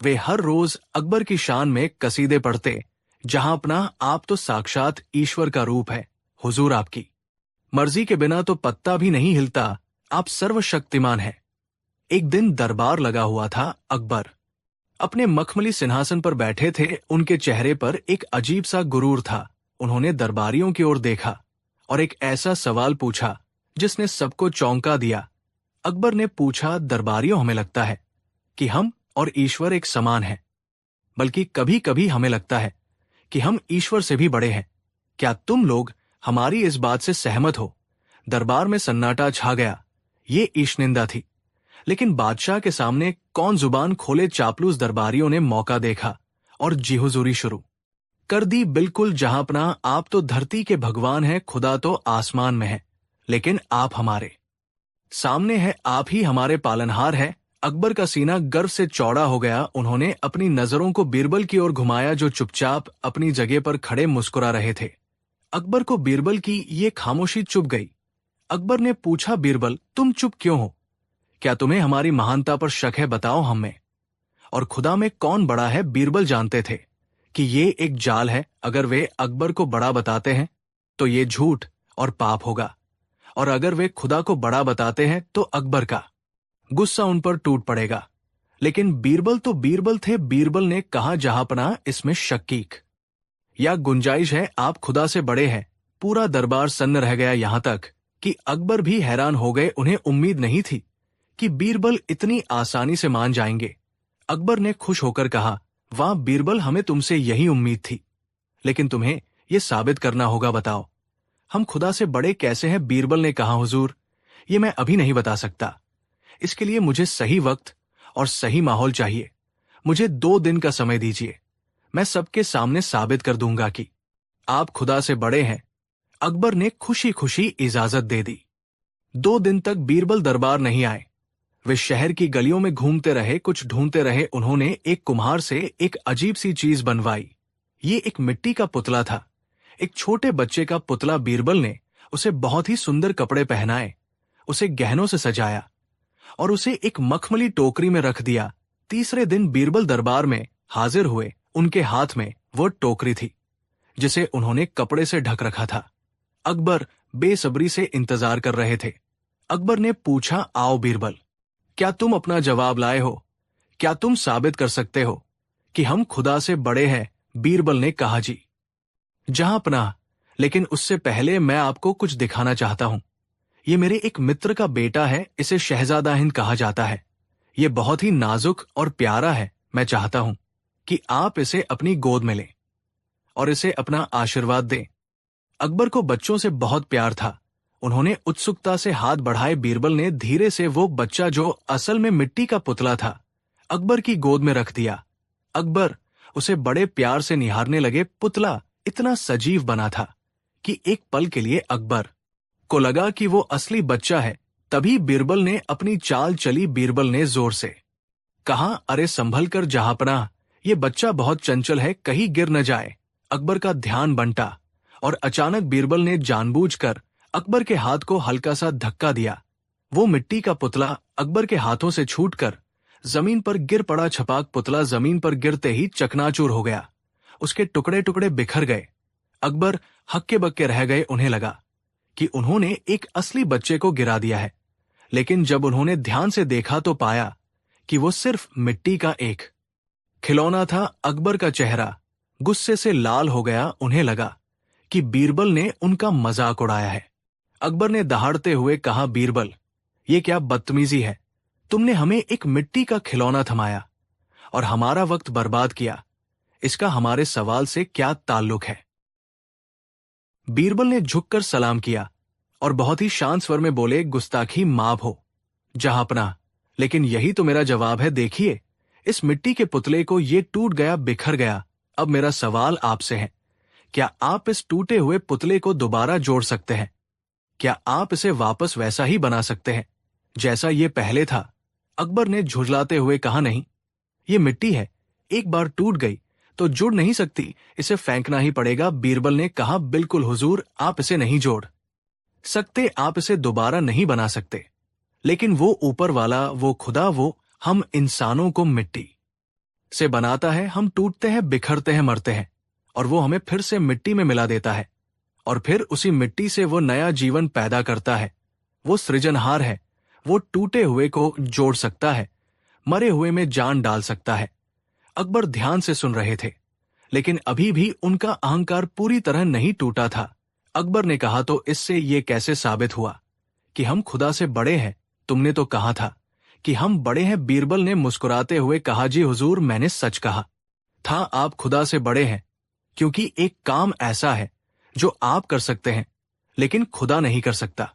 वे हर रोज अकबर की शान में कसीदे पढ़ते, जहां अपना आप तो साक्षात ईश्वर का रूप है, हुजूर आपकी मर्जी के बिना तो पत्ता भी नहीं हिलता, आप सर्वशक्तिमान हैं। एक दिन दरबार लगा हुआ था। अकबर अपने मखमली सिंहासन पर बैठे थे। उनके चेहरे पर एक अजीब सा गुरूर था। उन्होंने दरबारियों की ओर देखा और एक ऐसा सवाल पूछा जिसने सबको चौंका दिया। अकबर ने पूछा, दरबारियों, हमें लगता है कि हम और ईश्वर एक समान हैं, बल्कि कभी कभी हमें लगता है कि हम ईश्वर से भी बड़े हैं। क्या तुम लोग हमारी इस बात से सहमत हो? दरबार में सन्नाटा छा गया। ये ईशनिंदा थी, लेकिन बादशाह के सामने कौन जुबान खोले? चापलूस दरबारियों ने मौका देखा और जी हुजूरी शुरू कर दी। बिल्कुल, जहां अपना आप तो धरती के भगवान है, खुदा तो आसमान में है, लेकिन आप हमारे सामने है, आप ही हमारे पालनहार है। अकबर का सीना गर्व से चौड़ा हो गया। उन्होंने अपनी नजरों को बीरबल की ओर घुमाया, जो चुपचाप अपनी जगह पर खड़े मुस्कुरा रहे थे। अकबर को बीरबल की ये खामोशी चुभ गई। अकबर ने पूछा, बीरबल, तुम चुप क्यों हो? क्या तुम्हें हमारी महानता पर शक है? बताओ हमें। और खुदा में कौन बड़ा है? बीरबल जानते थे कि ये एक जाल है। अगर वे अकबर को बड़ा बताते हैं तो ये झूठ और पाप होगा, और अगर वे खुदा को बड़ा बताते हैं तो अकबर का गुस्सा उन पर टूट पड़ेगा। लेकिन बीरबल तो बीरबल थे। बीरबल ने कहा, जहांपना, इसमें शक्कीक या गुंजाइश है, आप खुदा से बड़े हैं। पूरा दरबार सन्न रह गया, यहां तक कि अकबर भी हैरान हो गए। उन्हें उम्मीद नहीं थी कि बीरबल इतनी आसानी से मान जाएंगे। अकबर ने खुश होकर कहा, वाह बीरबल, हमें तुमसे यही उम्मीद थी, लेकिन तुम्हें यह साबित करना होगा। बताओ, हम खुदा से बड़े कैसे हैं? बीरबल ने कहा, हुजूर, ये मैं अभी नहीं बता सकता। इसके लिए मुझे सही वक्त और सही माहौल चाहिए। मुझे 2 दिन का समय दीजिए। मैं सबके सामने साबित कर दूंगा कि आप खुदा से बड़े हैं। अकबर ने खुशी खुशी इजाजत दे दी। 2 दिन तक बीरबल दरबार नहीं आए। वे शहर की गलियों में घूमते रहे, कुछ ढूंढते रहे। उन्होंने एक कुम्हार से एक अजीब सी चीज बनवाई। ये एक मिट्टी का पुतला था, एक छोटे बच्चे का पुतला। बीरबल ने उसे बहुत ही सुंदर कपड़े पहनाए, उसे गहनों से सजाया और उसे एक मखमली टोकरी में रख दिया। तीसरे दिन बीरबल दरबार में हाजिर हुए। उनके हाथ में वो टोकरी थी जिसे उन्होंने कपड़े से ढक रखा था। अकबर बेसब्री से इंतजार कर रहे थे। अकबर ने पूछा, आओ बीरबल, क्या तुम अपना जवाब लाए हो? क्या तुम साबित कर सकते हो कि हम खुदा से बड़े हैं? बीरबल ने कहा, जी जहां पनाह, लेकिन उससे पहले मैं आपको कुछ दिखाना चाहता हूं। ये मेरे एक मित्र का बेटा है, इसे शहजादा हिंद कहा जाता है। ये बहुत ही नाजुक और प्यारा है। मैं चाहता हूं कि आप इसे अपनी गोद में लें और इसे अपना आशीर्वाद दें। अकबर को बच्चों से बहुत प्यार था। उन्होंने उत्सुकता से हाथ बढ़ाए। बीरबल ने धीरे से वो बच्चा, जो असल में मिट्टी का पुतला था, अकबर की गोद में रख दिया। अकबर उसे बड़े प्यार से निहारने लगे। पुतला इतना सजीव बना था कि एक पल के लिए अकबर को लगा कि वो असली बच्चा है। तभी बीरबल ने अपनी चाल चली। बीरबल ने जोर से कहा, अरे संभल कर जहांपनाह, ये बच्चा बहुत चंचल है, कहीं गिर न जाए। अकबर का ध्यान बंटा और अचानक बीरबल ने जानबूझकर अकबर के हाथ को हल्का सा धक्का दिया। वो मिट्टी का पुतला अकबर के हाथों से छूटकर जमीन पर गिर पड़ा। छपाक पुतला जमीन पर गिरते ही चकनाचूर हो गया, उसके टुकड़े टुकड़े बिखर गए। अकबर हक्के बक्के रह गए। उन्हें लगा कि उन्होंने एक असली बच्चे को गिरा दिया है, लेकिन जब उन्होंने ध्यान से देखा तो पाया कि वो सिर्फ मिट्टी का एक खिलौना था। अकबर का चेहरा गुस्से से लाल हो गया। उन्हें लगा कि बीरबल ने उनका मजाक उड़ाया है। अकबर ने दहाड़ते हुए कहा, बीरबल, ये क्या बदतमीजी है? तुमने हमें एक मिट्टी का खिलौना थमाया और हमारा वक्त बर्बाद किया। इसका हमारे सवाल से क्या ताल्लुक है? बीरबल ने झुककर सलाम किया और बहुत ही शांत स्वर में बोले, गुस्ताखी माफ हो जहांपनाह, लेकिन यही तो मेरा जवाब है। देखिए, इस मिट्टी के पुतले को ये टूट गया, बिखर गया। अब मेरा सवाल आपसे है, क्या आप इस टूटे हुए पुतले को दोबारा जोड़ सकते हैं? क्या आप इसे वापस वैसा ही बना सकते हैं जैसा ये पहले था? अकबर ने झुरलाते हुए कहा, नहीं, ये मिट्टी है, एक बार टूट गई तो जुड़ नहीं सकती, इसे फेंकना ही पड़ेगा। बीरबल ने कहा, बिल्कुल हुजूर, आप इसे नहीं जोड़ सकते, आप इसे दोबारा नहीं बना सकते, लेकिन वो ऊपर वाला, वो खुदा, वो हम इंसानों को मिट्टी से बनाता है। हम टूटते हैं, बिखरते हैं, मरते हैं, और वो हमें फिर से मिट्टी में मिला देता है और फिर उसी मिट्टी से वो नया जीवन पैदा करता है। वो सृजनहार है, वो टूटे हुए को जोड़ सकता है, मरे हुए में जान डाल सकता है। अकबर ध्यान से सुन रहे थे, लेकिन अभी भी उनका अहंकार पूरी तरह नहीं टूटा था। अकबर ने कहा, तो इससे ये कैसे साबित हुआ कि हम खुदा से बड़े हैं? तुमने तो कहा था कि हम बड़े हैं। बीरबल ने मुस्कुराते हुए कहा, जी हुजूर, मैंने सच कहा था, आप खुदा से बड़े हैं, क्योंकि एक काम ऐसा है जो आप कर सकते हैं लेकिन खुदा नहीं कर सकता।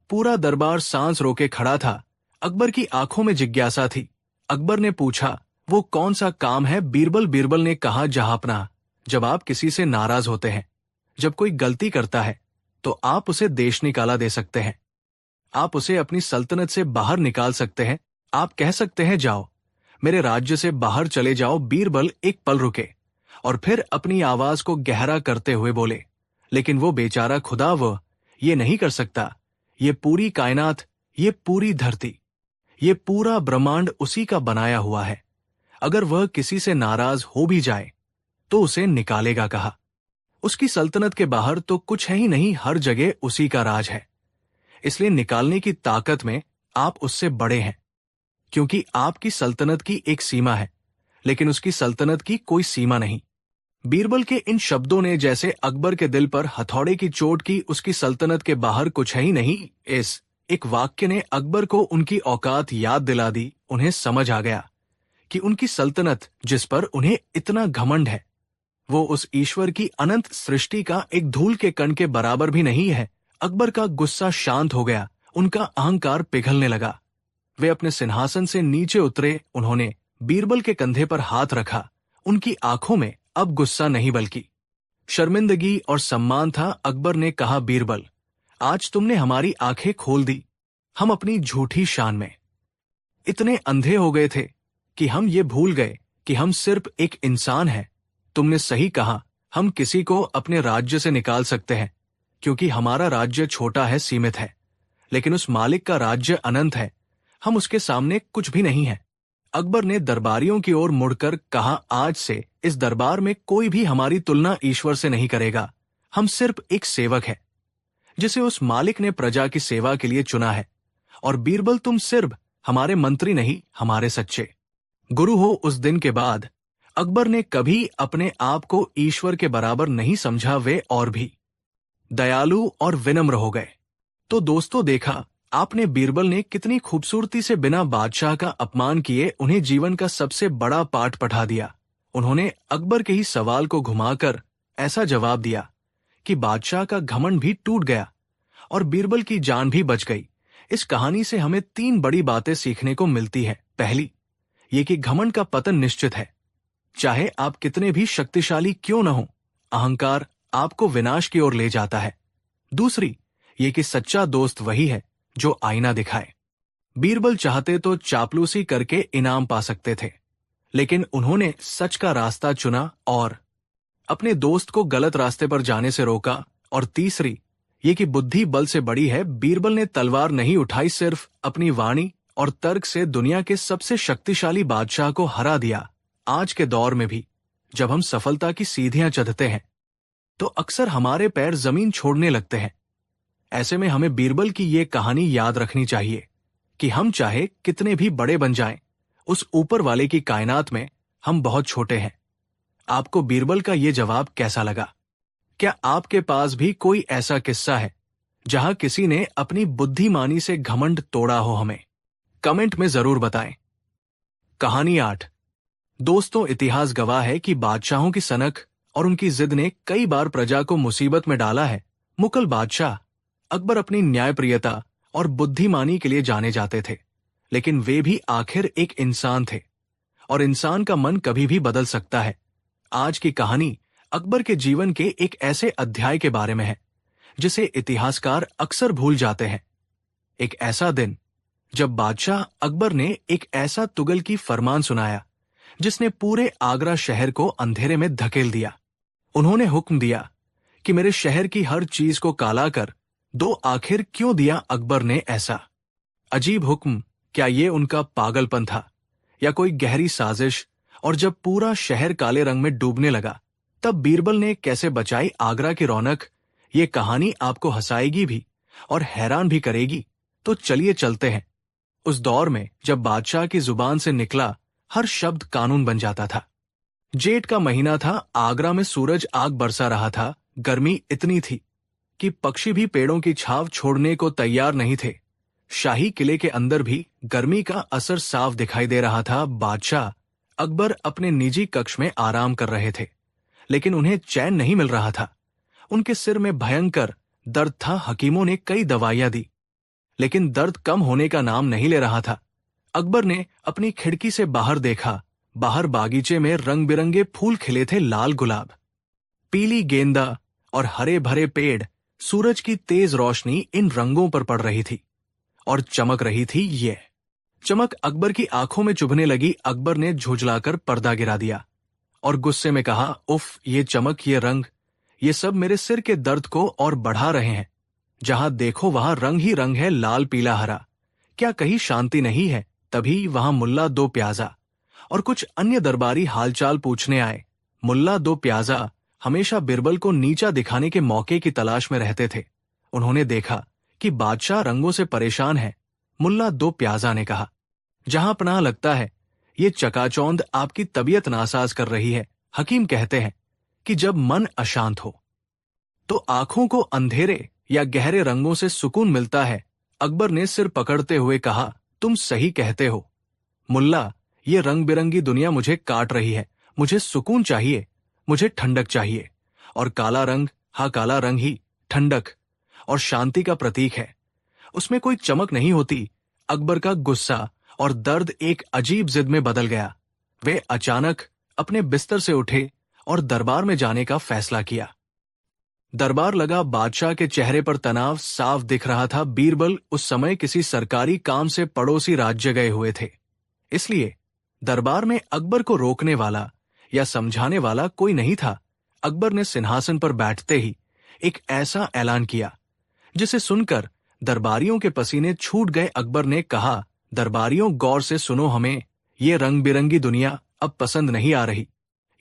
पूरा दरबार सांस रोके खड़ा था। अकबर की आंखों में जिज्ञासा थी। अकबर ने पूछा, वो कौन सा काम है? बीरबल ने कहा, जहांपनाह, जब आप किसी से नाराज होते हैं, जब कोई गलती करता है, तो आप उसे देश निकाला दे सकते हैं, आप उसे अपनी सल्तनत से बाहर निकाल सकते हैं। आप कह सकते हैं, जाओ, मेरे राज्य से बाहर चले जाओ। बीरबल एक पल रुके और फिर अपनी आवाज को गहरा करते हुए बोले, लेकिन वो बेचारा खुदा, वो ये नहीं कर सकता। ये पूरी कायनात, ये पूरी धरती, ये पूरा ब्रह्मांड उसी का बनाया हुआ है। अगर वह किसी से नाराज हो भी जाए तो उसे निकालेगा कहा। उसकी सल्तनत के बाहर तो कुछ है ही नहीं, हर जगह उसी का राज है। इसलिए निकालने की ताकत में आप उससे बड़े हैं, क्योंकि आपकी सल्तनत की एक सीमा है, लेकिन उसकी सल्तनत की कोई सीमा नहीं। बीरबल के इन शब्दों ने जैसे अकबर के दिल पर हथौड़े की चोट की। उसकी सल्तनत के बाहर कुछ है ही नहीं, इस एक वाक्य ने अकबर को उनकी औकात याद दिला दी। उन्हें समझ आ गया कि उनकी सल्तनत, जिस पर उन्हें इतना घमंड है, वो उस ईश्वर की अनंत सृष्टि का एक धूल के कण के बराबर भी नहीं है। अकबर का गुस्सा शांत हो गया, उनका अहंकार पिघलने लगा। वे अपने सिंहासन से नीचे उतरे। उन्होंने बीरबल के कंधे पर हाथ रखा। उनकी आंखों में अब गुस्सा नहीं बल्कि शर्मिंदगी और सम्मान था। अकबर ने कहा, बीरबल, आज तुमने हमारी आंखें खोल दी। हम अपनी झूठी शान में इतने अंधे हो गए थे कि हम ये भूल गए कि हम सिर्फ एक इंसान हैं। तुमने सही कहा, हम किसी को अपने राज्य से निकाल सकते हैं, क्योंकि हमारा राज्य छोटा है, सीमित है, लेकिन उस मालिक का राज्य अनंत है। हम उसके सामने कुछ भी नहीं है। अकबर ने दरबारियों की ओर मुड़कर कहा, आज से इस दरबार में कोई भी हमारी तुलना ईश्वर से नहीं करेगा। हम सिर्फ एक सेवक है, जिसे उस मालिक ने प्रजा की सेवा के लिए चुना है। और बीरबल, तुम सिर्फ हमारे मंत्री नहीं, हमारे सच्चे गुरु हो। उस दिन के बाद अकबर ने कभी अपने आप को ईश्वर के बराबर नहीं समझा। वे और भी दयालु और विनम्र हो गए। तो दोस्तों, देखा आपने बीरबल ने कितनी खूबसूरती से बिना बादशाह का अपमान किए उन्हें जीवन का सबसे बड़ा पाठ पढ़ा दिया। उन्होंने अकबर के ही सवाल को घुमाकर ऐसा जवाब दिया कि बादशाह का घमंड भी टूट गया और बीरबल की जान भी बच गई। इस कहानी से हमें 3 बड़ी बातें सीखने को मिलती है। पहली, ये कि घमंड का पतन निश्चित है। चाहे आप कितने भी शक्तिशाली क्यों न हो, अहंकार आपको विनाश की ओर ले जाता है। दूसरी, ये कि सच्चा दोस्त वही है जो आईना दिखाए। बीरबल चाहते तो चापलूसी करके इनाम पा सकते थे, लेकिन उन्होंने सच का रास्ता चुना और अपने दोस्त को गलत रास्ते पर जाने से रोका। और तीसरी, ये कि बुद्धि बल से बड़ी है। बीरबल ने तलवार नहीं उठाई, सिर्फ अपनी वाणी और तर्क से दुनिया के सबसे शक्तिशाली बादशाह को हरा दिया। आज के दौर में भी जब हम सफलता की सीढ़ियां चढ़ते हैं, तो अक्सर हमारे पैर जमीन छोड़ने लगते हैं। ऐसे में हमें बीरबल की ये कहानी याद रखनी चाहिए कि हम चाहे कितने भी बड़े बन जाएं, उस ऊपर वाले की कायनात में हम बहुत छोटे हैं। आपको बीरबल का ये जवाब कैसा लगा? क्या आपके पास भी कोई ऐसा किस्सा है जहां किसी ने अपनी बुद्धिमानी से घमंड तोड़ा हो? हमें कमेंट में जरूर बताएं। कहानी 8। दोस्तों, इतिहास गवाह है कि बादशाहों की सनक और उनकी जिद ने कई बार प्रजा को मुसीबत में डाला है। मुगल बादशाह अकबर अपनी न्यायप्रियता और बुद्धिमानी के लिए जाने जाते थे, लेकिन वे भी आखिर एक इंसान थे और इंसान का मन कभी भी बदल सकता है। आज की कहानी अकबर के जीवन के एक ऐसे अध्याय के बारे में है जिसे इतिहासकार अक्सर भूल जाते हैं। एक ऐसा दिन जब बादशाह अकबर ने एक ऐसा तुगल की फरमान सुनाया जिसने पूरे आगरा शहर को अंधेरे में धकेल दिया। उन्होंने हुक्म दिया कि मेरे शहर की हर चीज को काला कर दो। आखिर क्यों दिया अकबर ने ऐसा अजीब हुक्म? क्या ये उनका पागलपन था या कोई गहरी साजिश? और जब पूरा शहर काले रंग में डूबने लगा, तब बीरबल ने कैसे बचाई आगरा की रौनक? ये कहानी आपको हंसाएगी भी और हैरान भी करेगी। तो चलिए चलते हैं उस दौर में जब बादशाह की जुबान से निकला हर शब्द कानून बन जाता था। जेठ का महीना था। आगरा में सूरज आग बरसा रहा था। गर्मी इतनी थी कि पक्षी भी पेड़ों की छाव छोड़ने को तैयार नहीं थे। शाही किले के अंदर भी गर्मी का असर साफ दिखाई दे रहा था। बादशाह अकबर अपने निजी कक्ष में आराम कर रहे थे, लेकिन उन्हें चैन नहीं मिल रहा था। उनके सिर में भयंकर दर्द था। हकीमों ने कई दवाइयां दी, लेकिन दर्द कम होने का नाम नहीं ले रहा था। अकबर ने अपनी खिड़की से बाहर देखा। बाहर बागीचे में रंग बिरंगे फूल खिले थे, लाल गुलाब, पीली गेंदा और हरे भरे पेड़। सूरज की तेज रोशनी इन रंगों पर पड़ रही थी और चमक रही थी। ये चमक अकबर की आंखों में चुभने लगी। अकबर ने झुंझलाकर पर्दा गिरा दिया और गुस्से में कहा, उफ, ये चमक, ये रंग, ये सब मेरे सिर के दर्द को और बढ़ा रहे हैं। जहां देखो वहां रंग ही रंग है, लाल पीला हरा। क्या कहीं शांति नहीं है? तभी वहां मुल्ला दो प्याजा और कुछ अन्य दरबारी हालचाल पूछने आए। मुल्ला दो प्याजा हमेशा बीरबल को नीचा दिखाने के मौके की तलाश में रहते थे। उन्होंने देखा कि बादशाह रंगों से परेशान है। मुल्ला दो प्याजा ने कहा, जहां पनाह लगता है, ये चकाचौंध आपकी तबीयत नासाज कर रही है। हकीम कहते हैं कि जब मन अशांत हो तो आंखों को अंधेरे या गहरे रंगों से सुकून मिलता है। अकबर ने सिर पकड़ते हुए कहा, तुम सही कहते हो मुल्ला, ये रंग बिरंगी दुनिया मुझे काट रही है। मुझे सुकून चाहिए, मुझे ठंडक चाहिए। और काला रंग, हाँ, काला रंग ही ठंडक और शांति का प्रतीक है। उसमें कोई चमक नहीं होती। अकबर का गुस्सा और दर्द एक अजीब जिद में बदल गया। वे अचानक अपने बिस्तर से उठे और दरबार में जाने का फैसला किया। दरबार लगा बादशाह के चेहरे पर तनाव साफ दिख रहा था। बीरबल उस समय किसी सरकारी काम से पड़ोसी राज्य गए हुए थे, इसलिए दरबार में अकबर को रोकने वाला या समझाने वाला कोई नहीं था। अकबर ने सिंहासन पर बैठते ही एक ऐसा ऐलान किया जिसे सुनकर दरबारियों के पसीने छूट गए। अकबर ने कहा, दरबारियों गौर से सुनो, हमें ये रंग बिरंगी दुनिया अब पसंद नहीं आ रही।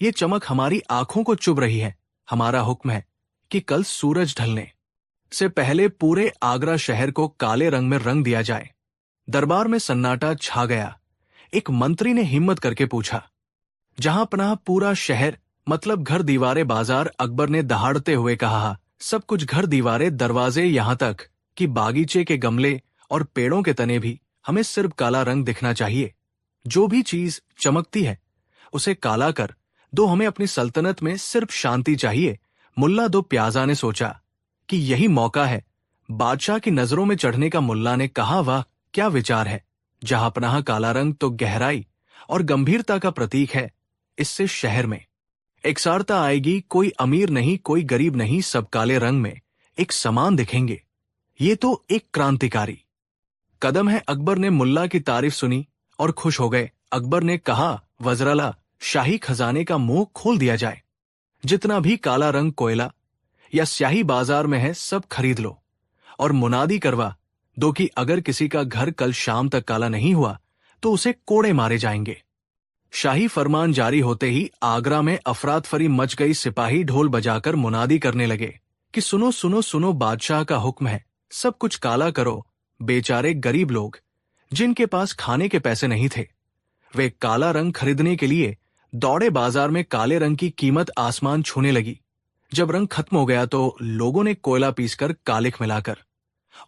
ये चमक हमारी आंखों को चुभ रही है। हमारा हुक्म है कि कल सूरज ढलने से पहले पूरे आगरा शहर को काले रंग में रंग दिया जाए। दरबार में सन्नाटा छा गया। एक मंत्री ने हिम्मत करके पूछा, जहां पनाह पूरा शहर मतलब घर दीवारें बाजार। अकबर ने दहाड़ते हुए कहा, सब कुछ घर दीवारें दरवाजे, यहां तक कि बागीचे के गमले और पेड़ों के तने भी हमें सिर्फ काला रंग दिखना चाहिए। जो भी चीज चमकती है उसे काला कर दो, हमें अपनी सल्तनत में सिर्फ शांति चाहिए। मुल्ला दो प्याजा ने सोचा कि यही मौका है बादशाह की नजरों में चढ़ने का। मुल्ला ने कहा, वाह क्या विचार है। जहां पनाह काला रंग तो गहराई और गंभीरता का प्रतीक है। इससे शहर में एकसारता आएगी, कोई अमीर नहीं कोई गरीब नहीं, सब काले रंग में एक समान दिखेंगे। ये तो एक क्रांतिकारी कदम है। अकबर ने मुल्ला की तारीफ सुनी और खुश हो गए। अकबर ने कहा, वज़राला, शाही खजाने का मुंह खोल दिया जाए। जितना भी काला रंग कोयला या स्याही बाजार में है सब खरीद लो और मुनादी करवा दो कि अगर किसी का घर कल शाम तक काला नहीं हुआ तो उसे कोड़े मारे जाएंगे। शाही फरमान जारी होते ही आगरा में अफरातफरी मच गई। सिपाही ढोल बजाकर मुनादी करने लगे कि सुनो सुनो सुनो, बादशाह का हुक्म है, सब कुछ काला करो। बेचारे गरीब लोग जिनके पास खाने के पैसे नहीं थे, वे काला रंग खरीदने के लिए दौड़े। बाजार में काले रंग की कीमत आसमान छूने लगी। जब रंग खत्म हो गया तो लोगों ने कोयला पीसकर कालिख मिलाकर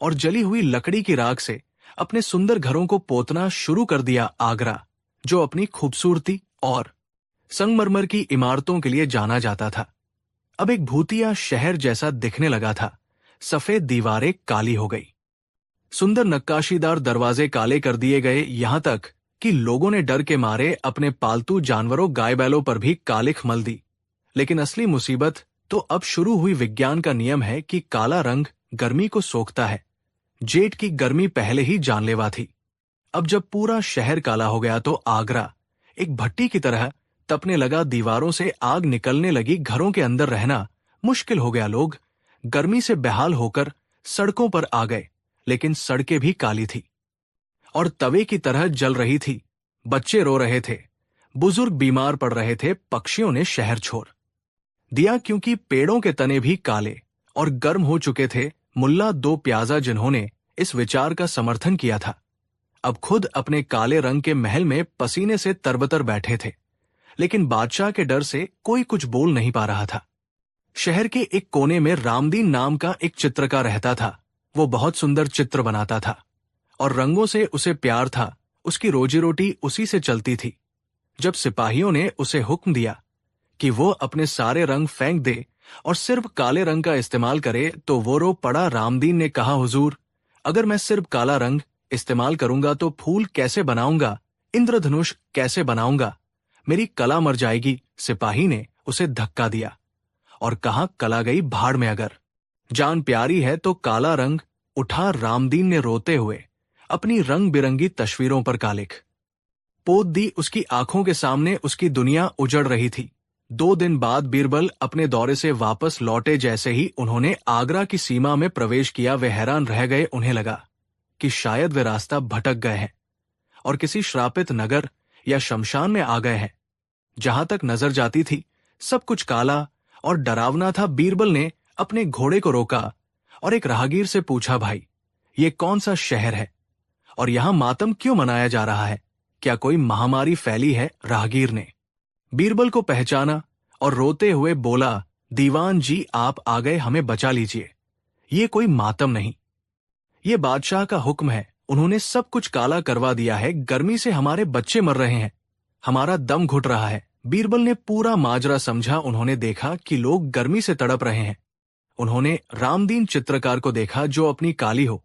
और जली हुई लकड़ी की राख से अपने सुंदर घरों को पोतना शुरू कर दिया। आगरा, जो अपनी खूबसूरती और संगमरमर की इमारतों के लिए जाना जाता था, अब एक भूतिया शहर जैसा दिखने लगा था। सफेद दीवारें काली हो गई, सुंदर नक्काशीदार दरवाजे काले कर दिए गए, यहां तक कि लोगों ने डर के मारे अपने पालतू जानवरों गाय बैलों पर भी कालिख मल दी। लेकिन असली मुसीबत तो अब शुरू हुई। विज्ञान का नियम है कि काला रंग गर्मी को सोखता है। जेठ की गर्मी पहले ही जानलेवा थी। अब जब पूरा शहर काला हो गया तो आगरा एक भट्टी की तरह तपने लगा। दीवारों से आग निकलने लगी, घरों के अंदर रहना मुश्किल हो गया। लोग गर्मी से बेहाल होकर सड़कों पर आ गए, लेकिन सड़कें भी काली थी और तवे की तरह जल रही थी। बच्चे रो रहे थे, बुजुर्ग बीमार पड़ रहे थे। पक्षियों ने शहर छोड़ दिया क्योंकि पेड़ों के तने भी काले और गर्म हो चुके थे। मुल्ला दो प्याजा, जिन्होंने इस विचार का समर्थन किया था, अब खुद अपने काले रंग के महल में पसीने से तरबतर बैठे थे। लेकिन बादशाह के डर से कोई कुछ बोल नहीं पा रहा था। शहर के एक कोने में रामदीन नाम का एक चित्रकार रहता था। वो बहुत सुंदर चित्र बनाता था और रंगों से उसे प्यार था। उसकी रोजी रोटी उसी से चलती थी। जब सिपाहियों ने उसे हुक्म दिया कि वो अपने सारे रंग फेंक दे और सिर्फ काले रंग का इस्तेमाल करे तो वो रो पड़ा। रामदीन ने कहा, हुजूर, अगर मैं सिर्फ काला रंग इस्तेमाल करूंगा तो फूल कैसे बनाऊंगा, इंद्रधनुष कैसे बनाऊंगा, मेरी कला मर जाएगी। सिपाही ने उसे धक्का दिया और कहा, कला गई भाड़ में, अगर जान प्यारी है तो काला रंग उठा। रामदीन ने रोते हुए अपनी रंग बिरंगी तस्वीरों पर कालिख पोत दी। उसकी आंखों के सामने उसकी दुनिया उजड़ रही थी। 2 दिन बाद बीरबल अपने दौरे से वापस लौटे। जैसे ही उन्होंने आगरा की सीमा में प्रवेश किया, वे हैरान रह गए। उन्हें लगा कि शायद वे रास्ता भटक गए हैं और किसी श्रापित नगर या शमशान में आ गए हैं। जहां तक नजर जाती थी सब कुछ काला और डरावना था। बीरबल ने अपने घोड़े को रोका और एक राहगीर से पूछा, भाई, ये कौन सा शहर है और यहां मातम क्यों मनाया जा रहा है? क्या कोई महामारी फैली है? राहगीर ने बीरबल को पहचाना और रोते हुए बोला, दीवान जी, आप आ गए, हमें बचा लीजिए। ये कोई मातम नहीं, ये बादशाह का हुक्म है। उन्होंने सब कुछ काला करवा दिया है। गर्मी से हमारे बच्चे मर रहे हैं, हमारा दम घुट रहा है। बीरबल ने पूरा माजरा समझा। उन्होंने देखा कि लोग गर्मी से तड़प रहे हैं। उन्होंने रामदीन चित्रकार को देखा जो अपनी काली हो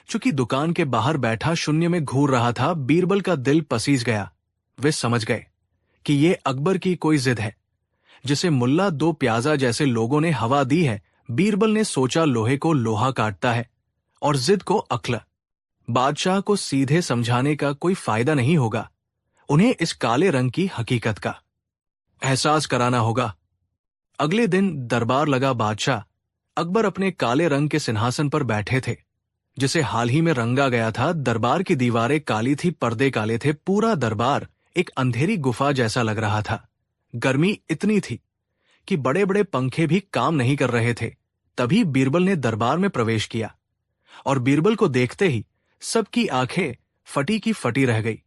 चुकी दुकान के बाहर बैठा शून्य में घूर रहा था। बीरबल का दिल पसीज गया। वे समझ गए कि ये अकबर की कोई जिद है जिसे मुल्ला दो प्याजा जैसे लोगों ने हवा दी है। बीरबल ने सोचा, लोहे को लोहा काटता है और जिद को अक्ल। बादशाह को सीधे समझाने का कोई फायदा नहीं होगा, उन्हें इस काले रंग की हकीकत का एहसास कराना होगा। अगले दिन दरबार लगा। बादशाह अकबर अपने काले रंग के सिंहासन पर बैठे थे, जिसे हाल ही में रंगा गया था। दरबार की दीवारें काली थी, पर्दे काले थे, पूरा दरबार एक अंधेरी गुफा जैसा लग रहा था। गर्मी इतनी थी कि बड़े बड़े पंखे भी काम नहीं कर रहे थे। तभी बीरबल ने दरबार में प्रवेश किया और बीरबल को देखते ही सबकी आंखें फटी की फटी रह गई।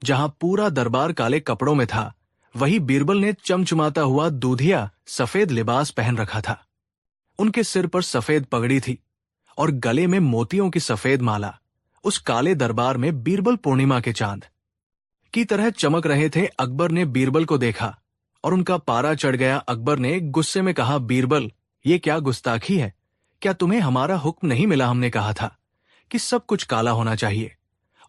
जहां पूरा दरबार काले कपड़ों में था, वही बीरबल ने चमचमाता हुआ दूधिया सफेद लिबास पहन रखा था। उनके सिर पर सफेद पगड़ी थी और गले में मोतियों की सफेद माला। उस काले दरबार में बीरबल पूर्णिमा के चांद की तरह चमक रहे थे। अकबर ने बीरबल को देखा और उनका पारा चढ़ गया। अकबर ने गुस्से में कहा, बीरबल, ये क्या गुस्ताखी है? क्या तुम्हें हमारा हुक्म नहीं मिला? हमने कहा था कि सब कुछ काला होना चाहिए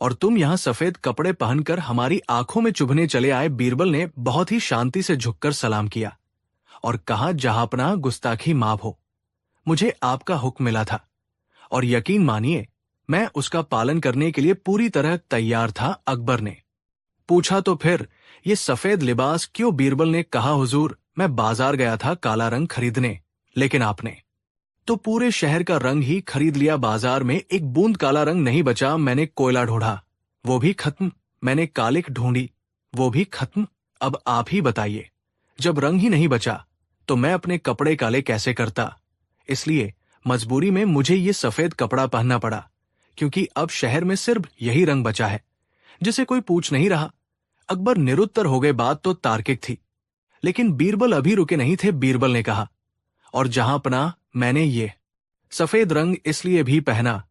और तुम यहां सफेद कपड़े पहनकर हमारी आंखों में चुभने चले आए। बीरबल ने बहुत ही शांति से झुककर सलाम किया और कहा, जहांपनाह, गुस्ताखी माफ हो। मुझे आपका हुक्म मिला था और यकीन मानिए मैं उसका पालन करने के लिए पूरी तरह तैयार था। अकबर ने पूछा, तो फिर ये सफेद लिबास क्यों? बीरबल ने कहा, हुजूर, मैं बाजार गया था काला रंग खरीदने, लेकिन आपने तो पूरे शहर का रंग ही खरीद लिया। बाजार में एक बूंद काला रंग नहीं बचा। मैंने कोयला ढूंढा, वो भी खत्म। मैंने कालिक ढूंढी, वो भी खत्म। अब आप ही बताइए, जब रंग ही नहीं बचा तो मैं अपने कपड़े काले कैसे करता? इसलिए मजबूरी में मुझे ये सफेद कपड़ा पहनना पड़ा, क्योंकि अब शहर में सिर्फ यही रंग बचा है जिसे कोई पूछ नहीं रहा। अकबर निरुत्तर हो गए। बात तो तार्किक थी, लेकिन बीरबल अभी रुके नहीं थे। बीरबल ने कहा, और जहांपनाह, मैंने ये सफेद रंग इसलिए भी पहना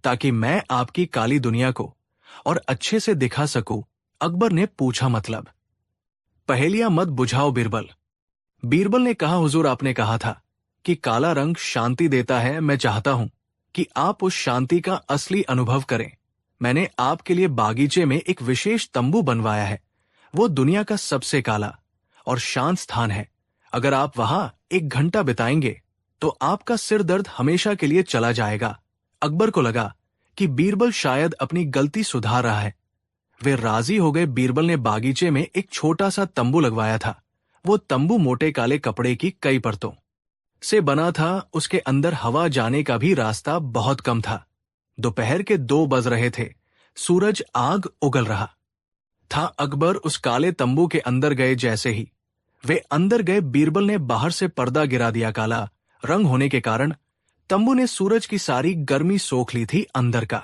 ताकि मैं आपकी काली दुनिया को और अच्छे से दिखा सकूं। अकबर ने पूछा, मतलब? पहेलियां मत बुझाओ बीरबल। बीरबल ने कहा, हुजूर, आपने कहा था कि काला रंग शांति देता है। मैं चाहता हूं कि आप उस शांति का असली अनुभव करें। मैंने आपके लिए बागीचे में एक विशेष तंबू बनवाया है। वो दुनिया का सबसे काला और शांत स्थान है। अगर आप वहां 1 घंटा बिताएंगे तो आपका सिर दर्द हमेशा के लिए चला जाएगा। अकबर को लगा कि बीरबल शायद अपनी गलती सुधार रहा है। वे राजी हो गए। बीरबल ने बागीचे में एक छोटा सा तंबू लगवाया था। वो तंबू मोटे काले कपड़े की कई परतों से बना था। उसके अंदर हवा जाने का भी रास्ता बहुत कम था। दोपहर के 2 बज रहे थे। सूरज आग उगल रहा था। अकबर उस काले तंबू के अंदर गए। जैसे ही वे अंदर गए, बीरबल ने बाहर से पर्दा गिरा दिया। काला रंग होने के कारण तंबू ने सूरज की सारी गर्मी सोख ली थी। अंदर का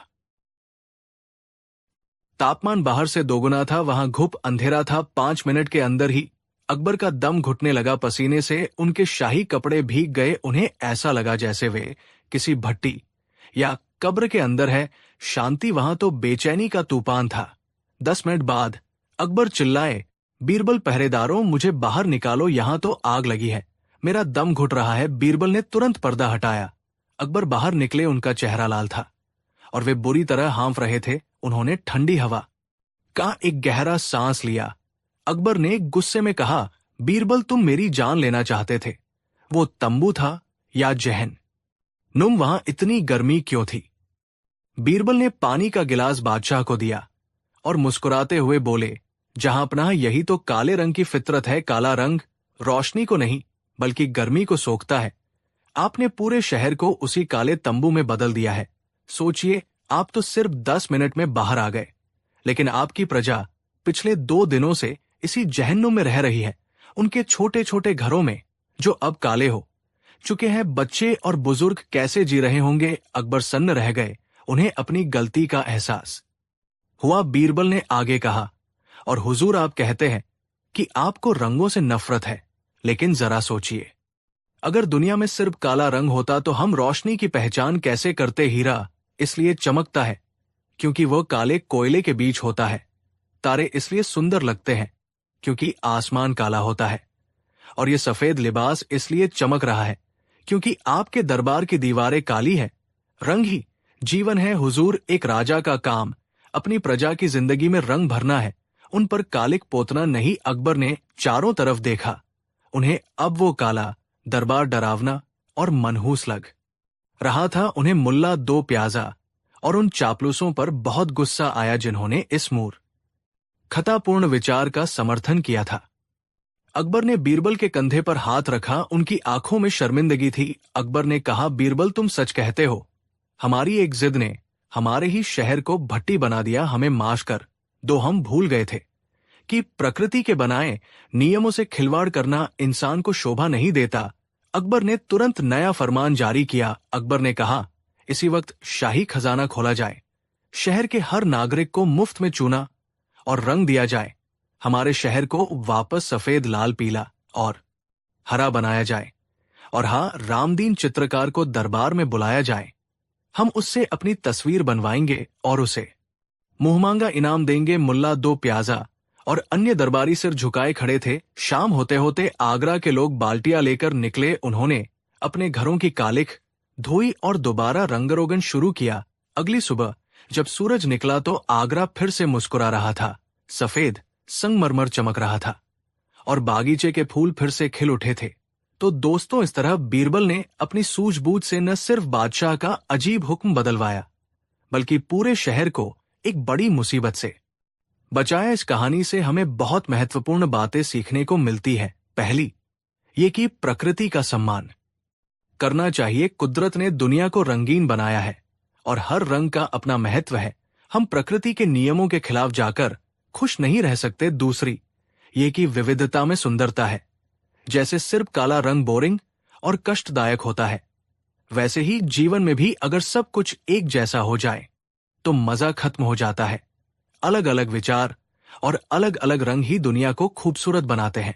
तापमान बाहर से दोगुना था। वहां घुप अंधेरा था। 5 मिनट के अंदर ही अकबर का दम घुटने लगा। पसीने से उनके शाही कपड़े भीग गए। उन्हें ऐसा लगा जैसे वे किसी भट्टी या कब्र के अंदर है। शांति वहां तो बेचैनी का तूफान था। 10 मिनट बाद अकबर चिल्लाए, बीरबल, पहरेदारों, मुझे बाहर निकालो, यहां तो आग लगी है, मेरा दम घुट रहा है। बीरबल ने तुरंत पर्दा हटाया। अकबर बाहर निकले। उनका चेहरा लाल था और वे बुरी तरह हाँफ रहे थे। उन्होंने ठंडी हवा का एक गहरा सांस लिया। अकबर ने गुस्से में कहा, बीरबल, तुम मेरी जान लेना चाहते थे। वो तंबू था या जहन नुम? वहां इतनी गर्मी क्यों थी? बीरबल ने पानी का गिलास बादशाह को दिया और मुस्कुराते हुए बोले, जहांपनाह, यही तो काले रंग की फितरत है। काला रंग रोशनी को नहीं बल्कि गर्मी को सोखता है। आपने पूरे शहर को उसी काले तंबू में बदल दिया है। सोचिए, आप तो सिर्फ 10 मिनट में बाहर आ गए, लेकिन आपकी प्रजा पिछले 2 दिनों से इसी जहन्नुम में रह रही है। उनके छोटे छोटे घरों में जो अब काले हो चुके हैं, बच्चे और बुजुर्ग कैसे जी रहे होंगे? अकबर सन्न रह गए। उन्हें अपनी गलती का एहसास हुआ। बीरबल ने आगे कहा, और हुजूर, आप कहते हैं कि आपको रंगों से नफरत है, लेकिन जरा सोचिए, अगर दुनिया में सिर्फ काला रंग होता तो हम रोशनी की पहचान कैसे करते? हीरा इसलिए चमकता है क्योंकि वह काले कोयले के बीच होता है। तारे इसलिए सुंदर लगते हैं क्योंकि आसमान काला होता है। और ये सफेद लिबास इसलिए चमक रहा है क्योंकि आपके दरबार की दीवारें काली है। रंग ही जीवन है हुजूर। एक राजा का काम अपनी प्रजा की जिंदगी में रंग भरना है, उन पर कालिक पोतना नहीं। अकबर ने चारों तरफ देखा। उन्हें अब वो काला दरबार डरावना और मनहूस लग रहा था। उन्हें मुल्ला दो प्याजा और उन चापलूसों पर बहुत गुस्सा आया जिन्होंने इस मूर्खतापूर्ण विचार का समर्थन किया था। अकबर ने बीरबल के कंधे पर हाथ रखा। उनकी आंखों में शर्मिंदगी थी। अकबर ने कहा, बीरबल, तुम सच कहते हो। हमारी एक जिद ने हमारे ही शहर को भट्टी बना दिया। हमें माफ कर दो, हम भूल गए थे कि प्रकृति के बनाए नियमों से खिलवाड़ करना इंसान को शोभा नहीं देता। अकबर ने तुरंत नया फरमान जारी किया। अकबर ने कहा, इसी वक्त शाही खजाना खोला जाए, शहर के हर नागरिक को मुफ्त में चूना और रंग दिया जाए, हमारे शहर को वापस सफेद, लाल, पीला और हरा बनाया जाए, और हाँ, रामदीन चित्रकार को दरबार में बुलाया जाए। हम उससे अपनी तस्वीर बनवाएंगे और उसे मुंहमांगा इनाम देंगे। मुल्ला दो प्याजा और अन्य दरबारी सिर झुकाए खड़े थे। शाम होते होते आगरा के लोग बाल्टियां लेकर निकले। उन्होंने अपने घरों की कालिख धोई और दोबारा रंगरोगन शुरू किया। अगली सुबह जब सूरज निकला तो आगरा फिर से मुस्कुरा रहा था। सफेद संगमरमर चमक रहा था और बागीचे के फूल फिर से खिल उठे थे। तो दोस्तों, इस तरह बीरबल ने अपनी सूझबूझ से न सिर्फ बादशाह का अजीब हुक्म बदलवाया, बल्कि पूरे शहर को एक बड़ी मुसीबत से बचाया। इस कहानी से हमें बहुत महत्वपूर्ण बातें सीखने को मिलती है। पहली, ये कि प्रकृति का सम्मान करना चाहिए। कुदरत ने दुनिया को रंगीन बनाया है और हर रंग का अपना महत्व है। हम प्रकृति के नियमों के खिलाफ जाकर खुश नहीं रह सकते। दूसरी, ये कि विविधता में सुंदरता है। जैसे सिर्फ काला रंग बोरिंग और कष्टदायक होता है, वैसे ही जीवन में भी अगर सब कुछ एक जैसा हो जाए तो मजा खत्म हो जाता है। अलग अलग विचार और अलग अलग रंग ही दुनिया को खूबसूरत बनाते हैं।